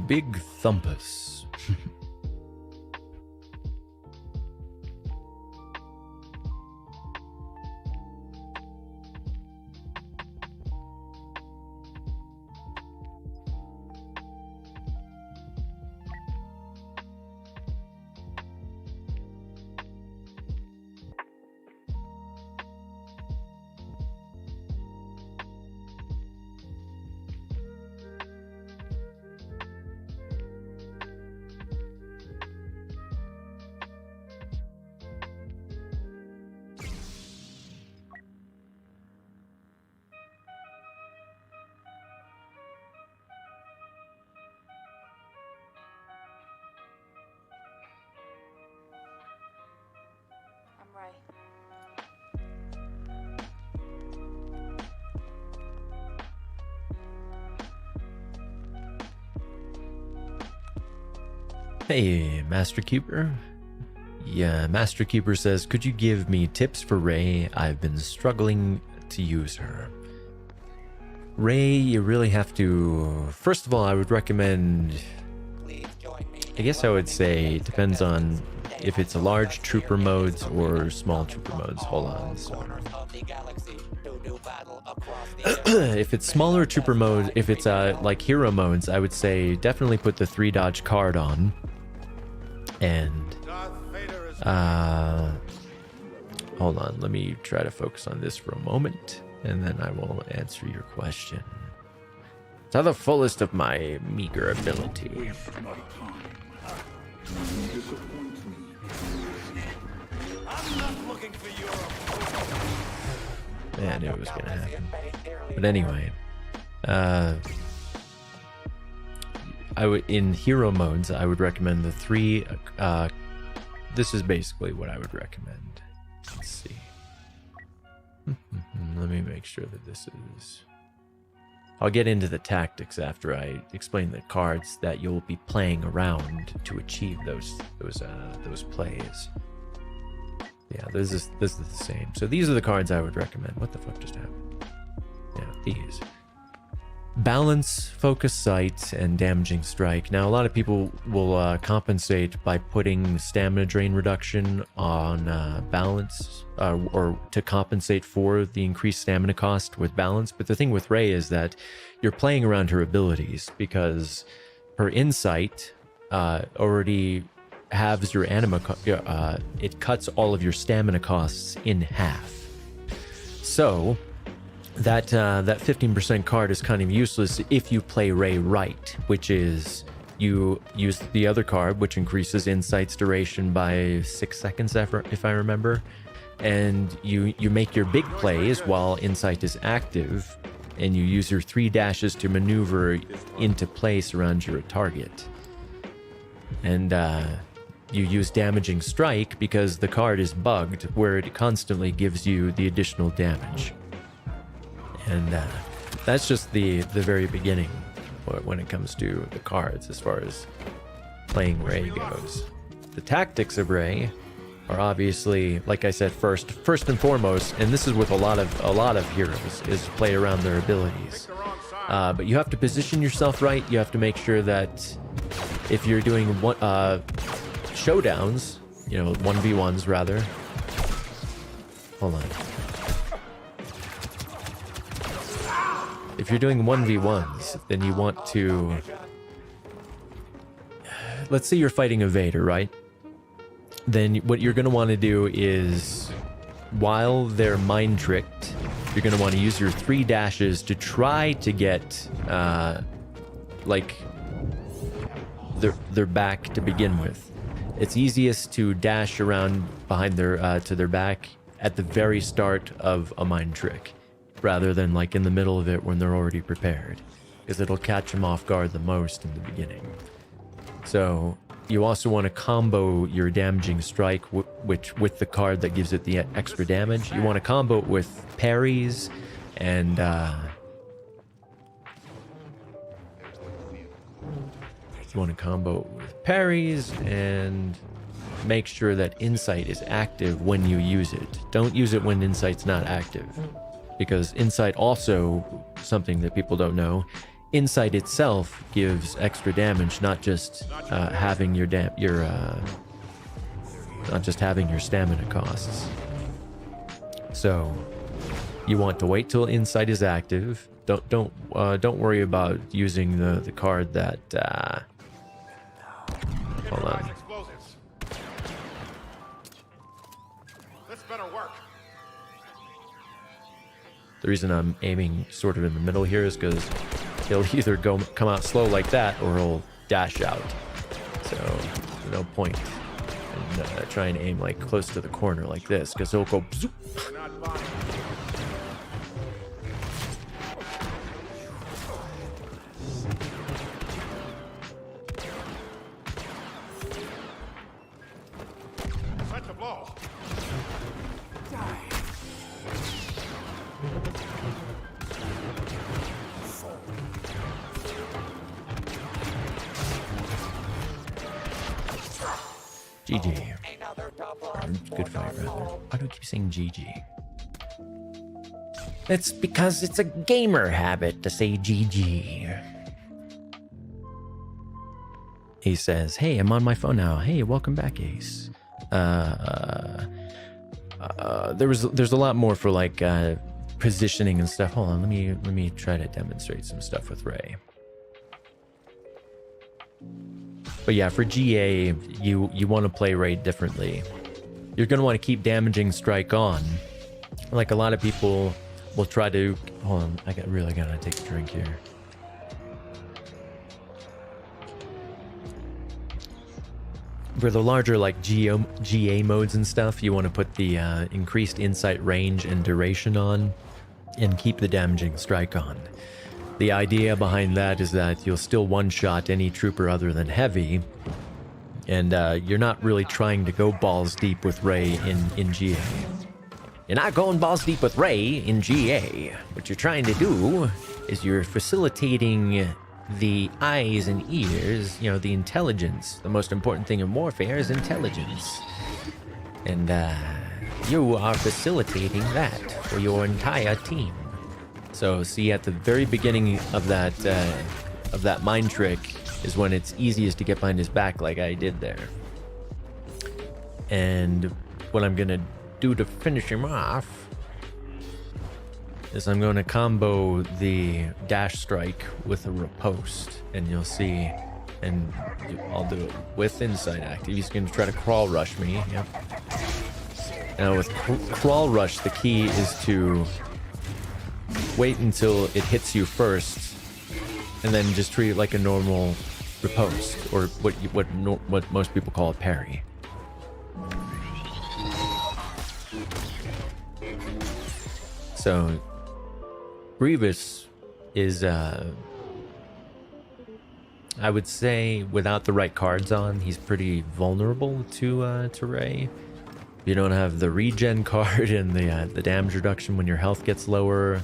Big Thumpus. Hey, Master Keeper. Yeah, Master Keeper says, could you give me tips for Ray? I've been struggling to use her. Ray, you really have to... First of all, I would recommend... I guess I would say it depends on if it's a large trooper modes or small trooper modes. Hold on. So. If it's smaller trooper mode, if it's like hero modes, I would say definitely put the 3 dodge card on. And hold on, let me try to focus on this for a moment, and then I will answer your question to the fullest of my meager ability. Yeah, I knew it was gonna happen. But anyway, in hero modes, I would recommend the 3. This is basically what I would recommend. Let's see. Let me make sure that this is... I'll get into the tactics after I explain the cards that you'll be playing around to achieve those plays. Yeah, this is the same. So these are the cards I would recommend. What the fuck just happened? Yeah, these. balance, focus sight, and damaging strike. Now, a lot of people will compensate by putting stamina drain reduction on balance, or to compensate for the increased stamina cost with balance. But the thing with Rey is that you're playing around her abilities, because her insight already halves your anima. It cuts all of your stamina costs in half. So that 15% card is kind of useless if you play Rey right, which is you use the other card, which increases Insight's duration by 6 seconds, if I remember, and you make your big plays while Insight is active, and you use your 3 dashes to maneuver into place around your target. And you use damaging strike because the card is bugged, where it constantly gives you the additional damage. And that's just the very beginning when it comes to the cards as far as playing Rey goes. The tactics of Rey are obviously, like I said, first and foremost, and this is with a lot of heroes, is play around their abilities. But you have to position yourself right. You have to make sure that if you're doing showdowns, 1v1s rather. Hold on. If you're doing 1v1s, then you want to... Let's say you're fighting a Vader, right? Then what you're going to want to do is, while they're mind tricked, you're going to want to use your 3 dashes to try to get, their back to begin with. It's easiest to dash around behind their to their back at the very start of a mind trick, rather than like in the middle of it when they're already prepared, because it'll catch them off guard the most in the beginning. So you also want to combo your damaging strike with the card that gives it the extra damage. You want to combo it with parries and make sure that Insight is active when you use it. Don't use it when Insight's not active, because Insight also, something that people don't know, Insight itself gives extra damage, not just having your stamina costs. So you want to wait till Insight is active. Don't worry about using the card that hold on. This better work. The reason I'm aiming sort of in the middle here is because he'll either come out slow like that, or he'll dash out. So no point in trying to aim like close to the corner like this, because he'll go zoop. Such a blow. GG. Good fight, rather. Why do I keep saying GG? It's because it's a gamer habit to say GG. He says, hey, I'm on my phone now. Hey, welcome back, Ace. There's a lot more for like positioning and stuff. Hold on, let me try to demonstrate some stuff with Rey. But yeah, for GA, you want to play Rey differently. You're going to want to keep damaging strike on. Like a lot of people will try to... Hold on, I really gotta take a drink here. For the larger like GA modes and stuff, you want to put the increased insight range and duration on, and keep the damaging strike on. The idea behind that is that you'll still one-shot any trooper other than heavy, and you're not really trying to go balls deep with Rey in GA. You're not going balls deep with Rey in GA. What you're trying to do is you're facilitating the eyes and ears, the intelligence. The most important thing in warfare is intelligence. And you are facilitating that for your entire team. So see, at the very beginning of that mind trick is when it's easiest to get behind his back, like I did there. And what I'm gonna do to finish him off is I'm going to combo the dash strike with a riposte, and you'll see. And I'll do it with inside active. He's going to try to crawl rush me. Yep. Now with crawl rush, the key is to wait until it hits you first, and then just treat it like a normal riposte, or what most people call a parry. So Grievous is I would say, without the right cards on, he's pretty vulnerable to Ray. You don't have the regen card and the damage reduction when your health gets lower,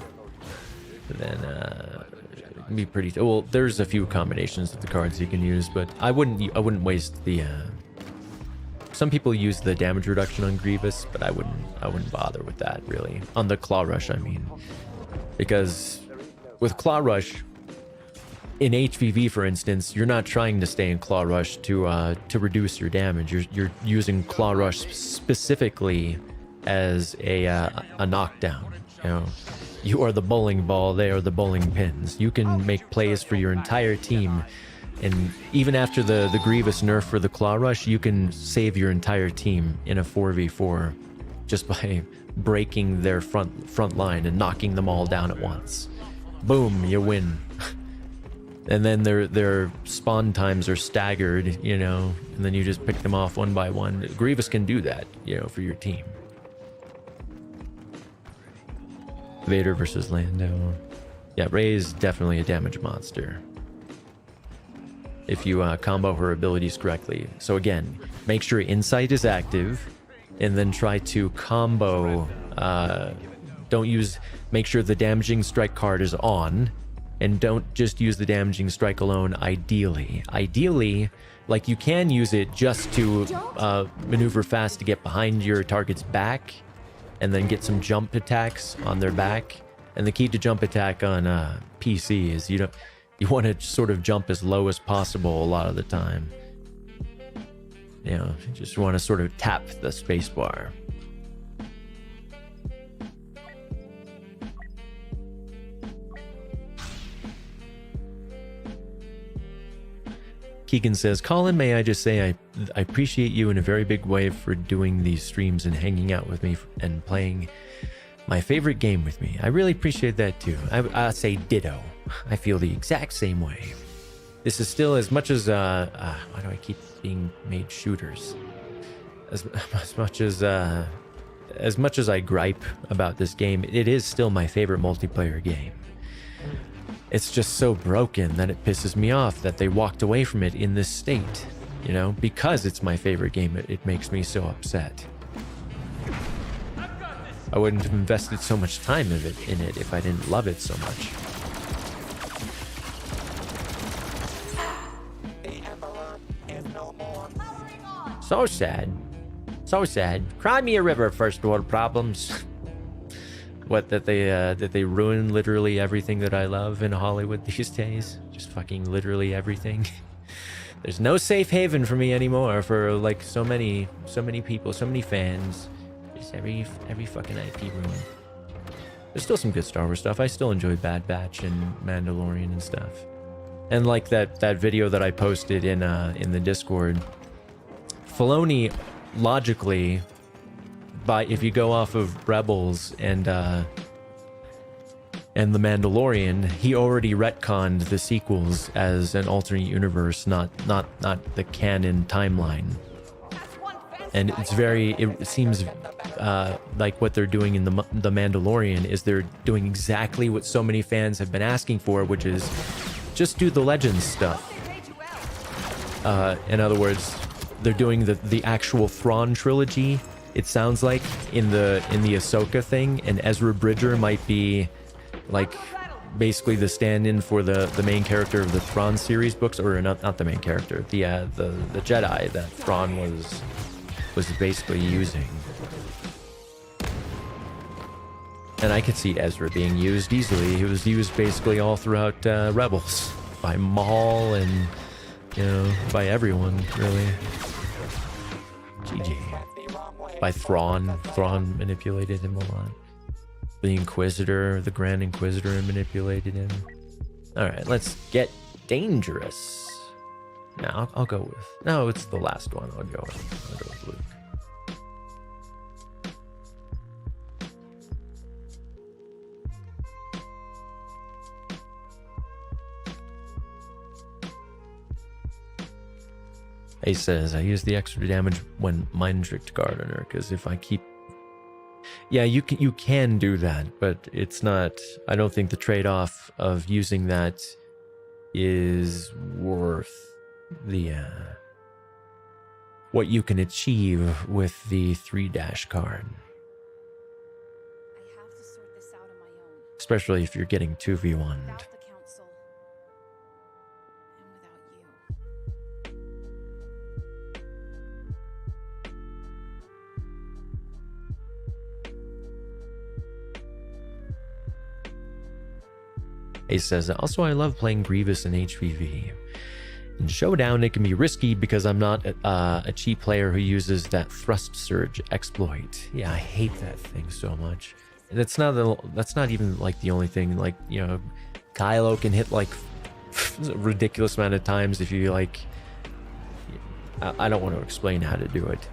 then it can be pretty. Well, there's a few combinations of the cards you can use, but I wouldn't waste the. Some people use the damage reduction on Grievous, but I wouldn't bother with that really. On the Claw Rush, I mean, because with Claw Rush. In HVV, for instance, you're not trying to stay in Claw Rush to reduce your damage. You're using Claw Rush specifically as a knockdown. You know, you are the bowling ball, they are the bowling pins. You can make plays for your entire team, and even after the Grievous nerf for the Claw Rush, you can save your entire team in a 4v4 just by breaking their front line and knocking them all down at once. Boom, you win. And then their spawn times are staggered, you know, and then you just pick them off one by one. Grievous can do that, you know, for your team. Vader versus Lando. Yeah, Rey is definitely a damage monster if you combo her abilities correctly. So again, make sure Insight is active, and then try to combo. Make sure the damaging strike card is on. And don't just use the damaging strike alone, ideally. Ideally, like you can use it just to maneuver fast to get behind your target's back and then get some jump attacks on their back. And the key to jump attack on PC is you want to sort of jump as low as possible a lot of the time. You know, you just want to sort of tap the spacebar. Keegan says, Colin, may I just say I appreciate you in a very big way for doing these streams and hanging out with me and playing my favorite game with me. I really appreciate that too. I say ditto. I feel the exact same way. This is still as much as why do I keep being made shooters? As much as I gripe about this game, it is still my favorite multiplayer game. It's just so broken that it pisses me off that they walked away from it in this state. You know, because it's my favorite game, it makes me so upset. I wouldn't have invested so much time in it if I didn't love it so much. So sad. So sad. Cry me a river, first world problems. What, that they ruin literally everything that I love in Hollywood these days? Just fucking literally everything. There's no safe haven for me anymore for like so many people, so many fans. Just every fucking IP ruined. There's still some good Star Wars stuff. I still enjoy Bad Batch and Mandalorian and stuff. And like that video that I posted in the Discord. Filoni, logically, if you go off of Rebels and The Mandalorian, he already retconned the sequels as an alternate universe, not the canon timeline. And it seems like what they're doing in the Mandalorian is they're doing exactly what so many fans have been asking for, which is just do the Legends stuff. In other words, they're doing the actual Thrawn trilogy. It sounds like in the Ahsoka thing, and Ezra Bridger might be like basically the stand-in for the main character of the Thrawn series books, or not the main character, the Jedi that Thrawn was basically using. And I could see Ezra being used easily. He was used basically all throughout Rebels. By Maul and, you know, by everyone, really. GG. By Thrawn. Thrawn manipulated him a lot. The Inquisitor, the Grand Inquisitor manipulated him. Alright, let's get dangerous. Now, I'll go with... No, it's the last one I'll go with Luke. He says, I use the extra damage when Mind Tricked Gardener, because if I keep... Yeah, you can do that, but it's not... I don't think the trade-off of using that is worth the... what you can achieve with the 3- card. I have to sort this out on my own. Especially if you're getting 2v1'd. Without the council. And without you. He says, also I love playing Grievous in HVV. In Showdown, it can be risky because I'm not a cheap player who uses that Thrust Surge exploit. Yeah, I hate that thing so much. And that's not even like the only thing. Like, you know, Kylo can hit like a ridiculous amount of times if you like... I don't want to explain how to do it.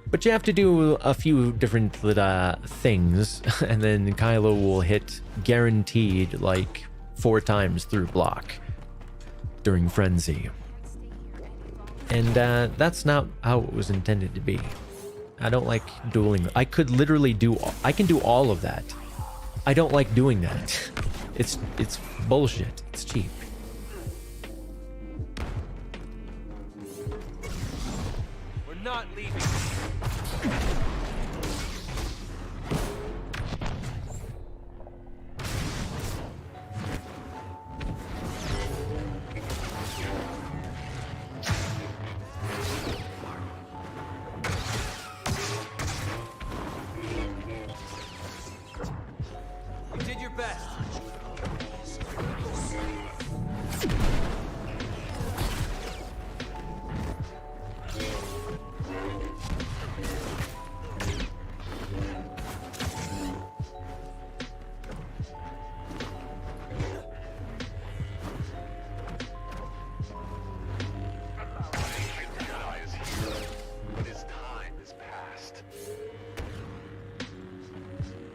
But you have to do a few different things, and then Kylo will hit guaranteed like 4 times through block during Frenzy. And that's not how it was intended to be. I don't like dueling. I could literally I can do all of that. I don't like doing that. It's bullshit. It's cheap. We're not leaving. You did your best.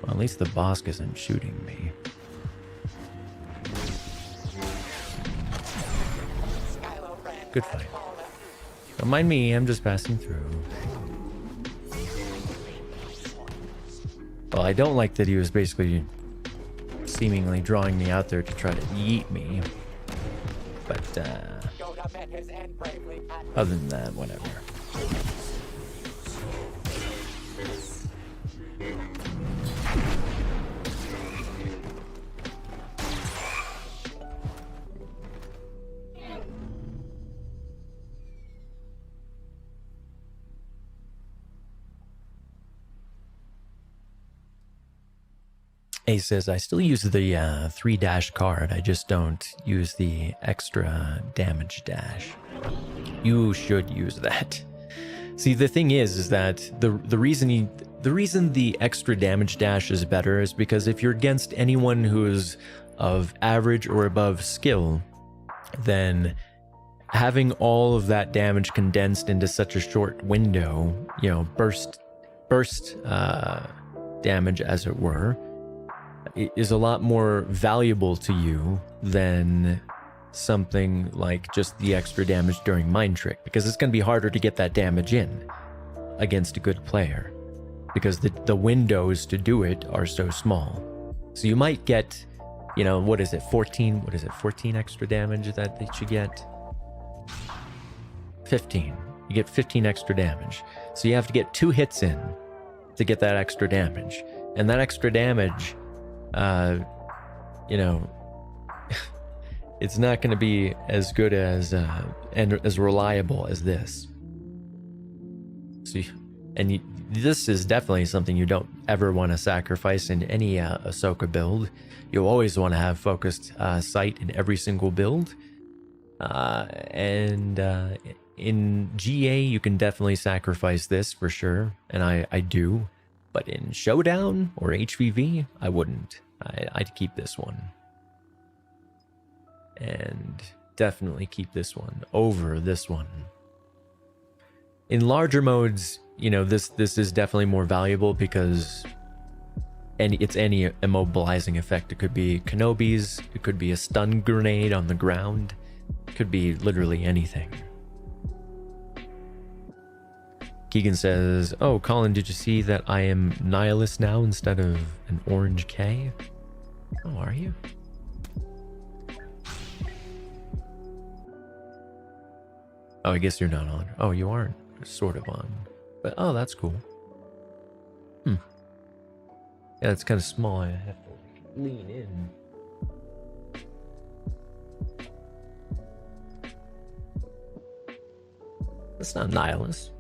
Well, at least the boss isn't shooting me. Good fight. Don't mind me, I'm just passing through. Well, I don't like that he was basically seemingly drawing me out there to try to yeet me. But, other than that, whatever. He says, I still use the 3- card, I just don't use the extra damage dash. You should use that. See, the thing is that the reason the extra damage dash is better is because if you're against anyone who is of average or above skill, then having all of that damage condensed into such a short window, you know, burst damage as it were, is a lot more valuable to you than something like just the extra damage during Mind Trick, because it's going to be harder to get that damage in against a good player because the windows to do it are so small. So you might get, you know, what is it, 14 extra damage that they should get? 15. You get 15 extra damage. So you have to get 2 hits in to get that extra damage. And that extra damage, you know, it's not going to be as good as and as reliable as this. See, And this is definitely something you don't ever want to sacrifice in any Ahsoka build. You always want to have focused sight in every single build. In GA, you can definitely sacrifice this for sure, and I do. But in Showdown or HVV, I wouldn't. I'd keep this one. And definitely keep this one over this one. In larger modes, you know, this is definitely more valuable because it's any immobilizing effect. It could be Kenobi's, it could be a stun grenade on the ground, it could be literally anything. Keegan says, oh, Colin, did you see that I am Nihilist now instead of an orange K? Oh, are you? Oh, I guess you're not on. Oh, you aren't. You're sort of on. But, oh, that's cool. Yeah, it's kind of small. I have to lean in. That's not Nihilist.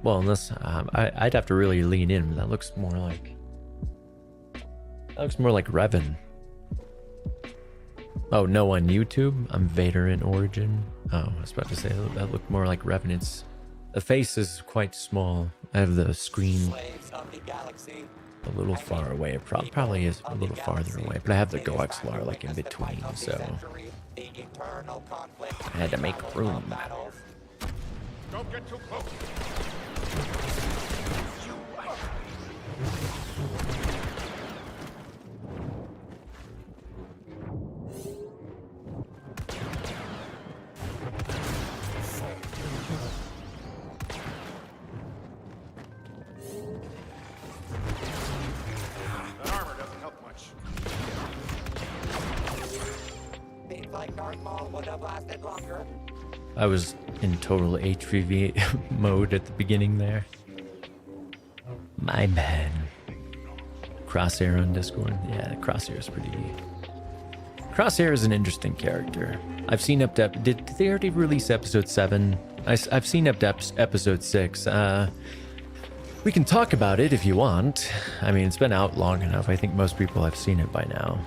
Well, unless I'd have to really lean in. But that looks more like Revan. Oh, no, on YouTube, I'm Vader in Origin. Oh, I was about to say that looked more like Revan. The face is quite small. I have the screen a little far away. It probably is a little farther away, but I have the GoXLR like in between, so I had to make room. Don't get too close. That armor doesn't help much. Seems like Darth Maul would have lasted longer. I was in total HVV mode at the beginning there. My bad. Crosshair on Discord. Yeah, Crosshair is pretty... Crosshair is an interesting character. I've seen up to... Did they already release episode 7? I've seen up to episode 6. We can talk about it if you want. I mean, it's been out long enough. I think most people have seen it by now.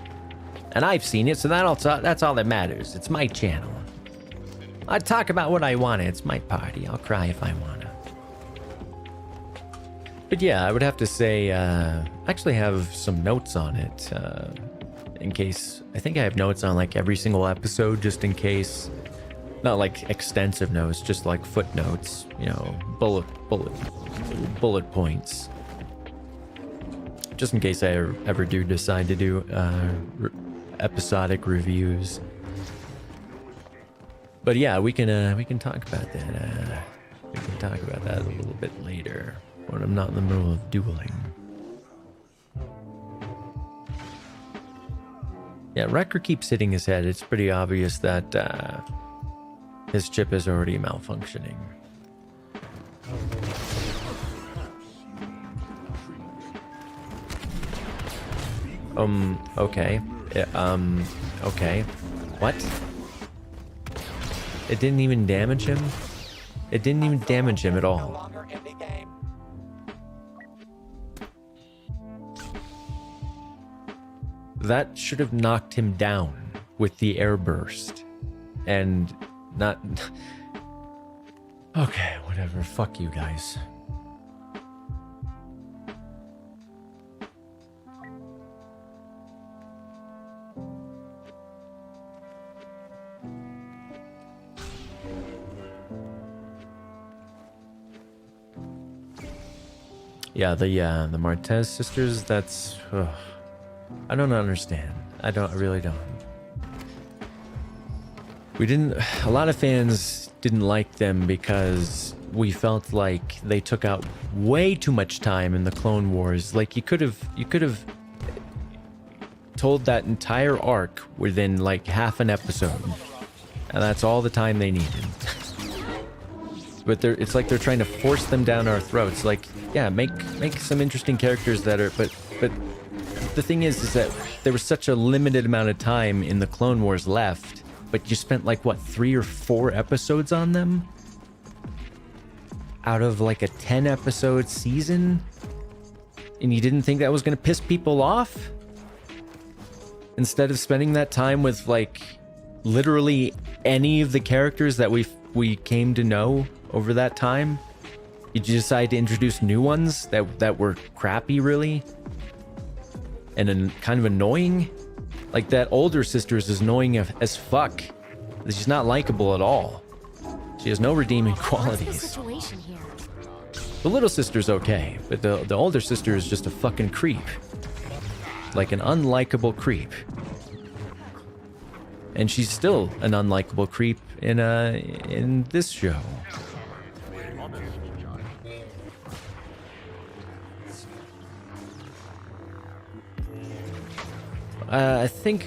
And I've seen it, so that's all that matters. It's my channel. I talk about what I want. It's my party. I'll cry if I want to. But yeah, I would have to say, I actually have some notes on it. In case, I think I have notes on like every single episode, just in case. Not like extensive notes, just like footnotes, you know, bullet points. Just in case I ever do decide to do episodic reviews. But yeah, we can talk about that. We can talk about that a little bit later when I'm not in the middle of dueling. Yeah, Wrecker keeps hitting his head. It's pretty obvious that his chip is already malfunctioning. Okay. Okay. What? It didn't even damage him? It didn't even damage him at all. That should have knocked him down with the air burst. And not... Okay, whatever. Fuck you guys. Yeah, the Martez sisters, that's... I don't understand. I really don't. A lot of fans didn't like them because we felt like they took out way too much time in the Clone Wars. Like you could have told that entire arc within like half an episode. And that's all the time they needed. But it's like they're trying to force them down our throats. Like, yeah, make some interesting characters that are, but the thing is that there was such a limited amount of time in the Clone Wars left, but you spent like what, 3 or 4 episodes on them? out of like a 10 episode season, and you didn't think that was going to piss people off? Instead of spending that time with like literally any of the characters that we came to know over that time, you decide to introduce new ones that were crappy, really, and kind of annoying. Like that older sister is annoying as fuck. She's not likable at all. She has no redeeming qualities. Situation here. The little sister's okay, but the older sister is just a fucking creep. Like an unlikable creep. And she's still an unlikable creep in this show. I think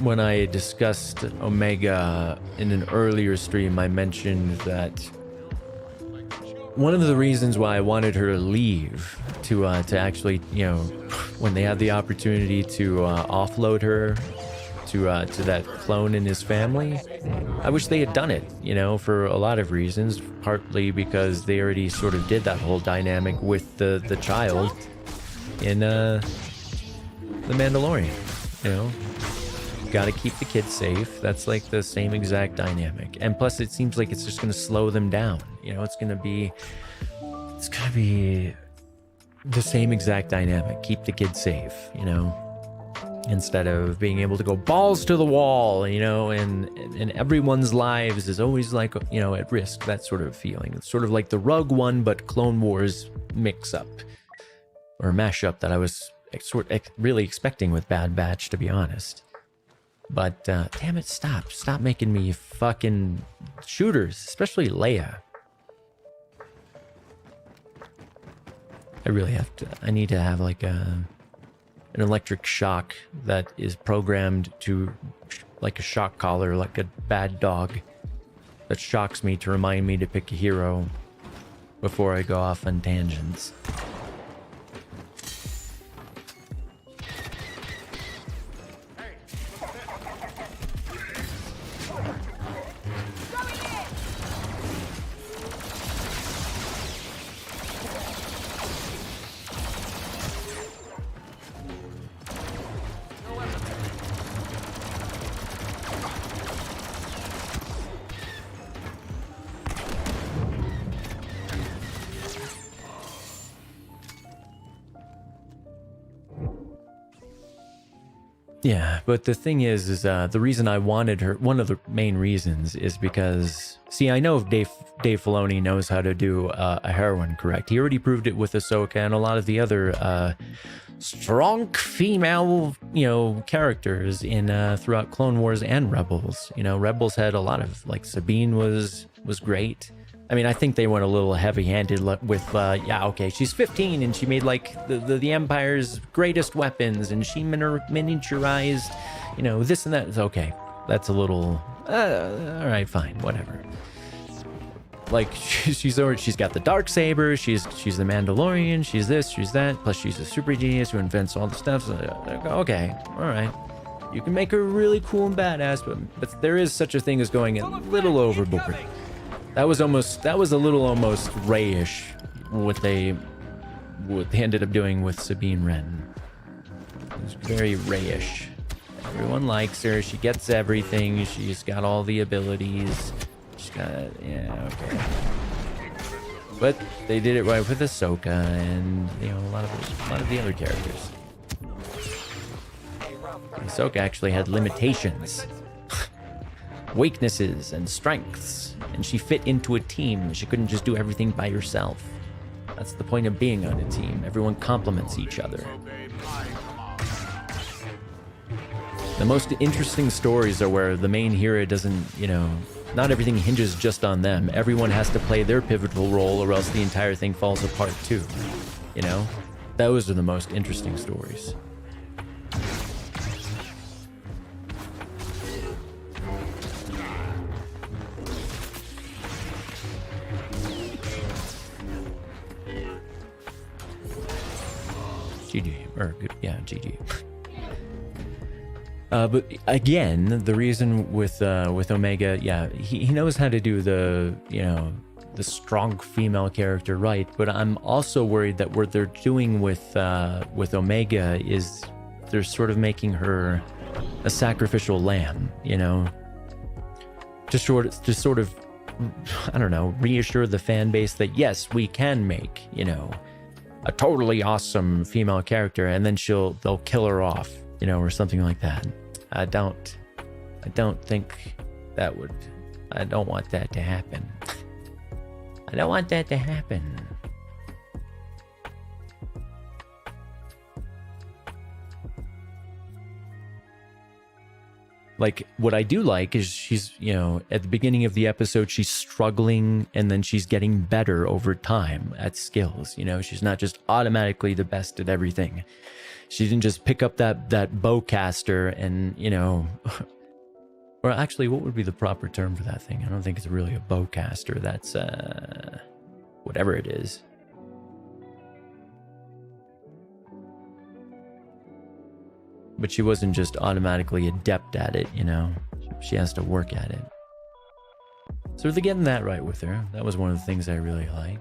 when I discussed Omega in an earlier stream, I mentioned that one of the reasons why I wanted her to leave to actually, you know, when they had the opportunity to offload her to that clone in his family, I wish they had done it, you know, for a lot of reasons. Partly because they already sort of did that whole dynamic with the child in The Mandalorian, you know. Gotta keep the kids safe. That's like the same exact dynamic. And plus it seems like it's just gonna slow them down. You know, it's gonna be the same exact dynamic. Keep the kids safe, you know, instead of being able to go balls to the wall, you know, and everyone's lives is always like, you know, at risk, that sort of feeling. It's sort of like the Rogue One but Clone Wars mix-up or mashup that I was really expecting with Bad Batch, to be honest. But damn it, stop making me fucking shooters, especially Leia. I need to have like an electric shock that is programmed to like a shock collar, like a bad dog that shocks me to remind me to pick a hero before I go off on tangents. Yeah, but the thing is the reason I wanted her, one of the main reasons, is because, see, I know Dave Filoni knows how to do a heroine correct. He already proved it with Ahsoka and a lot of the other strong female, you know, characters in throughout Clone Wars and Rebels. You know, Rebels had a lot of, like, Sabine was great. I mean, I think they went a little heavy-handed with, yeah, okay, she's 15 and she made, like, the Empire's greatest weapons and she miniaturized, you know, this and that. It's okay. That's a little, all right, fine, whatever. Like, she's got the Darksaber, she's the Mandalorian, she's this, she's that, plus she's a super genius who invents all the stuff. So, okay, all right. You can make her really cool and badass, but there is such a thing as going a little overboard. That was a little almost Rey-ish, what they ended up doing with Sabine Wren. It was very Rey-ish. Everyone likes her, she gets everything, she's got all the abilities. She's got, yeah, okay. But they did it right with Ahsoka and, you know, a lot of the other characters. Ahsoka actually had limitations, weaknesses and strengths. And she fit into a team. She couldn't just do everything by herself. That's the point of being on a team. Everyone complements each other. The most interesting stories are where the main hero doesn't, you know, not everything hinges just on them. Everyone has to play their pivotal role or else the entire thing falls apart too. You know? Those are the most interesting stories. GG, or yeah, GG. But again, the reason with Omega, yeah, he knows how to do the, you know, strong female character right, but I'm also worried that what they're doing with Omega is they're sort of making her a sacrificial lamb, you know, to sort of I don't know, reassure the fan base that yes, we can make, you know, a totally awesome female character, and then they'll kill her off, you know, or something like that. I don't think that would. I don't want that to happen. I don't want that to happen. Like, what I do like is she's, you know, at the beginning of the episode, she's struggling and then she's getting better over time at skills. You know, she's not just automatically the best at everything. She didn't just pick up that bowcaster and, you know, or actually, what would be the proper term for that thing? I don't think it's really a bowcaster. That's, whatever it is. But she wasn't just automatically adept at it, you know. She has to work at it. So they're getting that right with her. That was one of the things I really like.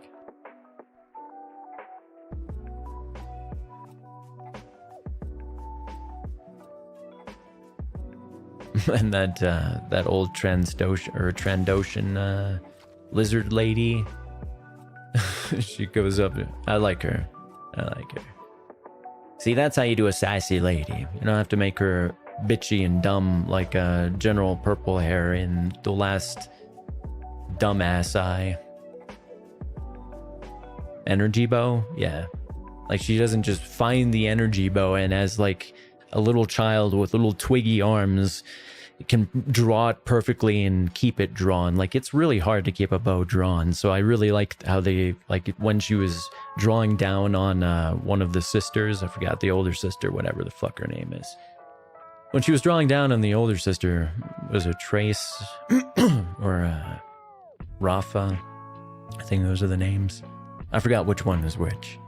And that old Trandoshan lizard lady. She goes up. I like her. See, that's how you do a sassy lady. You don't have to make her bitchy and dumb like General Purple Hair in the last dumbass eye. Energy bow? Yeah. Like, she doesn't just find the energy bow and as like a little child with little twiggy arms can draw it perfectly and keep it drawn. Like, it's really hard to keep a bow drawn. So I really liked how they, like, when she was drawing down on one of the sisters, I forgot the older sister, whatever the fuck her name is. When she was drawing down on the older sister, was it Trace or Rafa? I think those are the names. I forgot which one is which.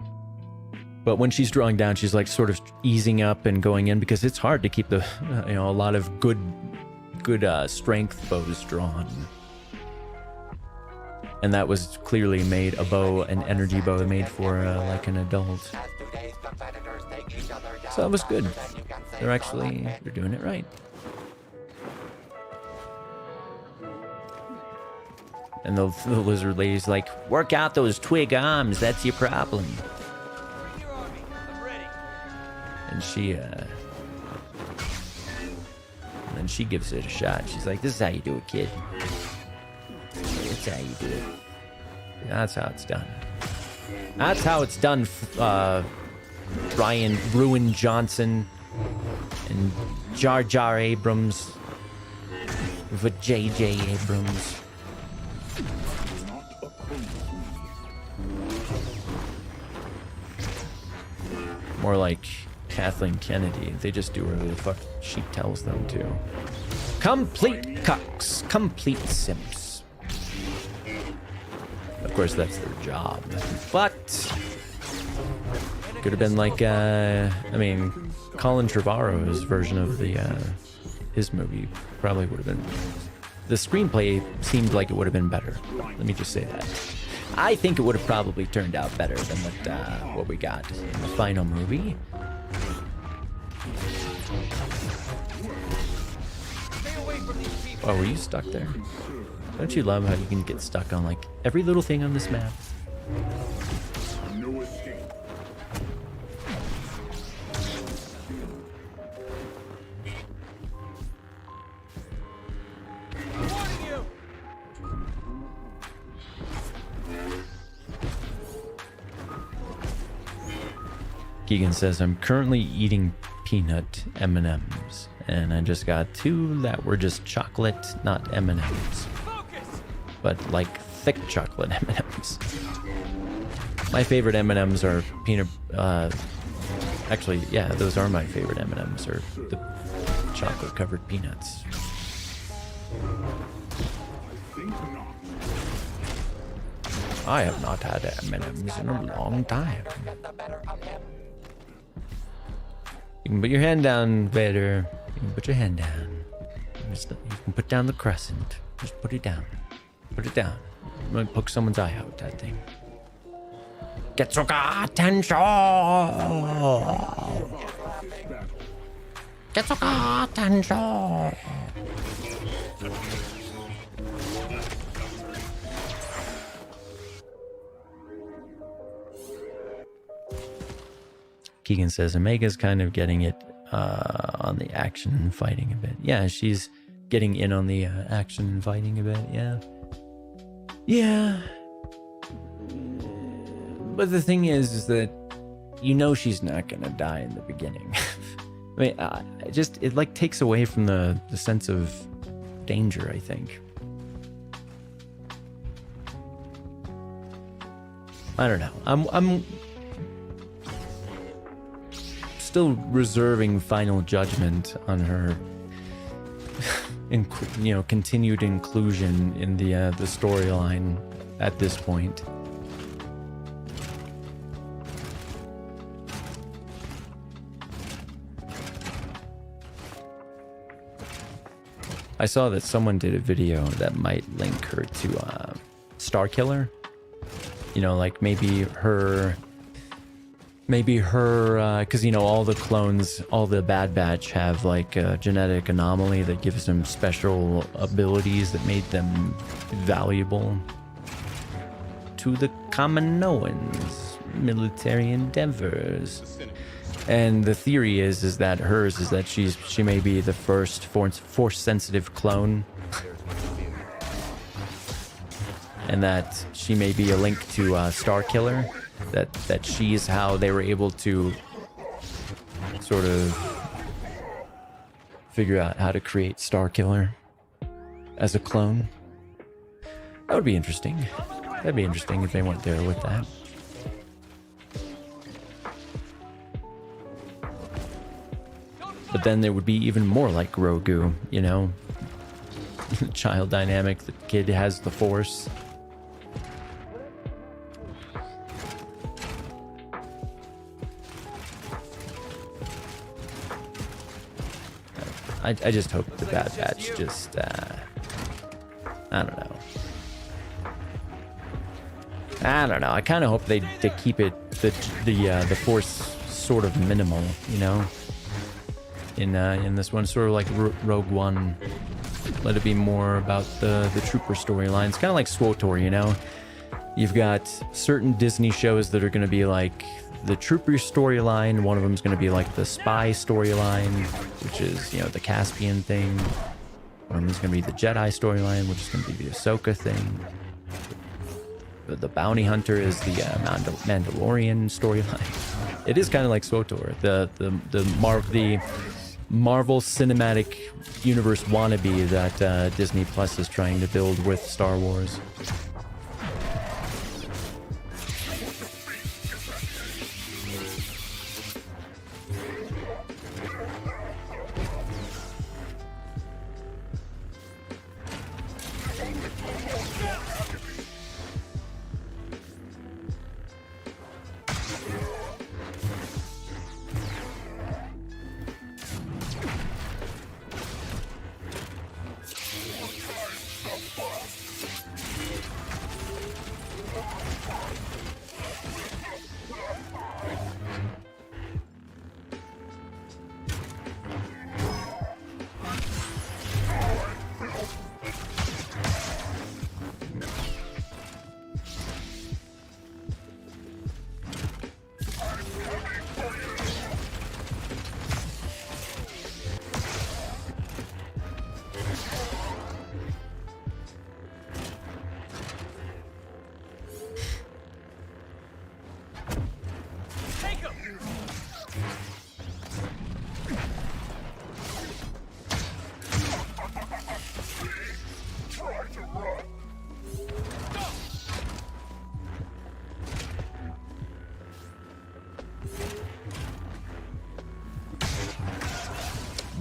But when she's drawing down, she's like sort of easing up and going in because it's hard to keep the, you know, a lot of good strength bows drawn. And that was clearly made a bow, an energy bow made for like an adult. So that was good. They're doing it right. And the lizard lady's like, work out those twig arms, that's your problem. And and then she gives it a shot. She's like, this is how you do it, kid. It's how you do it. That's how it's done. That's how it's done, Ryan Ruin Johnson and Jar Jar Abrams with J.J. Abrams. More like Kathleen Kennedy. They just do whatever the fuck she tells them to. Complete cucks. Complete simps. Of course, that's their job. But could have been like, I mean, Colin Trevorrow's version of his movie probably would have been. The screenplay seemed like it would have been better. Let me just say that. I think it would have probably turned out better than what we got in the final movie. Oh, were you stuck there? Don't you love how you can get stuck on like every little thing on this map? No escape. Keegan says, I'm currently eating peanut M&Ms, and I just got 2 that were just chocolate, not M&Ms, but like thick chocolate M&Ms. My favorite M&Ms are peanut, actually, yeah, those are my favorite M&Ms, are the chocolate covered peanuts. I have not had M&Ms in a long time. You can put your hand down, Vader. You can put your hand down. You can put down the crescent. Just put it down. Put it down. might poke someone's eye out, that thing. Getsuga Tensho! Getsuga Tensho! Keegan says Omega's kind of getting it on the action and fighting a bit. Yeah, she's getting in on the action and fighting a bit, yeah. Yeah. But the thing is that you know she's not gonna die in the beginning. I mean, it like takes away from the sense of danger, I think. I don't know. I'm still reserving final judgment on her continued inclusion in the storyline at this point. I saw that someone did a video that might link her to Starkiller. You know, like maybe her, because all the clones, all the Bad Batch have like a genetic anomaly that gives them special abilities that made them valuable to the Kaminoans' military endeavors. And the theory is that hers is that she may be the first force sensitive clone, and that she may be a link to Starkiller. That she's how they were able to sort of figure out how to create Starkiller as a clone. That would be interesting. That'd be interesting if they went there with that. But then there would be even more like Grogu, you know? Child dynamic, the kid has the Force. I just hope the Bad Batch just, I don't know. I kind of hope they keep it, the Force sort of minimal, you know? In this one, sort of like Rogue One, let it be more about the trooper storyline. It's kind of like SWTOR, you know? You've got certain Disney shows that are going to be like the trooper storyline. One of them is going to be like the spy storyline, which is, the Caspian thing. One of them is going to be the Jedi storyline, which is going to be the Ahsoka thing. The bounty hunter is the Mandalorian storyline. It is kind of like SWTOR, the Marvel Cinematic Universe wannabe that Disney Plus is trying to build with Star Wars.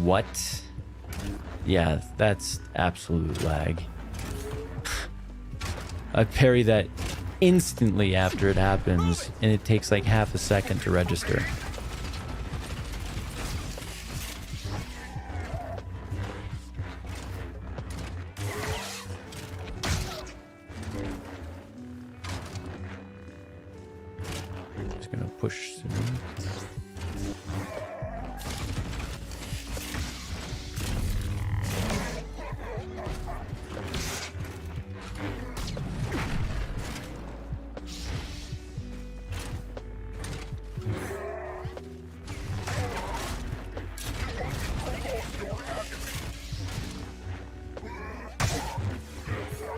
What? Yeah, that's absolute lag. I parry that instantly after it happens, and it takes like half a second to register. gonna push soon.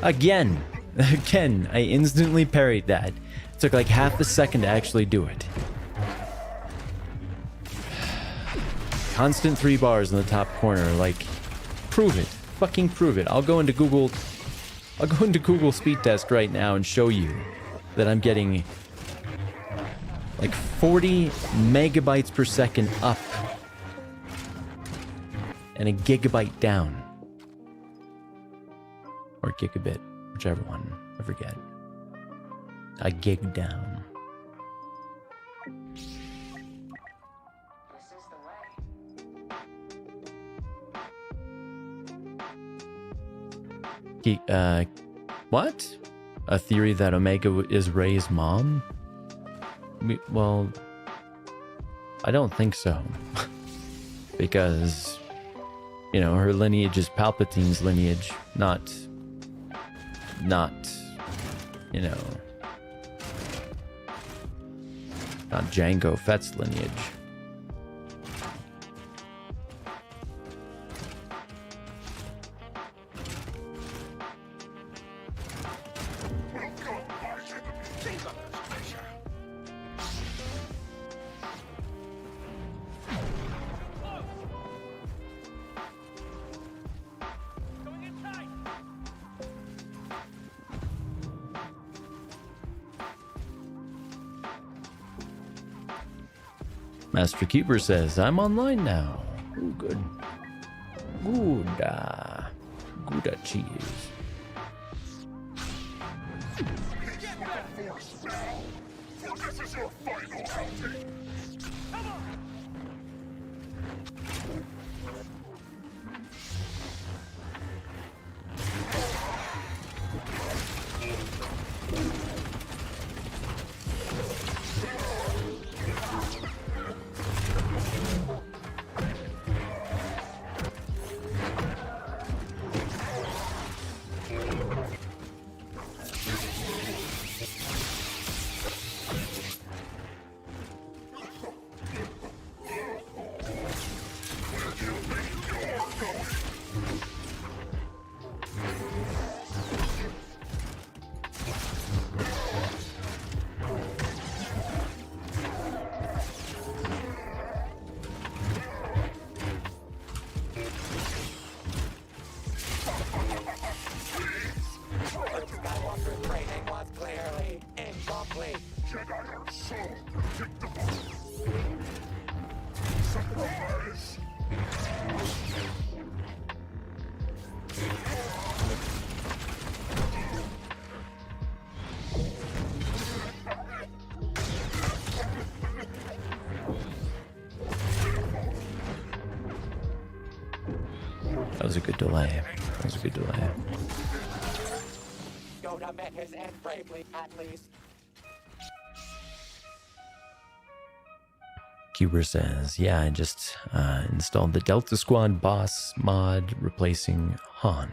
Again, I instantly parried that. It took like half a second to actually do it. Constant 3 bars in the top corner, like, prove it. Fucking prove it. I'll go into Google speed test right now and show you that I'm getting like 40 megabytes per second up and a gigabyte down. Or gigabit, whichever one, I forget. A gig down. What? A theory that Omega is Rey's mom? Well, I don't think so. Because, you know, her lineage is Palpatine's lineage, not, you know, not Jango Fett's lineage. Master Keeper says, I'm online now. Ooh, good. Gouda. Gouda cheese. That was a good delay. That was a good delay. Yoda met his end bravely, at least. Cuber says, yeah, I just installed the Delta Squad boss mod replacing Han.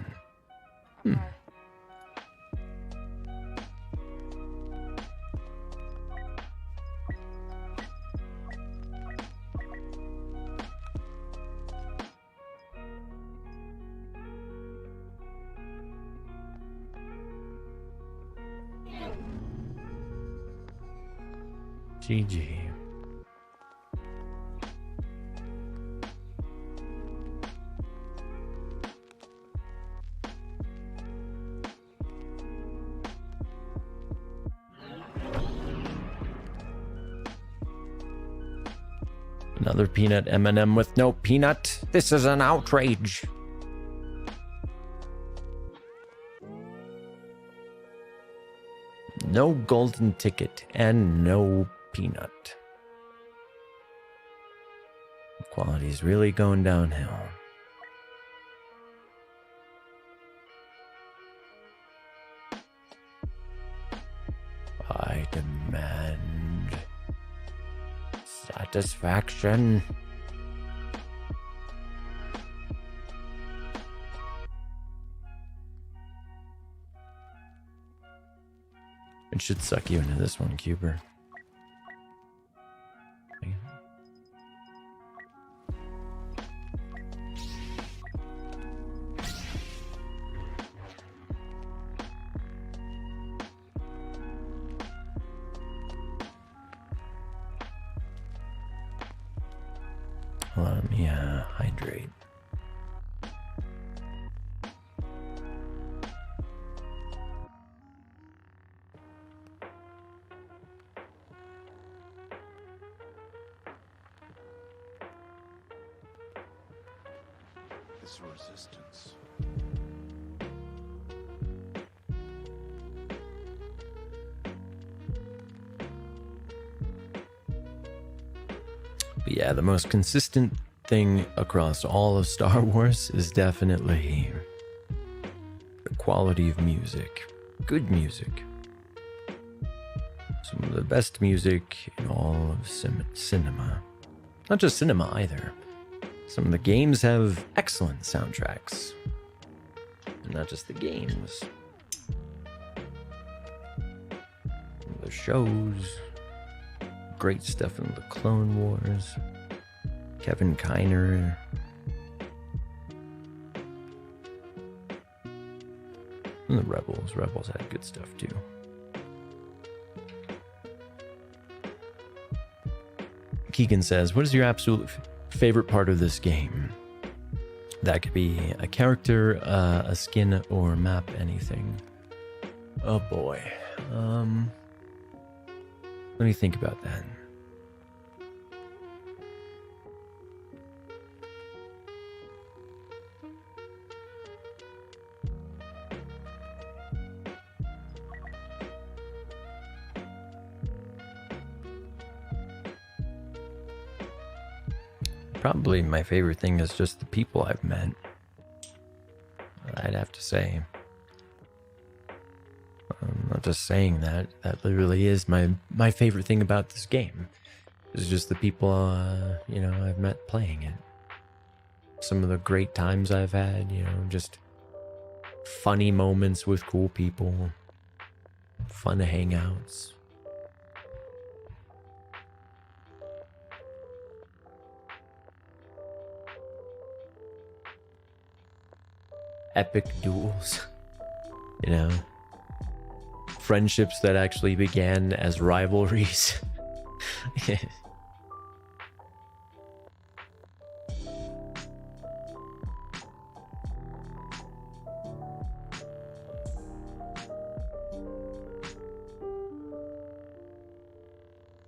GG. Another peanut M&M with no peanut. This is an outrage. No golden ticket and no peanut. Quality's really going downhill. I demand satisfaction. It should suck you into this one, Cuber. Let me hydrate. This resistance. But yeah, the most consistent thing across all of Star Wars is definitely the quality of music. Good music. Some of the best music in all of cinema. Not just cinema either. Some of the games have excellent soundtracks. And not just the games. The shows. Great stuff in the Clone Wars. Kevin Kiner. And the Rebels. Rebels had good stuff too. Keegan says, what is your absolute favorite part of this game? That could be a character, a skin, or map, anything. Oh boy. Let me think about that. Probably my favorite thing is just the people I've met. I'd have to say. I'm not just saying that. That literally is my favorite thing about this game. It's just the people, you know, I've met playing it. Some of the great times I've had, you know, just funny moments with cool people. Fun hangouts. Epic duels, you know, friendships that actually began as rivalries.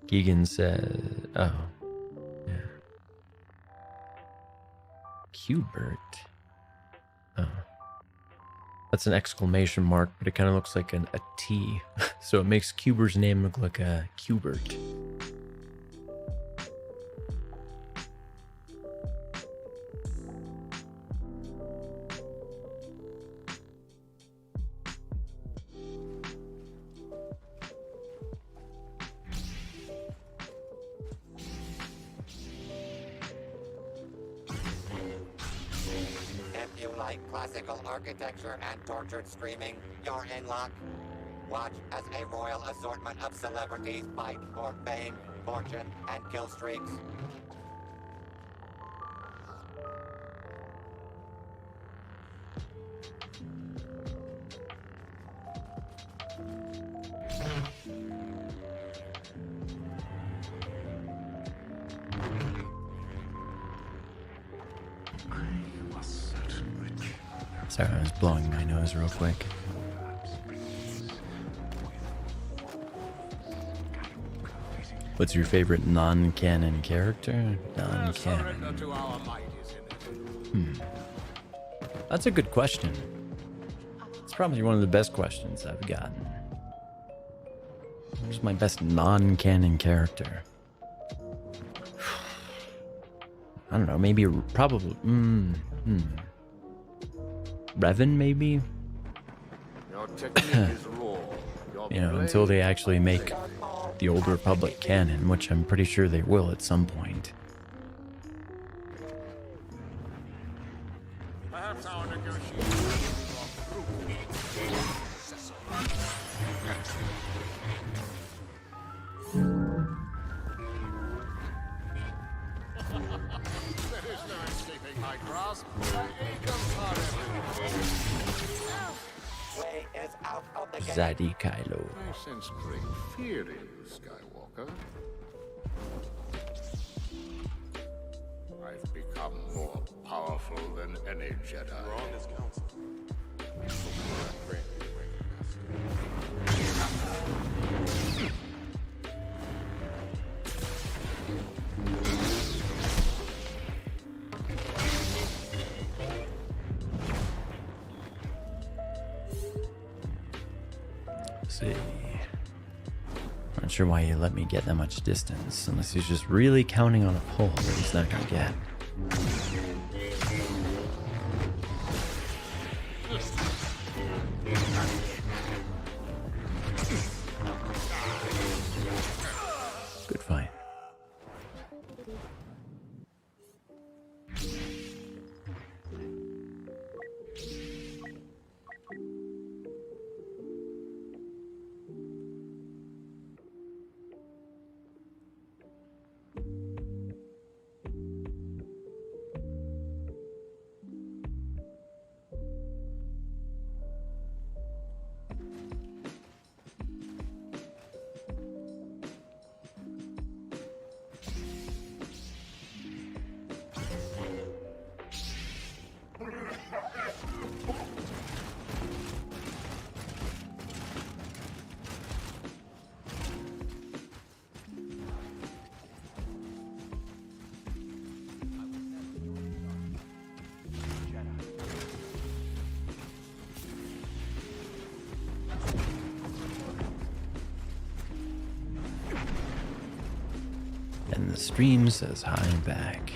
Keegan says, oh, yeah. Qbert. Oh. That's an exclamation mark, but it kind of looks like a T. So it makes Cuber's name look like a Qbert. Classical architecture and tortured screaming, you're in luck. Watch as a royal assortment of celebrities fight for fame, fortune, and kill streaks. Sorry, I was blowing my nose real quick. What's your favorite non-canon character? Non-canon. That's a good question. It's probably one of the best questions I've gotten. Who's my best non-canon character? I don't know, maybe, probably, Revan, maybe? Your technique is raw. You know, until they actually make the Old Republic canon, which I'm pretty sure they will at some point. Perhaps our negotiations There is no escaping my grasp. My Aegon's are everywhere. Way is out of the game. Zadie Kylo. I sense great fear in you, Skywalker. I've become more powerful than any Jedi. We're on this council. See. Not sure why he let me get that much distance, unless he's just really counting on a pull that he's not gonna get. Good fight. And the stream says hi back.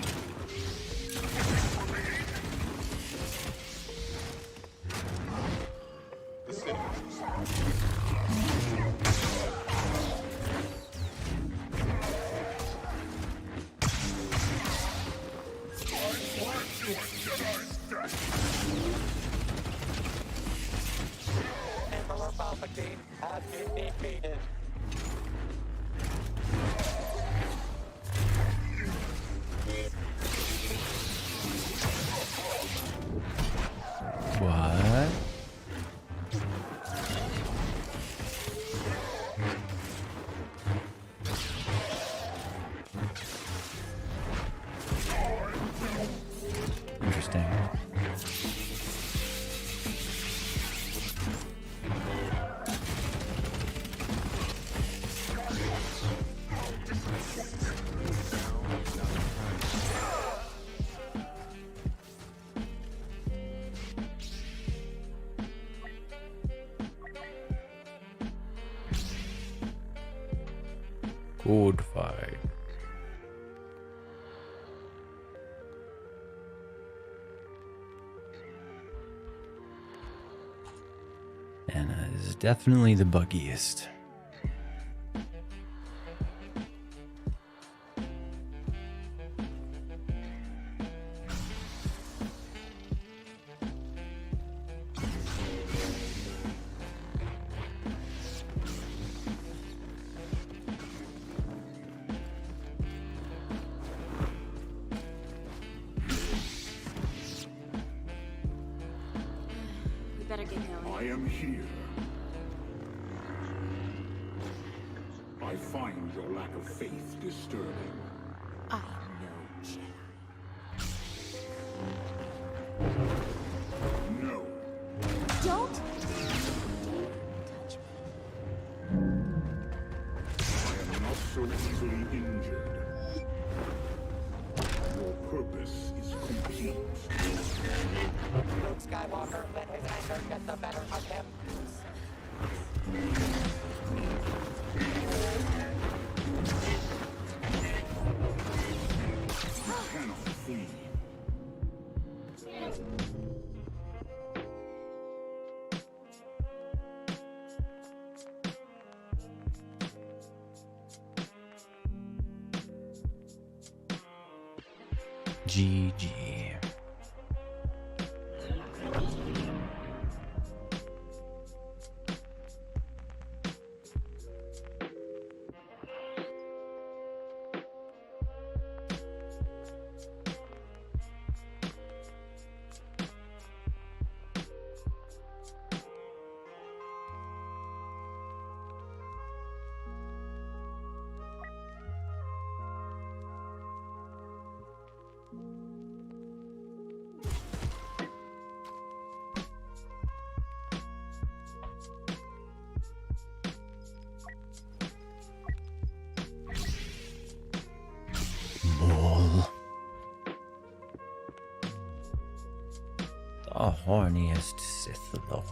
Emperor Palpatine has been defeated. What? Interesting. Good fight. Anna is definitely the buggiest. We better get going. I am here. I find your lack of faith disturbing. I know Jedi. No. Don't touch I am not so easily injured. Your purpose is complete. Luke Skywalker let his anger get the better of him. You cannot flee. GG. The horniest Sith Lord.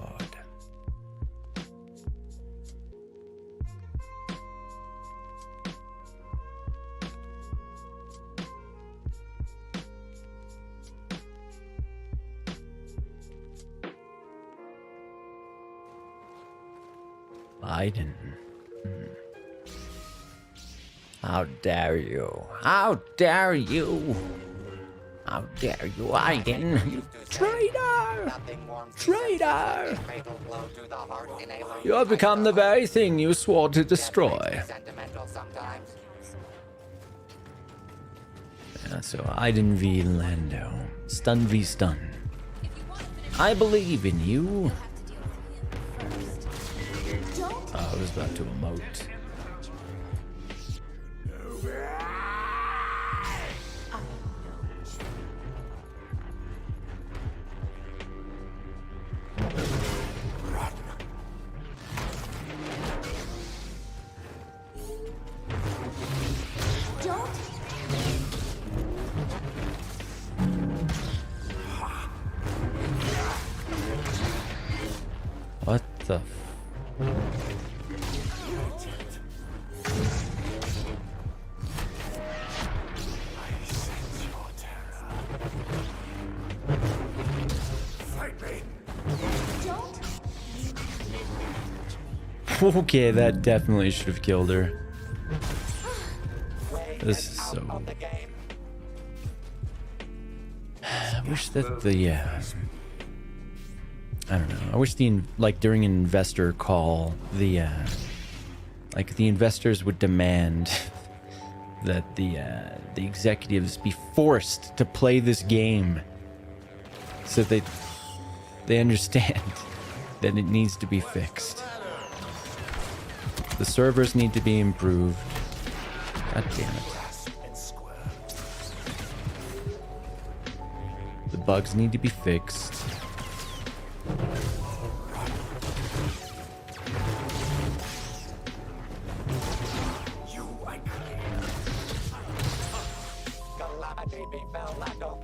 Biden. How dare you? How dare you? How dare you, Biden? You traitor! Traitor! You have become the very thing you swore to destroy. Yeah, so Iden v. Lando. Stun v. Stun. I believe in you. Oh, I was about to emote. What the Okay, that definitely should have killed her. This is so... I wish that the, I don't know. I wish like during an investor call, the investors would demand that the executives be forced to play this game, so they understand that it needs to be fixed. The servers need to be improved. God damn it. The bugs need to be fixed.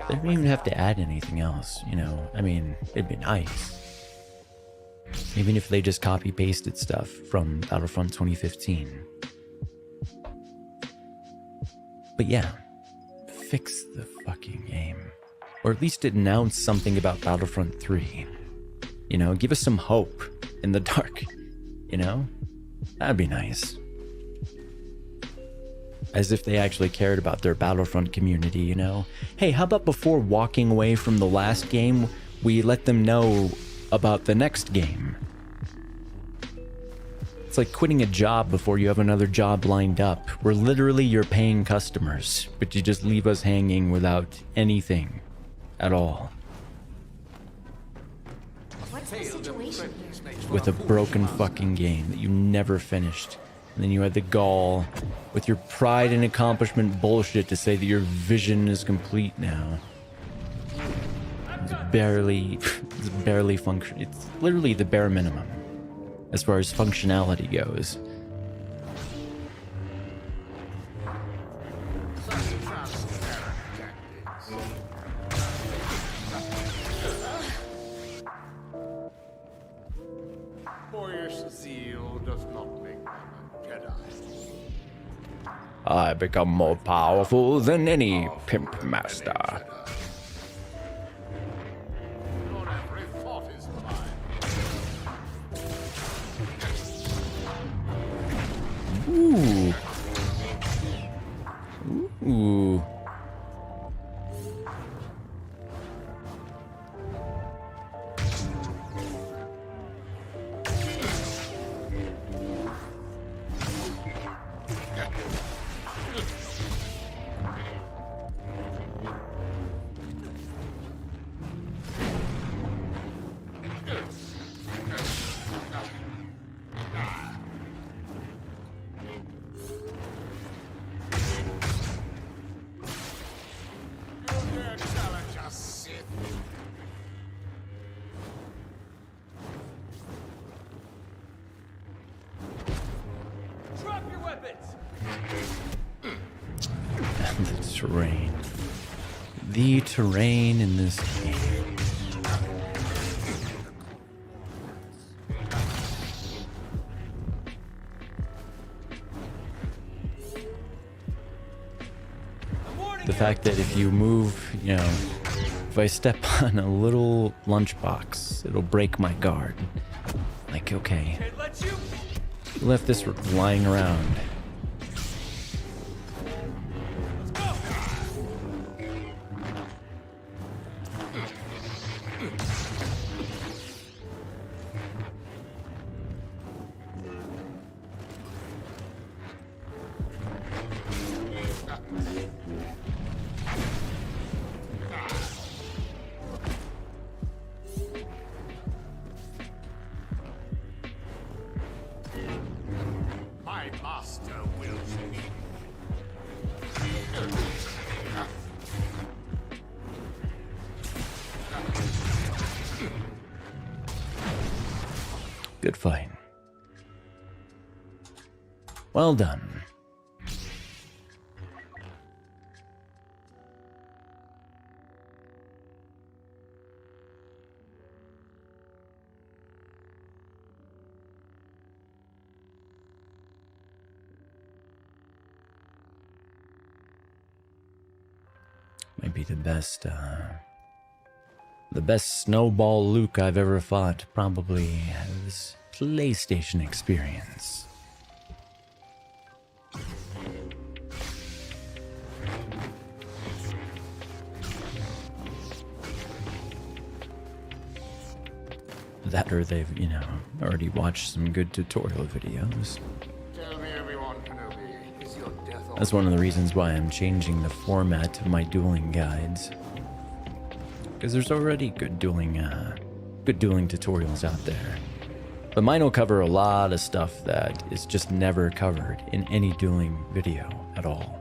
They don't even have to add anything else, you know? I mean, it'd be nice. Even if they just copy-pasted stuff from Battlefront 2015. But yeah, fix the fucking game. Or at least announce something about Battlefront 3. You know, give us some hope in the dark. You know? That'd be nice. As if they actually cared about their Battlefront community, you know? Hey, how about before walking away from the last game, we let them know about the next game? It's like quitting a job before you have another job lined up. We're literally your paying customers, but you just leave us hanging without anything at all. What's the situation here? With a broken fucking game that you never finished. And then you had the gall with your pride and accomplishment bullshit to say that your vision is complete now. It's barely function. It's literally the bare minimum as far as functionality goes. Boyish zeal does not make a Jedi. I become more powerful than any pimp master. Not every thought is mine. Ooh. Ooh. Drop your weapons! The terrain. The terrain in this game. The fact that if you move, you know, if I step on a little lunchbox, it'll break my guard. Like, okay, left this lying around. My master will Good fight. Well done. Might be the best snowball Luke I've ever fought. Probably his PlayStation experience. That or they've, you know, already watched some good tutorial videos. tell me, everyone, Kenobi, is your death That's one of the reasons why I'm changing the format of my dueling guides. Because there's already good dueling tutorials out there. But mine will cover a lot of stuff that is just never covered in any dueling video at all.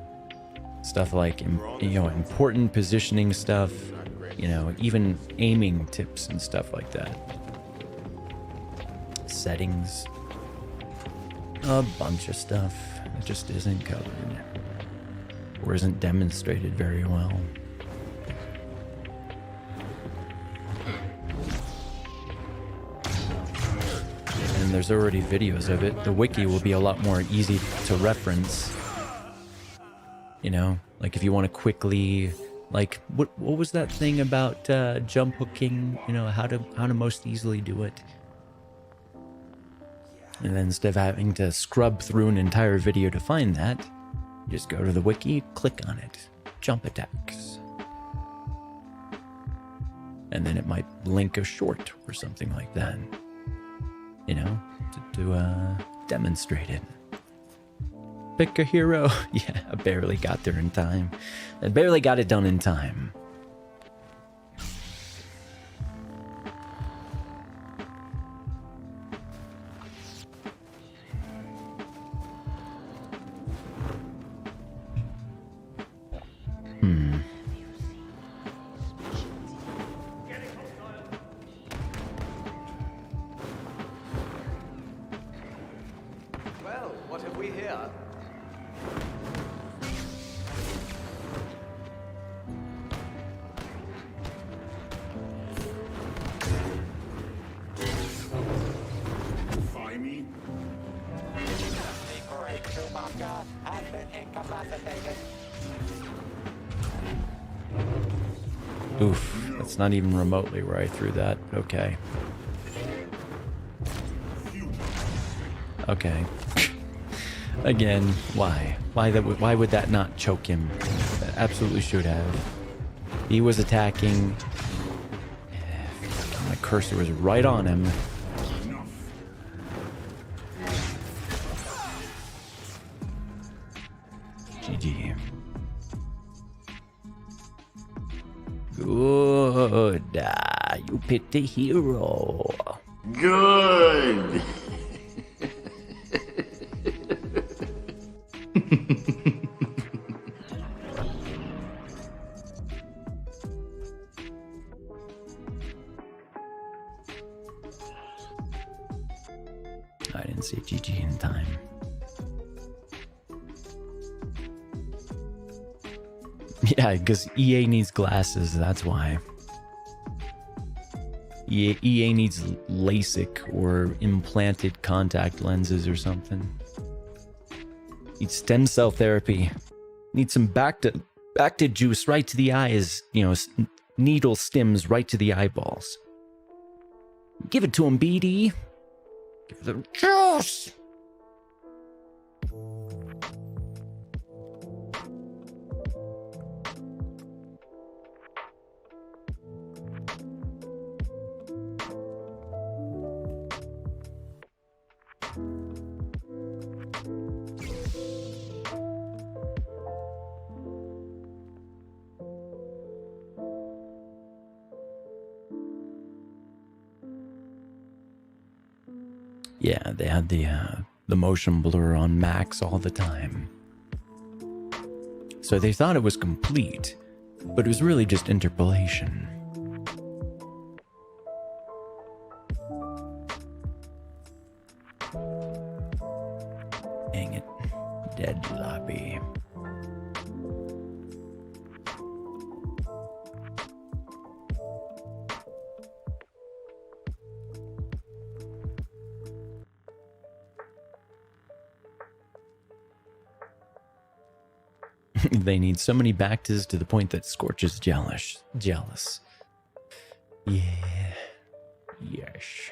Stuff like, you know, important positioning stuff, you know, even aiming tips and stuff like that. Settings. A bunch of stuff that just isn't covered or isn't demonstrated very well. And there's already videos of it. The wiki will be a lot more easy to reference. You know, like if you want to quickly, like what was that thing about jump hooking? You know, how to most easily do it. And then instead of having to scrub through an entire video to find that, you just go to the wiki, click on it, jump attacks. And then it might link a short or something like that. You know, to demonstrate it. Pick a hero. Yeah, I barely got there in time. I barely got it done in time. Well, what have we here? defy me? The great Chewbacca has been incapacitated. Oof, that's not even remotely where I threw that. Okay. Okay. Again, why? Why would that not choke him? That absolutely should have. He was attacking. My cursor was right on him. GG. Good. You picked a hero. Good. I didn't say GG in time. Yeah, because EA needs glasses, that's why. EA needs LASIK or implanted contact lenses or something. Needs stem cell therapy. Needs some Bacta juice right to the eyes. You know, needle stims right to the eyeballs. Give it to him, BD. Give the juice. Yeah, they had the motion blur on max all the time. So they thought it was complete, but it was really just interpolation. Dang it. Dead lobby. They need so many Bactas to the point that Scorch is jealous. Yeah. Yes.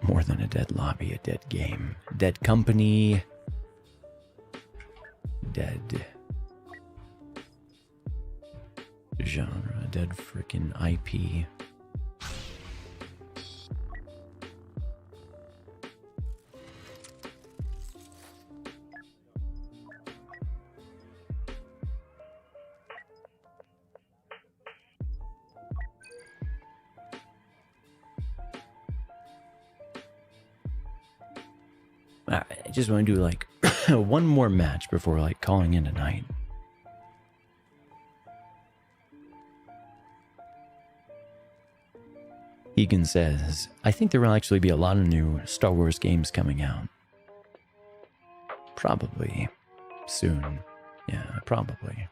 More than a dead lobby, a dead game. Dead company. Dead genre. Dead freaking IP. I just want to do like one more match before like calling in tonight. Egan says, I think there will actually be a lot of new Star Wars games coming out. Probably. Soon. Yeah, probably.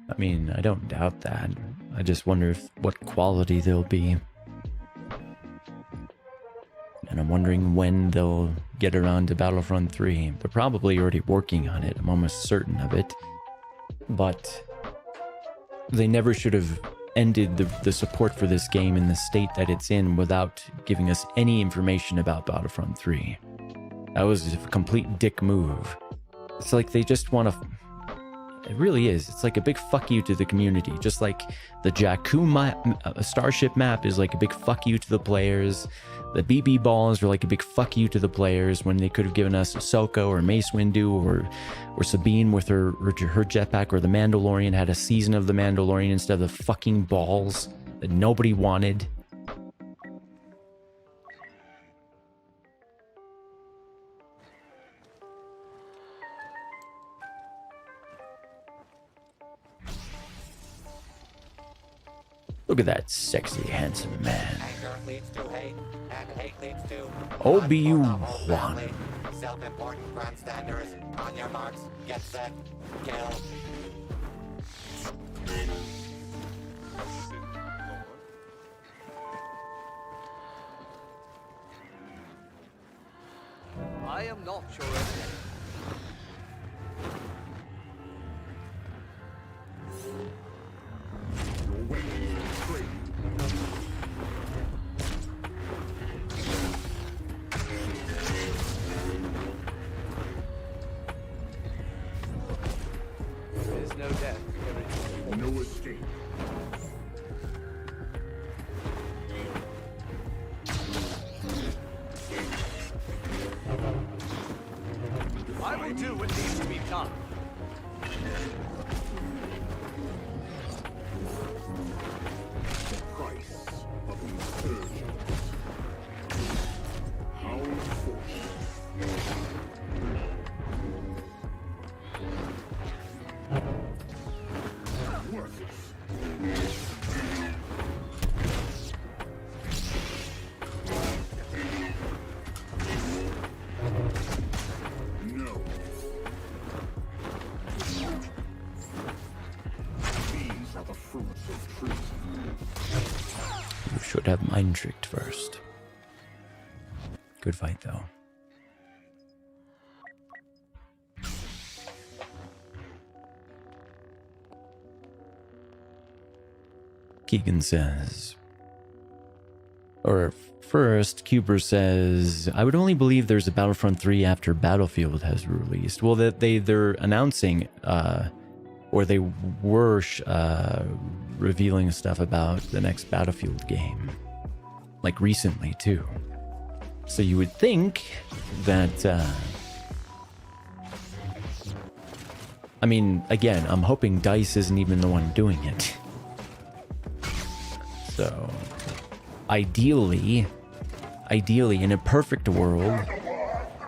I mean, I don't doubt that. I just wonder what quality they'll be. And I'm wondering when they'll get around to Battlefront 3. They're probably already working on it. I'm almost certain of it. But they never should have ended the support for this game in the state that it's in without giving us any information about Battlefront 3. That was a complete dick move. It's like they just want to... It really is. It's like a big fuck you to the community. Just like the Jakku Starship map is like a big fuck you to the players. The BB balls were like a big fuck you to the players when they could have given us Ahsoka or Mace Windu or Sabine with her jetpack, or the Mandalorian had a season of the Mandalorian instead of the fucking balls that nobody wanted. Look at that sexy, handsome man. Anger leads to hate, and hate leads to Obi-Wan. Self-important grandstanders. On your marks, get set, kill. I am not your enemy. There's no death. No escape. We'll do what needs to be done. The price of insurgence. How unfortunate. Worthless. No. These are the fruits of treason. You should have mind tricked first. Good fight, though. Keegan says, or first, Cuber says, I would only believe there's a Battlefront 3 after Battlefield has released. Well, that they're announcing, or they were revealing stuff about the next Battlefield game, like recently too. So you would think that, I mean, again, I'm hoping DICE isn't even the one doing it. So, ideally, in a perfect world,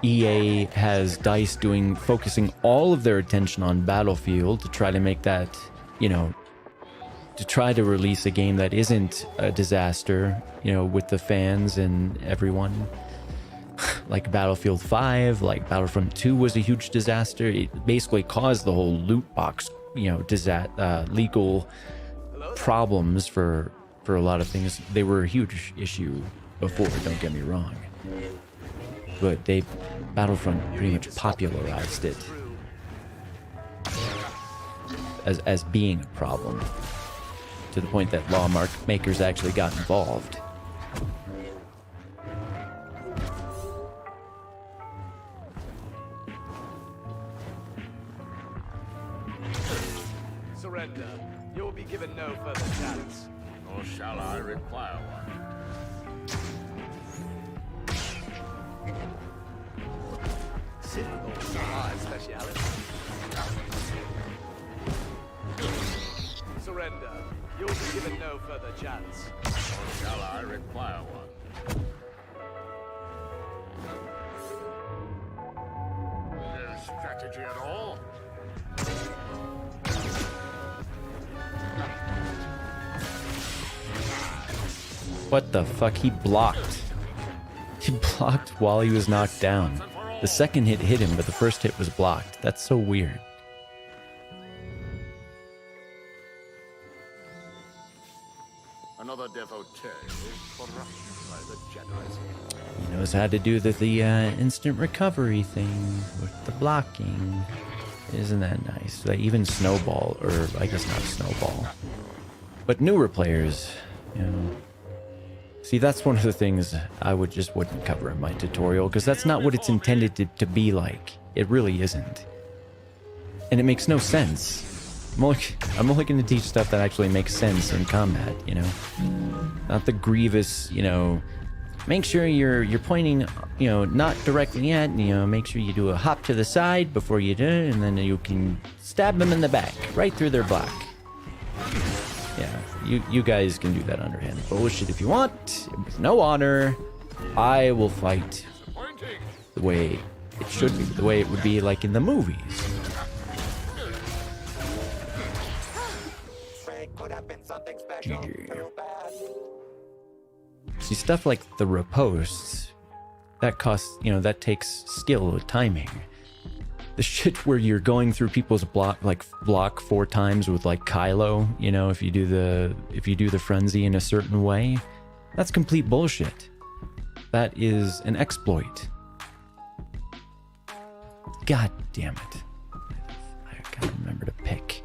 EA has DICE focusing all of their attention on Battlefield to try to make that, to try to release a game that isn't a disaster, with the fans and everyone. Like Battlefield 5, like Battlefront 2 was a huge disaster. It basically caused the whole loot box, legal problems for a lot of things. They were a huge issue before, don't get me wrong. But Battlefront pretty much popularized it as being a problem, to the point that lawmakers actually got involved. Surrender. You will be given no further chance. Or shall I require one? My speciality. Surrender. You will be given no further chance. Or shall I require one? No strategy at all? What the fuck? He blocked. He blocked while he was knocked down. The second hit hit him, but the first hit was blocked. That's so weird. Another devotee corrupted by the Jedi's hand. He knows how to do the instant recovery thing with the blocking. Isn't that nice? Like even Snowball, or I guess not Snowball, but newer players, See, that's one of the things I wouldn't cover in my tutorial, because that's not what it's intended to be like. It really isn't. And it makes no sense. I'm only going to teach stuff that actually makes sense in combat, Not the grievous, make sure you're pointing, not directly at, make sure you do a hop to the side before you do it, and then you can stab them in the back, right through their block. Yeah, you guys can do that underhanded bullshit if you want. With no honor, I will fight the way it should be, the way it would be like in the movies. Yeah. See, stuff like the riposts, that costs, that takes skill, timing. The shit where you're going through people's block 4 times with like Kylo, if you do the frenzy in a certain way, that's complete bullshit. That is an exploit. God damn it. I gotta remember to pick.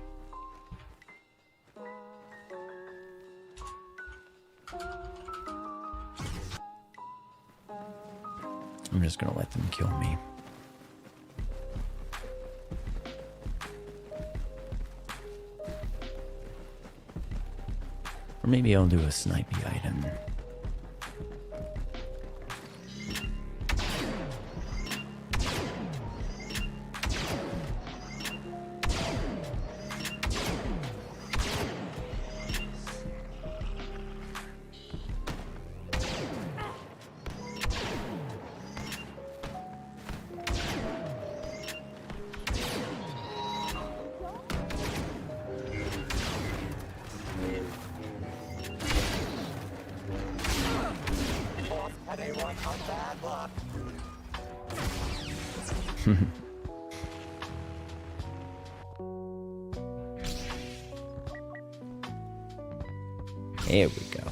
I'm just gonna let them kill me. Or maybe I'll do a snipey item. Anyone on bad luck? Here we go.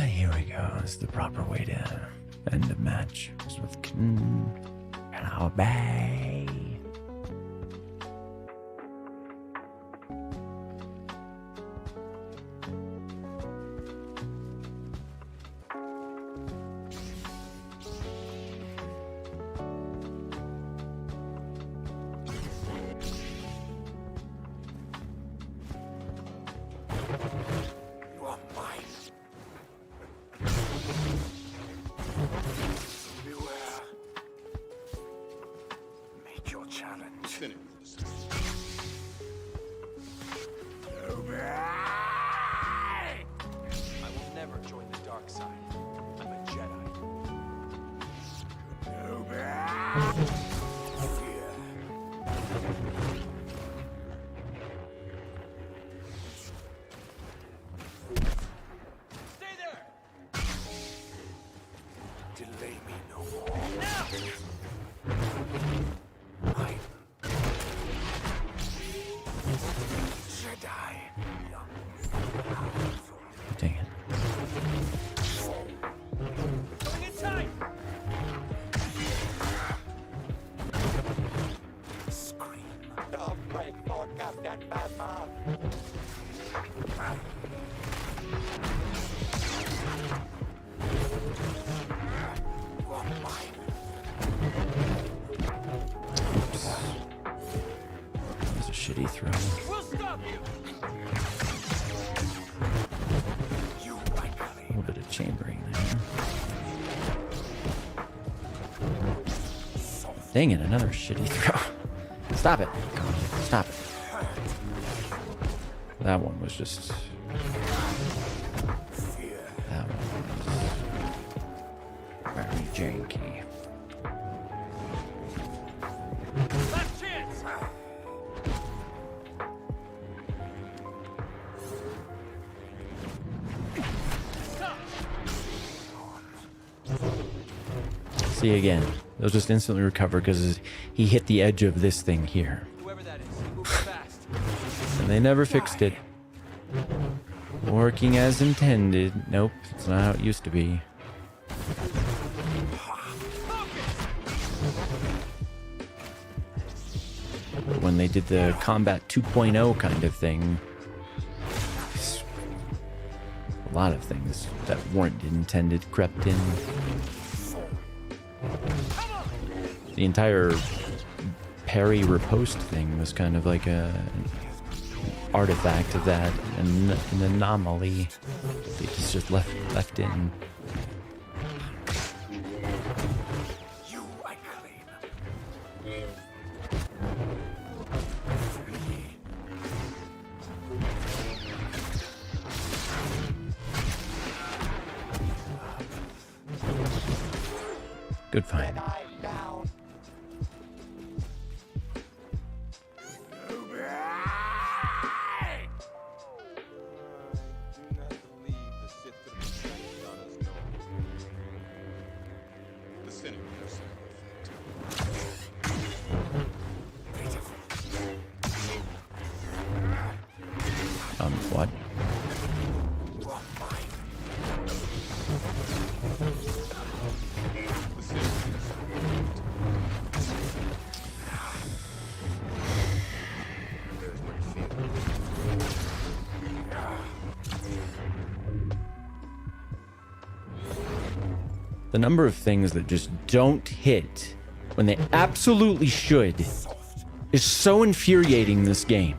Here we go. It's the proper way to end a match. Just with Bay. Dang it. Don't break for Captain Batman. That was a shitty throw. We'll stop you. A little bit of chambering there. Dang it, another shitty throw. Stop it. Stop it. That one was just... That one was very janky. Last chance. See again. They'll just instantly recover because he hit the edge of this thing here. Whoever that is, move fast. And they never fixed it. Working as intended. Nope, it's not how it used to be. But when they did the Combat 2.0 kind of thing, a lot of things that weren't intended crept in. The entire parry riposte thing was kind of like an artifact of that, an anomaly that he's just left in. Good find. What? The number of things that just don't hit when they absolutely should is so infuriating in this game.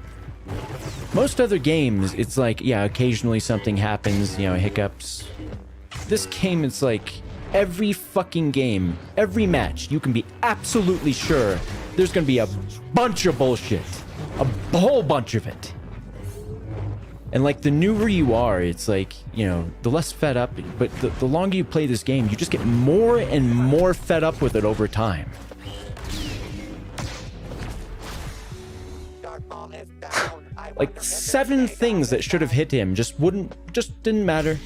Most other games, it's like, yeah, occasionally something happens, you know, hiccups. This game, it's like every fucking game, every match, you can be absolutely sure there's gonna be a bunch of bullshit. A whole bunch of it. And like the newer you are, it's like, you know, the less fed up, but the longer you play this game, you just get more and more fed up with it over time. Like 7 things that should have hit him just didn't matter.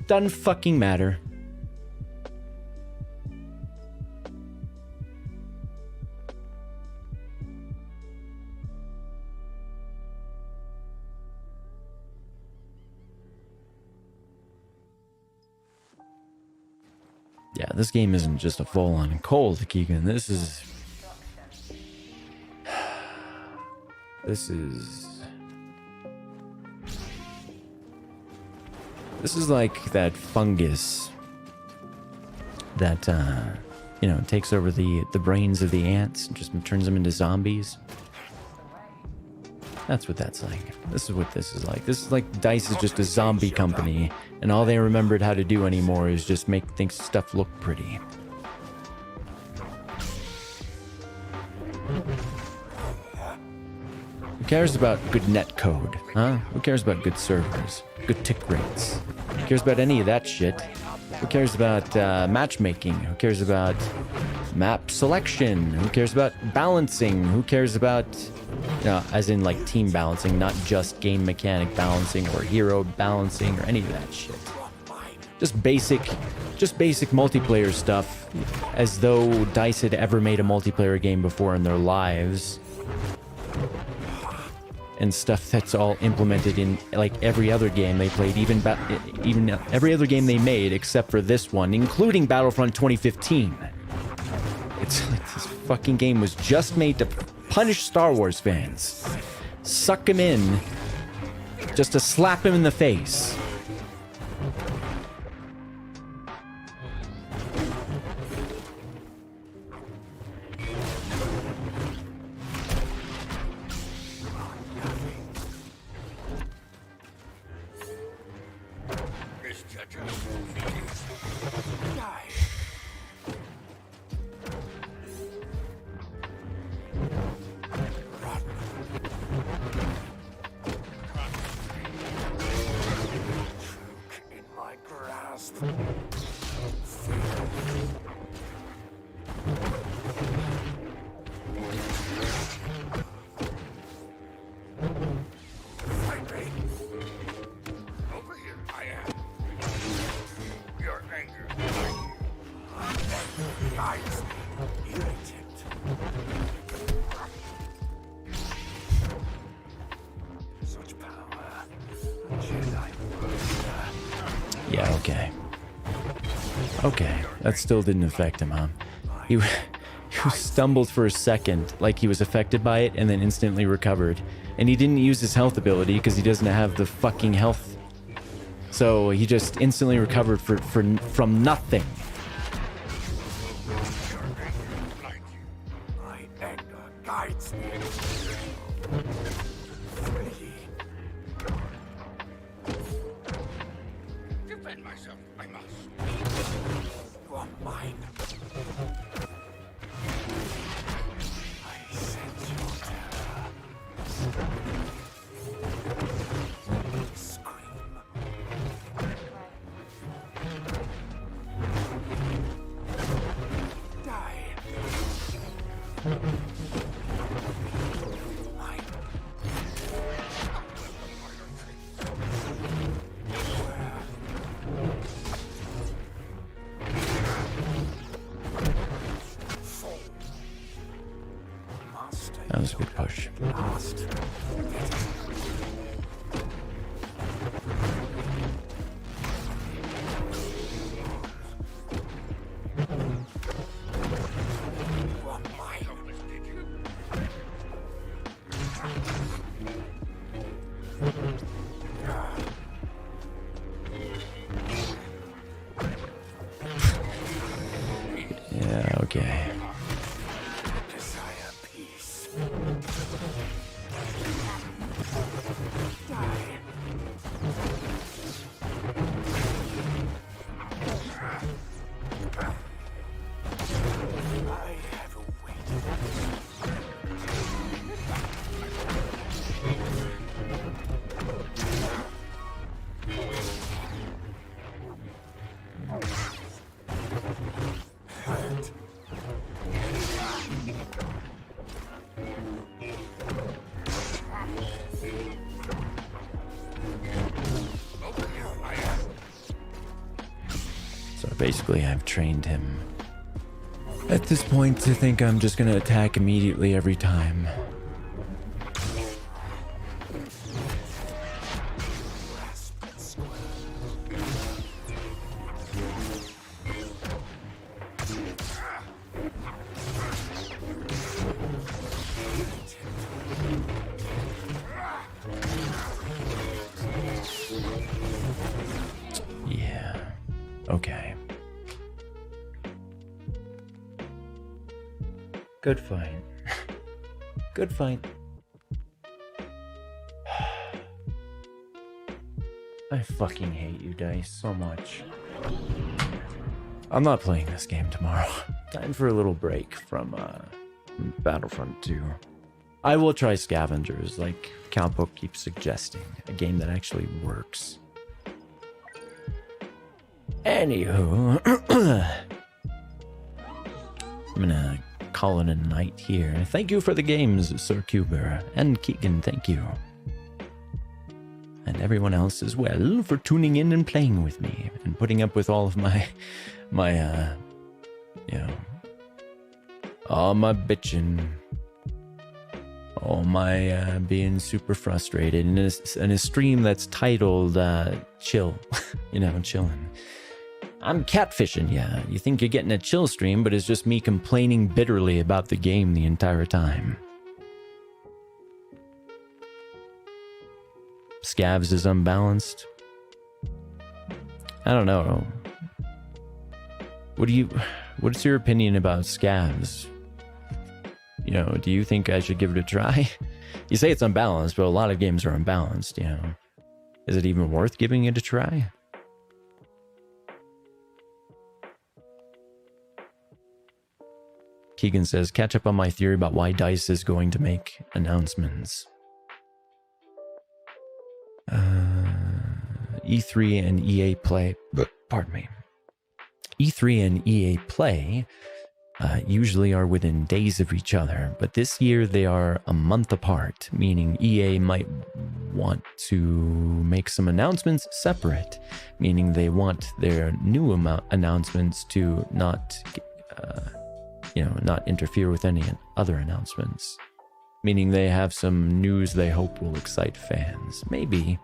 Doesn't fucking matter. Yeah, this game isn't just a full-on cold, Keegan. This is like that fungus that you know, takes over the brains of the ants and just turns them into zombies. That's what that's like. This is what this is like. This is like DICE is just a zombie company, and all they remembered how to do anymore is just make stuff look pretty. Who cares about good net code, huh? Who cares about good servers, good tick rates? Who cares about any of that shit? Who cares about matchmaking? Who cares about map selection? Who cares about balancing? Who cares about, you know, as in like team balancing, not just game mechanic balancing or hero balancing or any of that shit. Just basic multiplayer stuff, as though DICE had ever made a multiplayer game before in their lives. And stuff that's all implemented in like every other game they played, even every other game they made except for this one, including Battlefront 2015. It's like this fucking game was just made to punish Star Wars fans, suck them in, just to slap him in the face. Yeah, okay. That still didn't affect him, huh? He stumbled for a second, like he was affected by it, and then instantly recovered. And he didn't use his health ability because he doesn't have the fucking health. So he just instantly recovered from nothing. My anger guides me. Defend myself, I must. You are mine. I sense your terror. Scream. Die. Basically, I've trained him. At this point, I think I'm just gonna attack immediately every time. Yeah. Okay. Good fight. Good fight. I fucking hate you, Dice, so much. I'm not playing this game tomorrow. Time for a little break from Battlefront 2. I will try Scavengers, like Cowpoke keeps suggesting. A game that actually works. Anywho, I'm gonna call it a night here. Thank you for the games, Sir Cuber, and Keegan, thank you. And everyone else as well for tuning in and playing with me and putting up with all of my all my bitching, all my being super frustrated in a stream that's titled Chill, chilling. I'm catfishing, yeah. You think you're getting a chill stream, but it's just me complaining bitterly about the game the entire time. Scavs is unbalanced. I don't know. What's your opinion about Scavs? Do you think I should give it a try? You say it's unbalanced, but a lot of games are unbalanced, Is it even worth giving it a try? Keegan says, catch up on my theory about why DICE is going to make announcements. E3 and EA Play, pardon me. E3 and EA Play usually are within days of each other, but this year they are a month apart, meaning EA might want to make some announcements separate, meaning they want their new announcements to not interfere with any other announcements. Meaning they have some news they hope will excite fans. Maybe.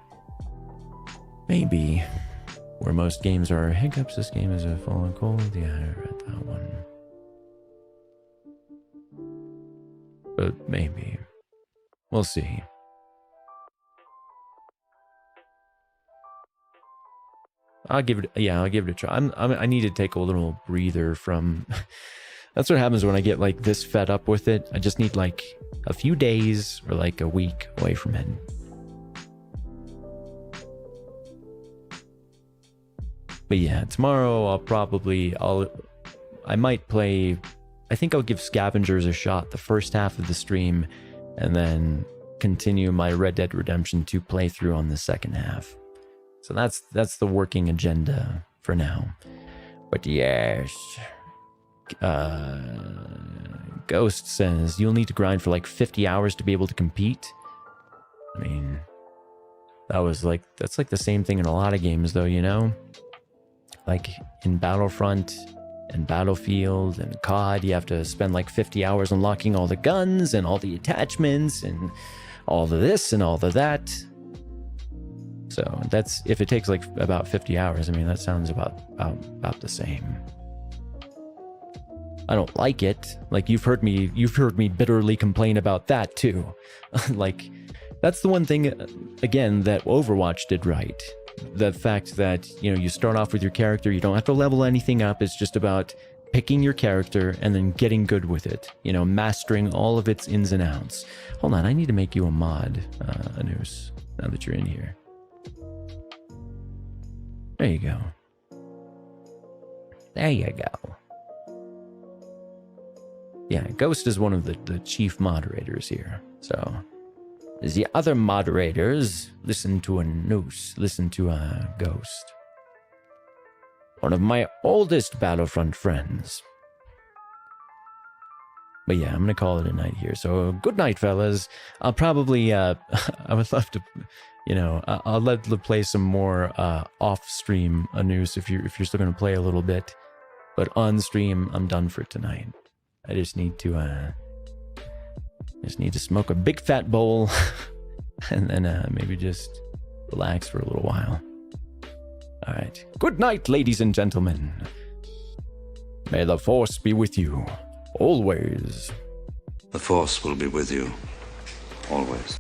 Where most games are hiccups, this game is a fallen cold. Yeah, I read that one. But maybe. We'll see. I'll give it a try. I need to take a little breather from... That's what happens when I get like this fed up with it. I just need like a few days or like a week away from it. But yeah, tomorrow I might play, I think I'll give Scavengers a shot the first half of the stream and then continue my Red Dead Redemption 2 playthrough on the second half. So that's the working agenda for now. But yes... Ghost says you'll need to grind for like 50 hours to be able to compete. I mean, that's like the same thing in a lot of games though, like in Battlefront and Battlefield and COD, you have to spend like 50 hours unlocking all the guns and all the attachments and all of this and all of that. So that's, if it takes like about 50 hours, I mean, that sounds about the same. I don't like it. Like you've heard me bitterly complain about that too. Like that's the one thing again that Overwatch did right. The fact that, you start off with your character, you don't have to level anything up. It's just about picking your character and then getting good with it, mastering all of its ins and outs. Hold on, I need to make you a mod, Anus, now that you're in here. There you go. There you go. Yeah, Ghost is one of the chief moderators here. So, as the other moderators listen to a Noose, listen to a Ghost. One of my oldest Battlefront friends. But yeah, I'm going to call it a night here. So, good night, fellas. I'll probably, I would love to You know, I'll let play some more off-stream news if you're still gonna play a little bit, but on stream I'm done for tonight. I just need to smoke a big fat bowl and then maybe just relax for a little while. All right. Good night, ladies and gentlemen. May the force be with you always. The force will be with you always.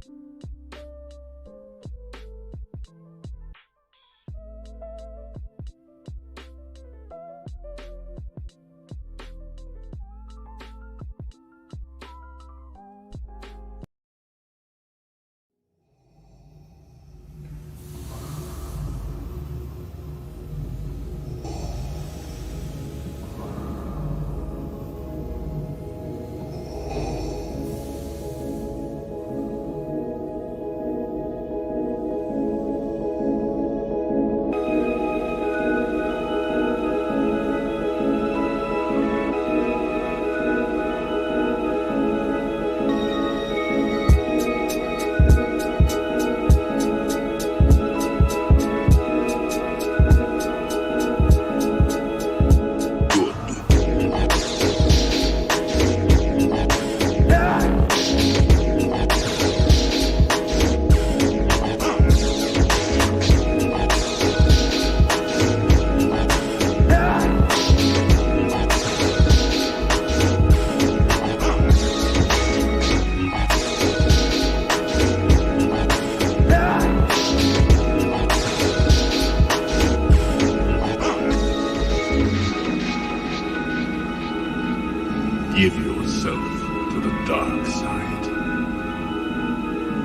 Give yourself to the dark side.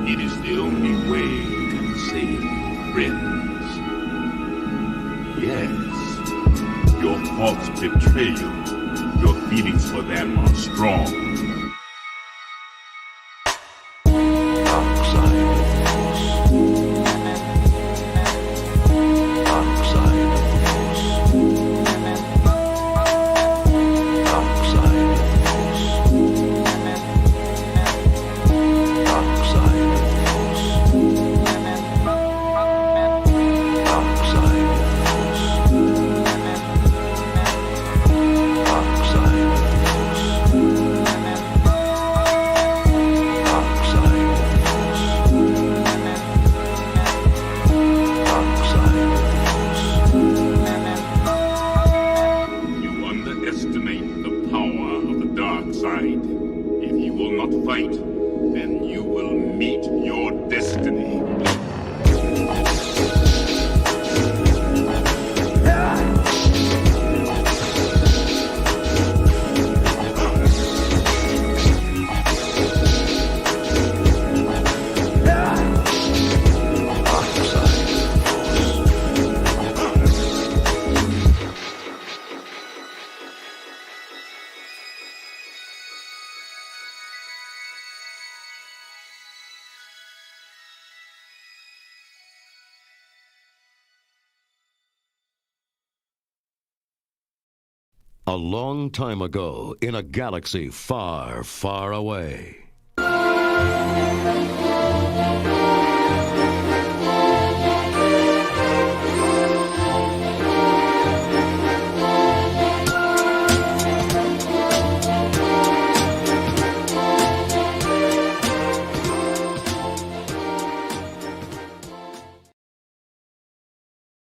It is the only way you can save your friends. Yes, your thoughts betray you. Your feelings for them are strong. A long time ago, in a galaxy far, far away.